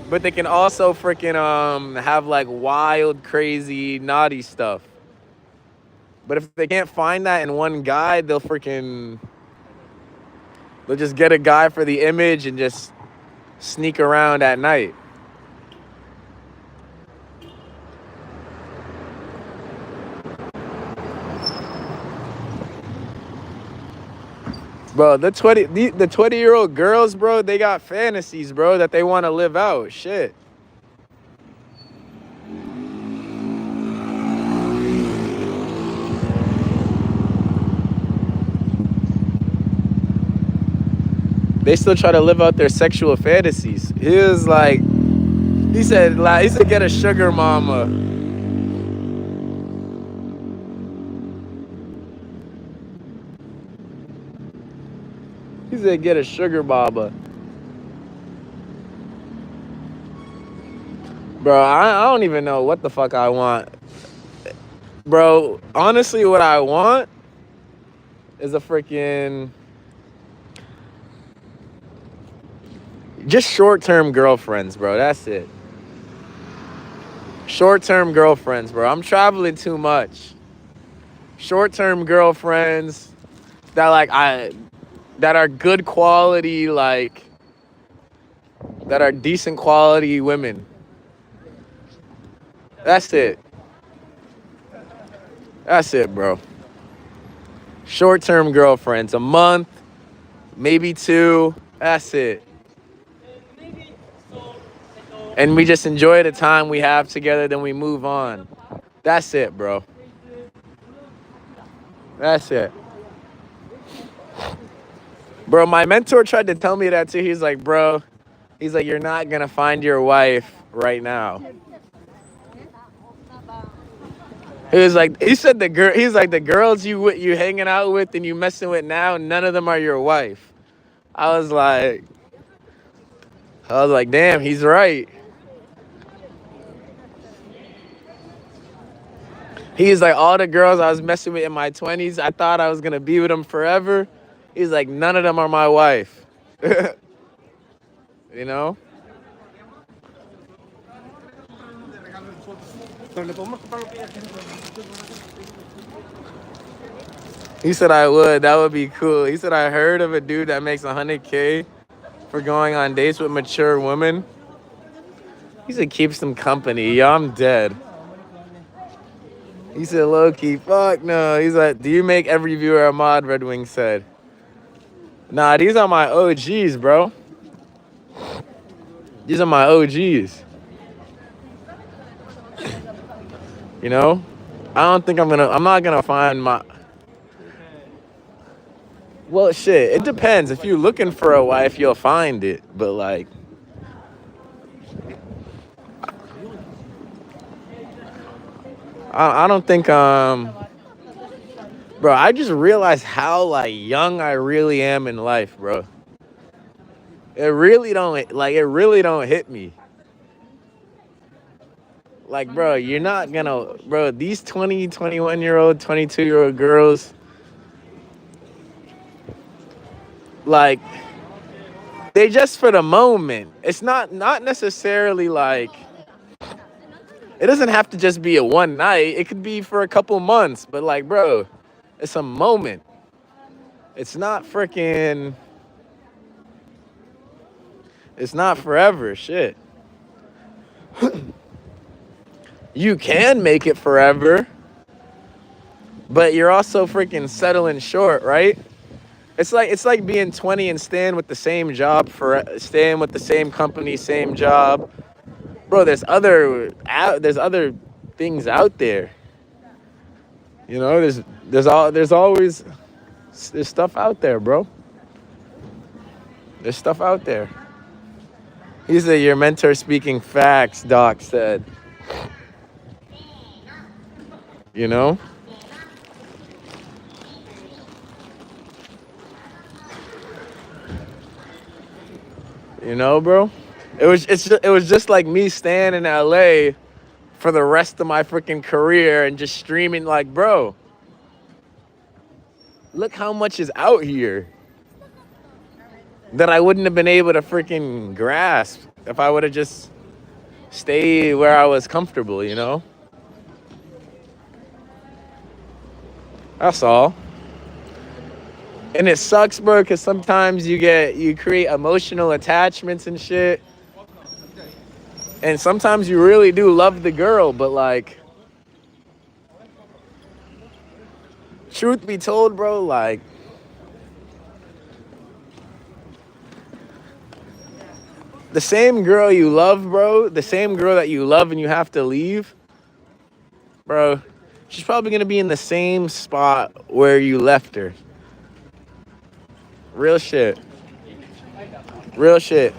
But they can also freaking have like wild, crazy, naughty stuff. But if they can't find that in one guy, they'll just get a guy for the image and just sneak around at night. Bro, the 20-year-old girls, bro, they got fantasies, bro, that they want to live out. Shit. They still try to live out their sexual fantasies. He said get a sugar mama. He said get a sugar mama. Bro, I don't even know what the fuck I want. Bro, honestly, what I want is a freaking just short-term girlfriends, bro. That's it. Short-term girlfriends, bro. I'm traveling too much. Short-term girlfriends that are good quality, that are decent quality women. That's it. That's it, bro. Short-term girlfriends, a month, maybe 2. That's it. And we just enjoy the time we have together, then we move on. That's it, bro. That's it. Bro, my mentor tried to tell me that too. He's like, bro, he's like, you're not gonna find your wife right now. He said he's like, the girls you hanging out with and you messing with now, none of them are your wife. I was like, damn, he's right. He's like, all the girls I was messing with in my 20s, I thought I was gonna be with them forever. He's like, none of them are my wife. You know? He said I would. That would be cool. He said I heard of a dude that makes $100K for going on dates with mature women. He said keep some company. Yo, I'm dead. He said low-key, fuck no. He's like, do you make every viewer a mod? Red Wing said. Nah, these are my OGs, bro. These are my OGs. You know? I'm not gonna find my... Well, shit, it depends. If you're looking for a wife, you'll find it. But, like... I don't think, Bro, I just realized how, like, young I really am in life, bro. It really don't hit me. Like, bro, you're not gonna... Bro, these 20, 21-year-old, 22-year-old girls... Like, they just for the moment. It's not necessarily like... It doesn't have to just be a one night. It could be for a couple months. But, like, bro, it's a moment. It's not freaking... It's not forever, shit. You can make it forever, but you're also freaking settling short, right? It's like being 20 and staying with the same job staying with the same company, same job. Bro, there's other things out there. You know, there's always stuff out there, bro. There's stuff out there. He said your mentor speaking facts, Doc said. You know? You know, bro? It was just like me staying in LA for the rest of my freaking career and just streaming. Like, bro, look how much is out here that I wouldn't have been able to freaking grasp if I would have just stayed where I was comfortable, you know? That's all. And it sucks, bro, because sometimes you create emotional attachments and shit. And sometimes you really do love the girl, but, like, truth be told, bro, like, the same girl you love, bro, the same girl that you love and you have to leave, bro, she's probably going to be in the same spot where you left her. Real shit. Real shit.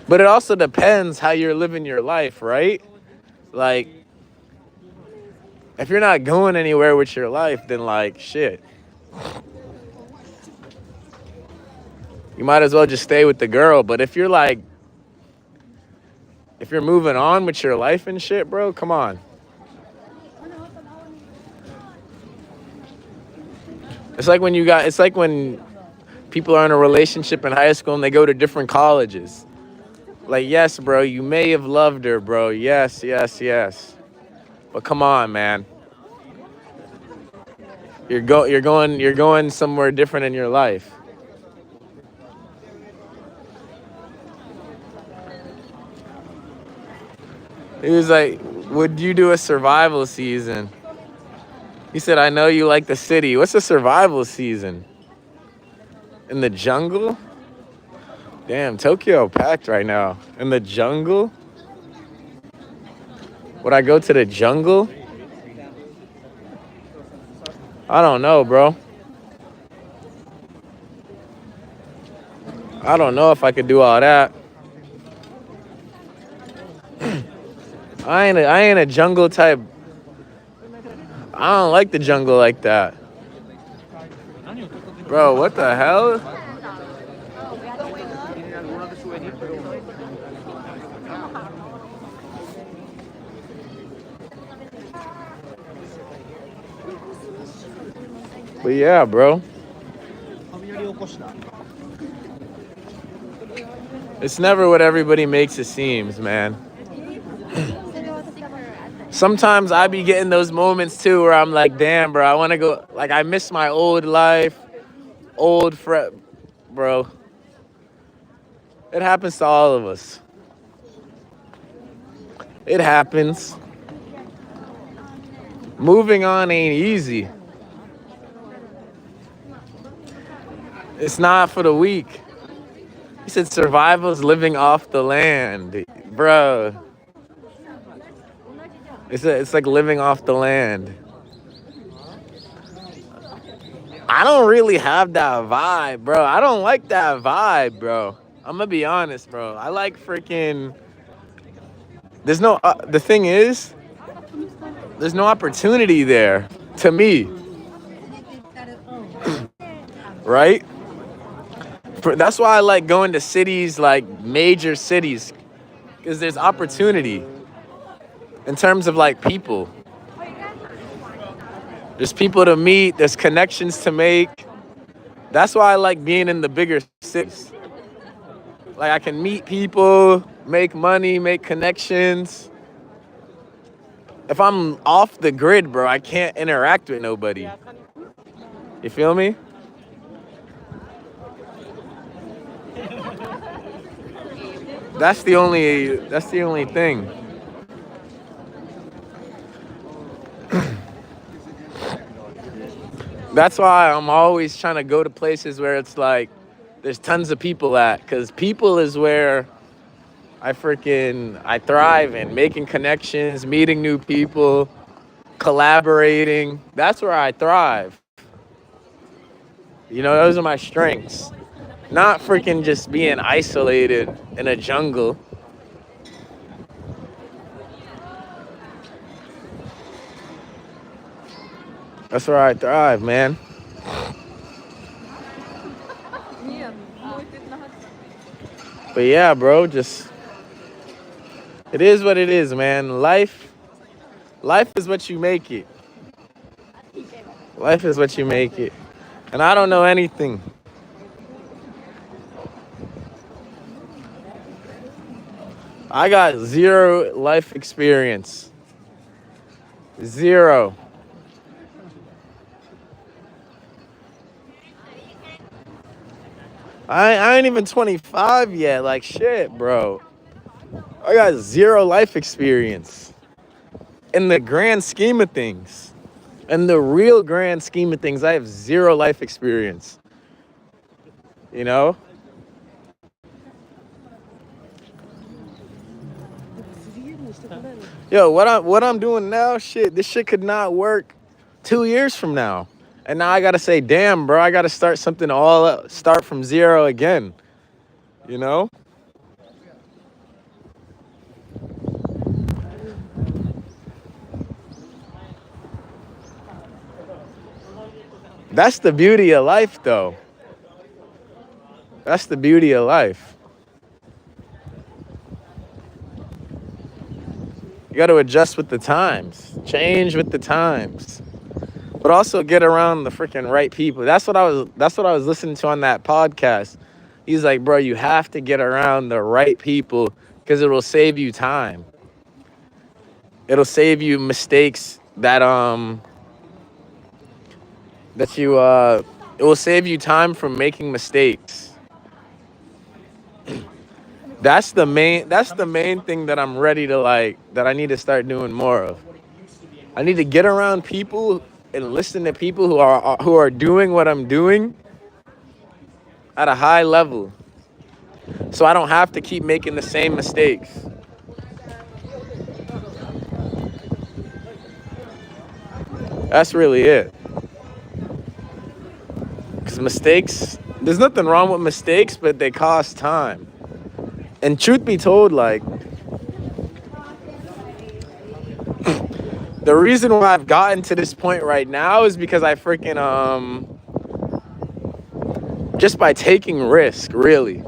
But it also depends how you're living your life, right? Like, if you're not going anywhere with your life, then, like, shit. You might as well just stay with the girl. But if you're, like, if you're moving on with your life and shit, bro, come on. It's like when people are in a relationship in high school and they go to different colleges. Like, yes, bro, you may have loved her, bro. Yes, yes, yes. But come on, man. You're going somewhere different in your life. He was like, would you do a survival season? He said, I know you like the city. What's the survival season? In the jungle? Damn, Tokyo packed right now. In the jungle? Would I go to the jungle? I don't know, bro. I don't know if I could do all that. I ain't a jungle type. I don't like the jungle like that. Bro, what the hell? But yeah, bro. It's never what everybody makes it seems, man. Sometimes I be getting those moments too where I'm like, damn, bro, I want to go. Like, I miss my old life, old friend, bro. It happens to all of us. It happens. Moving on ain't easy. It's not for the weak. He said survival's living off the land, bro. It's like living off the land. I don't really have that vibe, bro. I don't like that vibe, bro. I'm gonna be honest, bro. I like freaking. There's no. The thing is, there's no opportunity there to me, right? That's why I like going to cities like major cities, because there's opportunity in terms of like people. There's people to meet, there's connections to make. That's why I like being in the bigger cities. Like I can meet people, make money, make connections. If I'm off the grid, bro, I can't interact with nobody. You feel me? That's the only thing. That's why I'm always trying to go to places where it's like there's tons of people at, because people is where I thrive in, making connections, meeting new people, collaborating. That's where I thrive. You know, those are my strengths. Not freaking just being isolated in a jungle. That's where I thrive, man. But yeah, bro, just it is what it is, man. Life is what you make it. Life is what you make it. And I don't know anything. I got zero life experience. Zero. I ain't even 25 yet. Like shit, bro. I got zero life experience. In the grand scheme of things. In the real grand scheme of things, I have zero life experience. You know? Yo, what I'm doing now, shit, this shit could not work 2 years from now. And now I gotta say, damn, bro, I gotta start something start from zero again. You know? That's the beauty of life, though. That's the beauty of life. You got to adjust with the times, change with the times, but also get around the freaking right people. That's what I was listening to on that podcast. He's like, bro, you have to get around the right people because it will save you time. It'll save you mistakes it will save you time from making mistakes. That's the main thing that I'm ready to that I need to start doing more of. I need to get around people and listen to people who are doing what I'm doing at a high level, so I don't have to keep making the same mistakes. That's really it. Because mistakes, there's nothing wrong with mistakes, but they cost time. And truth be told, like, the reason why I've gotten to this point right now is because I freaking, just by taking risk, really.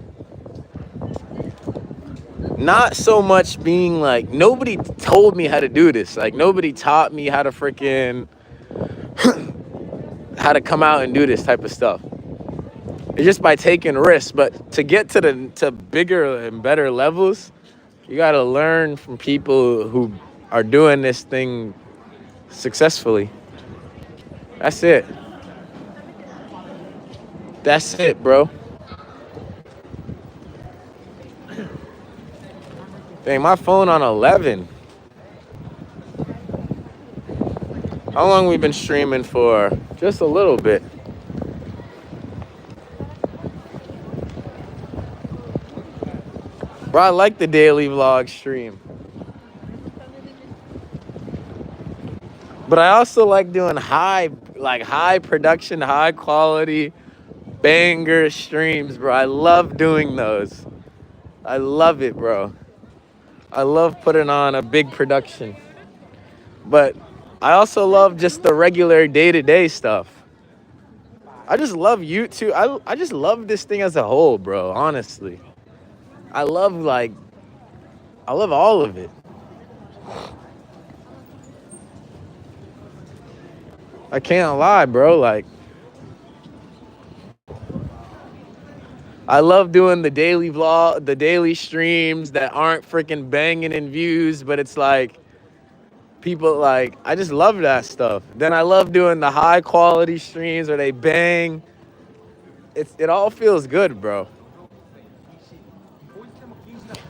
Not so much being like, nobody told me how to do this. Like, nobody taught me how to freaking, how to come out and do this type of stuff. It's just by taking risks. But to get to bigger and better levels, you got to learn from people who are doing this thing successfully. That's it. That's it, bro. Dang, my phone on 11. How long we been streaming for? Just a little bit. Bro, I like the daily vlog stream. But I also like doing high production, high quality, banger streams, bro. I love doing those. I love it, bro. I love putting on a big production. But I also love just the regular day-to-day stuff. I just love YouTube. I just love this thing as a whole, bro, honestly. I love all of it. I can't lie, bro. Like, I love doing the daily vlog, the daily streams that aren't freaking banging in views, but it's like people like, I just love that stuff. Then I love doing the high quality streams where they bang. It all feels good, bro.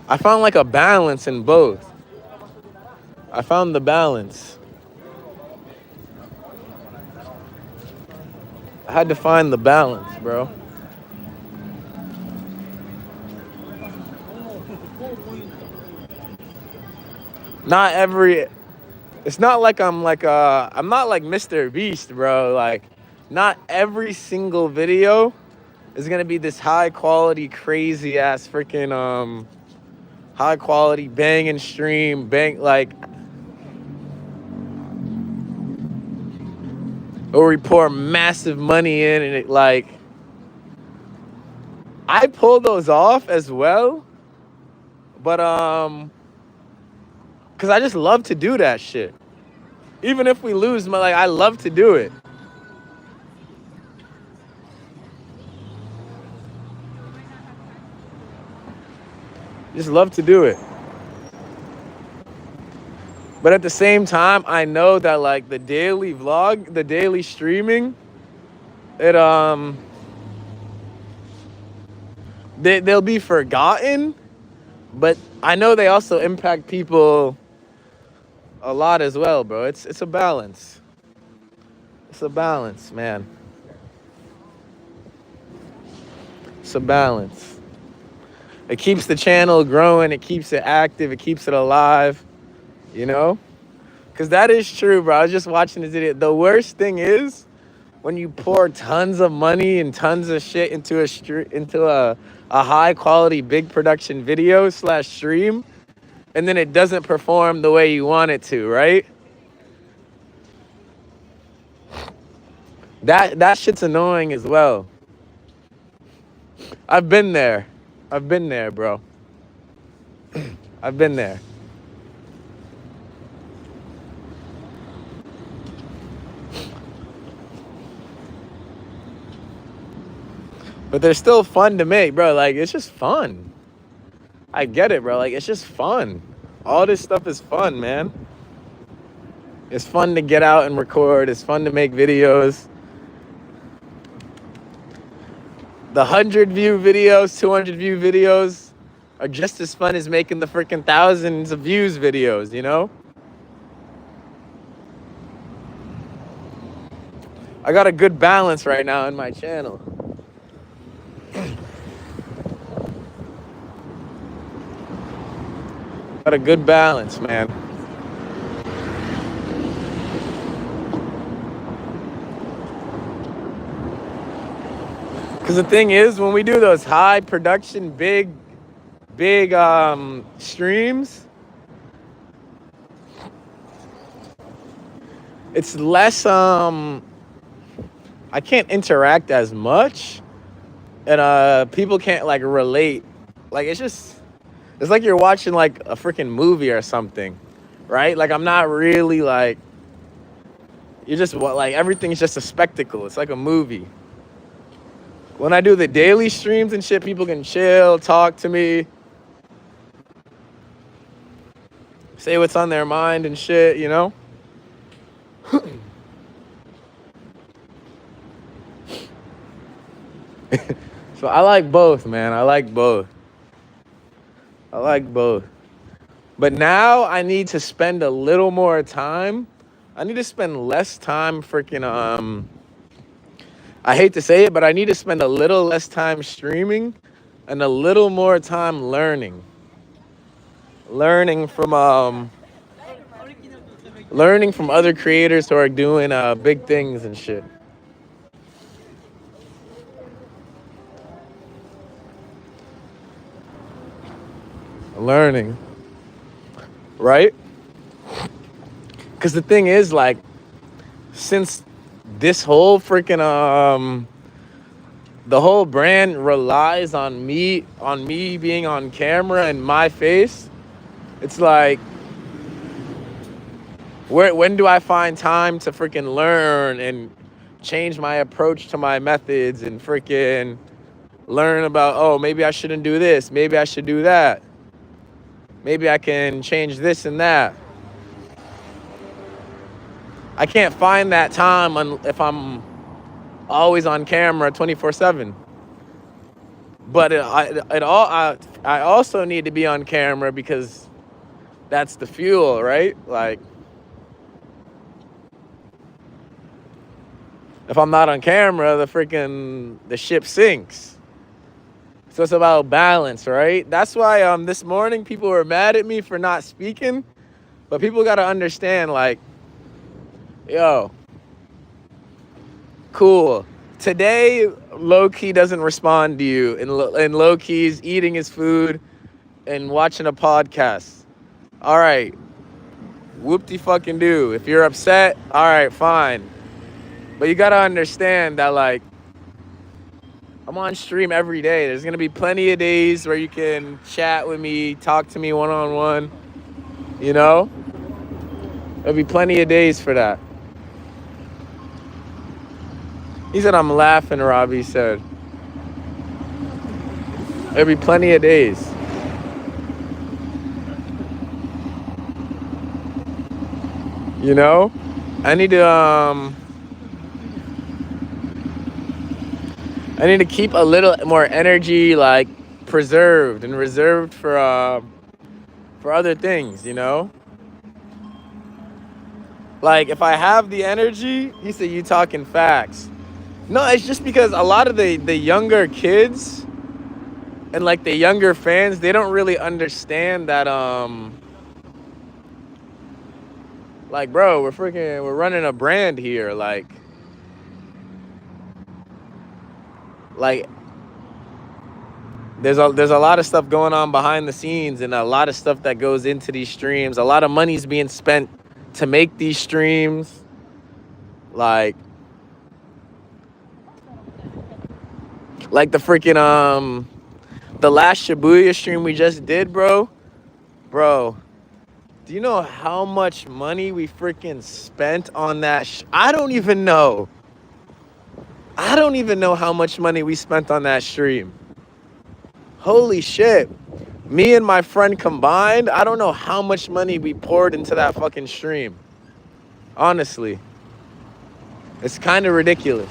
I found like a balance in both. I found the balance. I had to find the balance, bro. Not every, it's not like I'm not like Mr. Beast, bro. Like, not every single video is gonna be this high quality, crazy ass freaking high quality banging stream, like, or we pour massive money in and it like, I pull those off as well, but cause I just love to do that shit. Even if we lose, I love to do it. Just love to do it. But at the same time, I know that like the daily vlog, the daily streaming, they'll be forgotten, but I know they also impact people a lot as well, bro. It's a balance. It's a balance, man. It's a balance. It keeps the channel growing, it keeps it active, it keeps it alive, you know? Because that is true, bro. I was just watching this video. The worst thing is when you pour tons of money and tons of shit into a high quality, big production video / stream, and then it doesn't perform the way you want it to, right? That shit's annoying as well. I've been there. I've been there, bro. I've been there. But they're still fun to make, bro. Like, it's just fun. I get it, bro. Like, it's just fun. All this stuff is fun, man. It's fun to get out and record. It's fun to make videos. The 100-view videos, 200-view videos are just as fun as making the freaking thousands of views videos, you know? I got a good balance right now in my channel. Got a good balance, man. Because the thing is, when we do those high production, big streams, it's less, I can't interact as much, and people can't like relate. Like it's like you're watching like a freaking movie or something, right? Like I'm not really like, you're just like, everything's just a spectacle. It's like a movie. When I do the daily streams and shit, people can chill, talk to me, say what's on their mind and shit, you know? So I like both, man. I like both. But now I need to spend a little more time. I need to spend less time freaking, I hate to say it, but I need to spend a little less time streaming and a little more time learning. Learning from other creators who are doing big things and shit. Learning, right? Because the thing is, like, since this whole freaking the whole brand relies on me being on camera and my face, it's like, when do I find time to freaking learn and change my approach to my methods and freaking learn about, oh, maybe I shouldn't do this, maybe I should do that, maybe I can change this and that. I can't find that time if I'm always on camera 24/7. But I also need to be on camera because that's the fuel, right? Like, if I'm not on camera, the ship sinks. So it's about balance, right? That's why this morning people were mad at me for not speaking, but people got to understand, like, yo, cool. Today, low-key doesn't respond to you, and low-key's eating his food and watching a podcast. All right, whoop-de-fucking-do. If you're upset, all right, fine. But you got to understand that, like, I'm on stream every day. There's going to be plenty of days where you can chat with me, talk to me one-on-one, you know? There'll be plenty of days for that. He said, I'm laughing, Robbie said. There'll be plenty of days. You know? I need to keep a little more energy, like, preserved and reserved for other things, you know? Like, if I have the energy, he said, you talking facts. No, it's just because a lot of the younger kids and, like, the younger fans, they don't really understand that, like, bro, we're running a brand here, like, there's a lot of stuff going on behind the scenes and a lot of stuff that goes into these streams. A lot of money's being spent to make these streams. Like the freaking the last Shibuya stream we just did, bro. Do you know how much money we freaking spent on that? I don't even know how much money we spent on that stream. Holy shit. Me and my friend combined, I don't know how much money we poured into that fucking stream. Honestly. It's kind of ridiculous.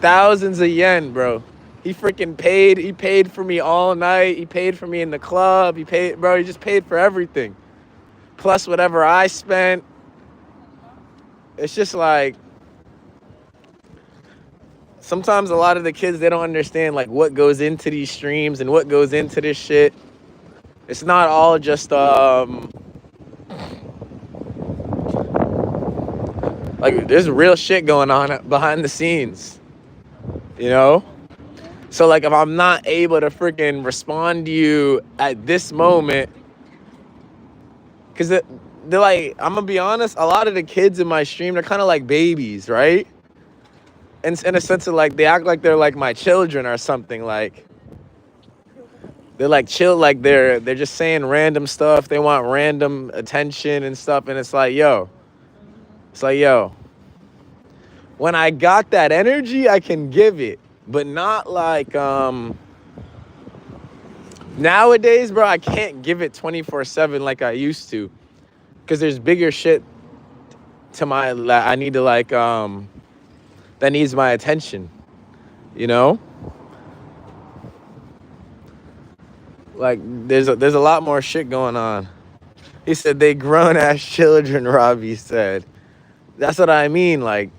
Thousands of yen, bro. He freaking paid. He paid for me all night. He paid for me in the club. He just paid for everything. Plus whatever I spent. It's just like, sometimes a lot of the kids, they don't understand like what goes into these streams and what goes into this shit. It's not all just like there's real shit going on behind the scenes, you know? So like if I'm not able to freaking respond to you at this moment, because they're like, I'm gonna be honest, a lot of the kids in my stream, they're kind of like babies, right? And in a sense of like, they act like they're like my children or something. Like they're like chill, like they're just saying random stuff. They want random attention and stuff. And it's like, yo, when I got that energy, I can give it, but not like nowadays, bro. I can't give it 24/7 like I used to, because there's bigger shit I need to like that needs my attention, you know? Like there's a lot more shit going on. He said they grown ass children, Robbie said. That's what I mean. Like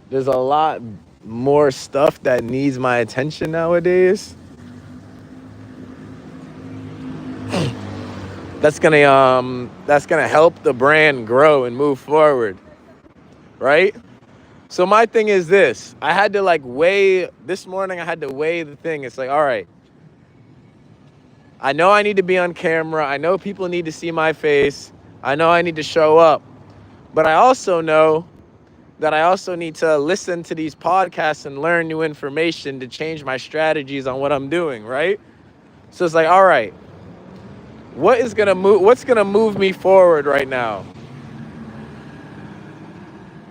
there's a lot more stuff that needs my attention nowadays. That's gonna help the brand grow and move forward. Right? So my thing is this. I had to like weigh this morning, I had to weigh the thing. It's like, all right, I know I need to be on camera. I know people need to see my face. I know I need to show up. But I also know that I also need to listen to these podcasts and learn new information to change my strategies on what I'm doing, right? So it's like, all right, what's gonna move me forward right now?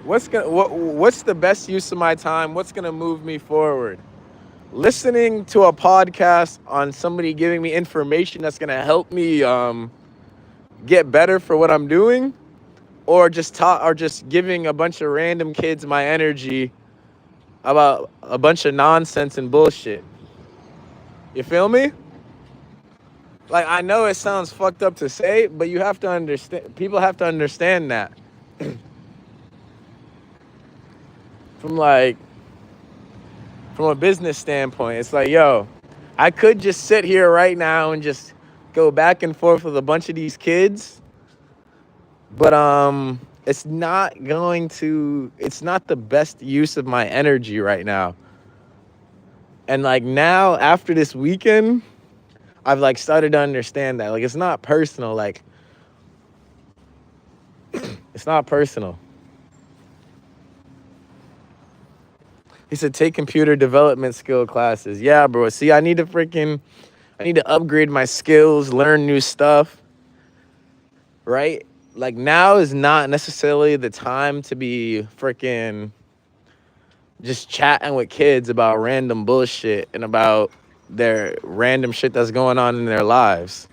What's the best use of my time? What's gonna move me forward? Listening to a podcast on somebody giving me information that's gonna help me get better for what I'm doing, or just giving a bunch of random kids my energy about a bunch of nonsense and bullshit. You feel me? Like, I know it sounds fucked up to say, but you have to understand. People have to understand that. From a business standpoint, it's like, yo, I could just sit here right now and just go back and forth with a bunch of these kids, but it's not the best use of my energy right now. And like now, after this weekend, I've like started to understand that like it's not personal. Like it's not personal. He said, take computer development skill classes. Yeah, bro. See, I need to upgrade my skills, learn new stuff, right? Like now is not necessarily the time to be freaking just chatting with kids about random bullshit and about their random shit that's going on in their lives.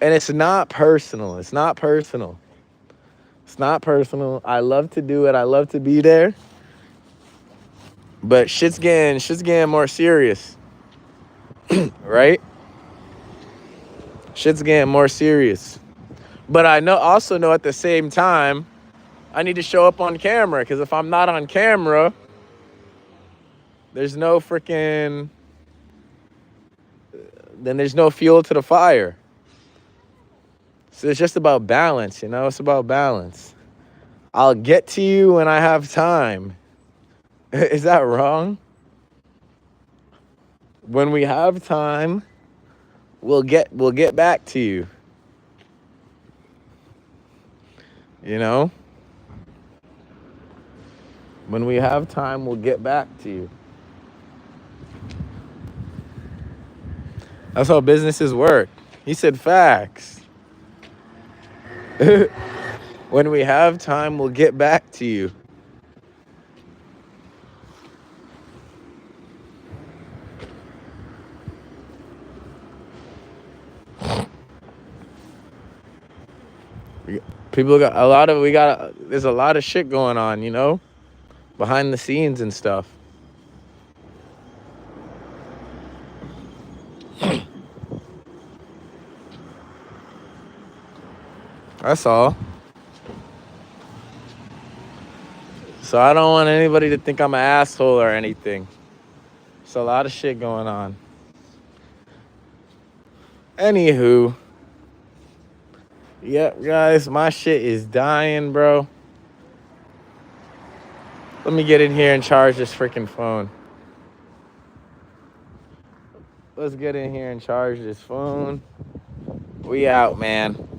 And it's not personal. It's not personal. It's not personal. I love to do it. I love to be there. But shit's getting more serious. Right? Shit's getting more serious. But I also know at the same time, I need to show up on camera, because if I'm not on camera, there's no fuel to the fire. So it's just about balance, you know? It's about balance. I'll get to you when I have time. Is that wrong? When we have time, we'll get back to you. You know? When we have time, we'll get back to you. That's how businesses work. He said facts. When we have time, we'll get back to you. There's a lot of shit going on, you know, behind the scenes and stuff. That's all. So I don't want anybody to think I'm an asshole or anything. It's a lot of shit going on. Anywho. Yep, guys, my shit is dying, bro. Let me get in here and charge this freaking phone. Let's get in here and charge this phone. We out, man.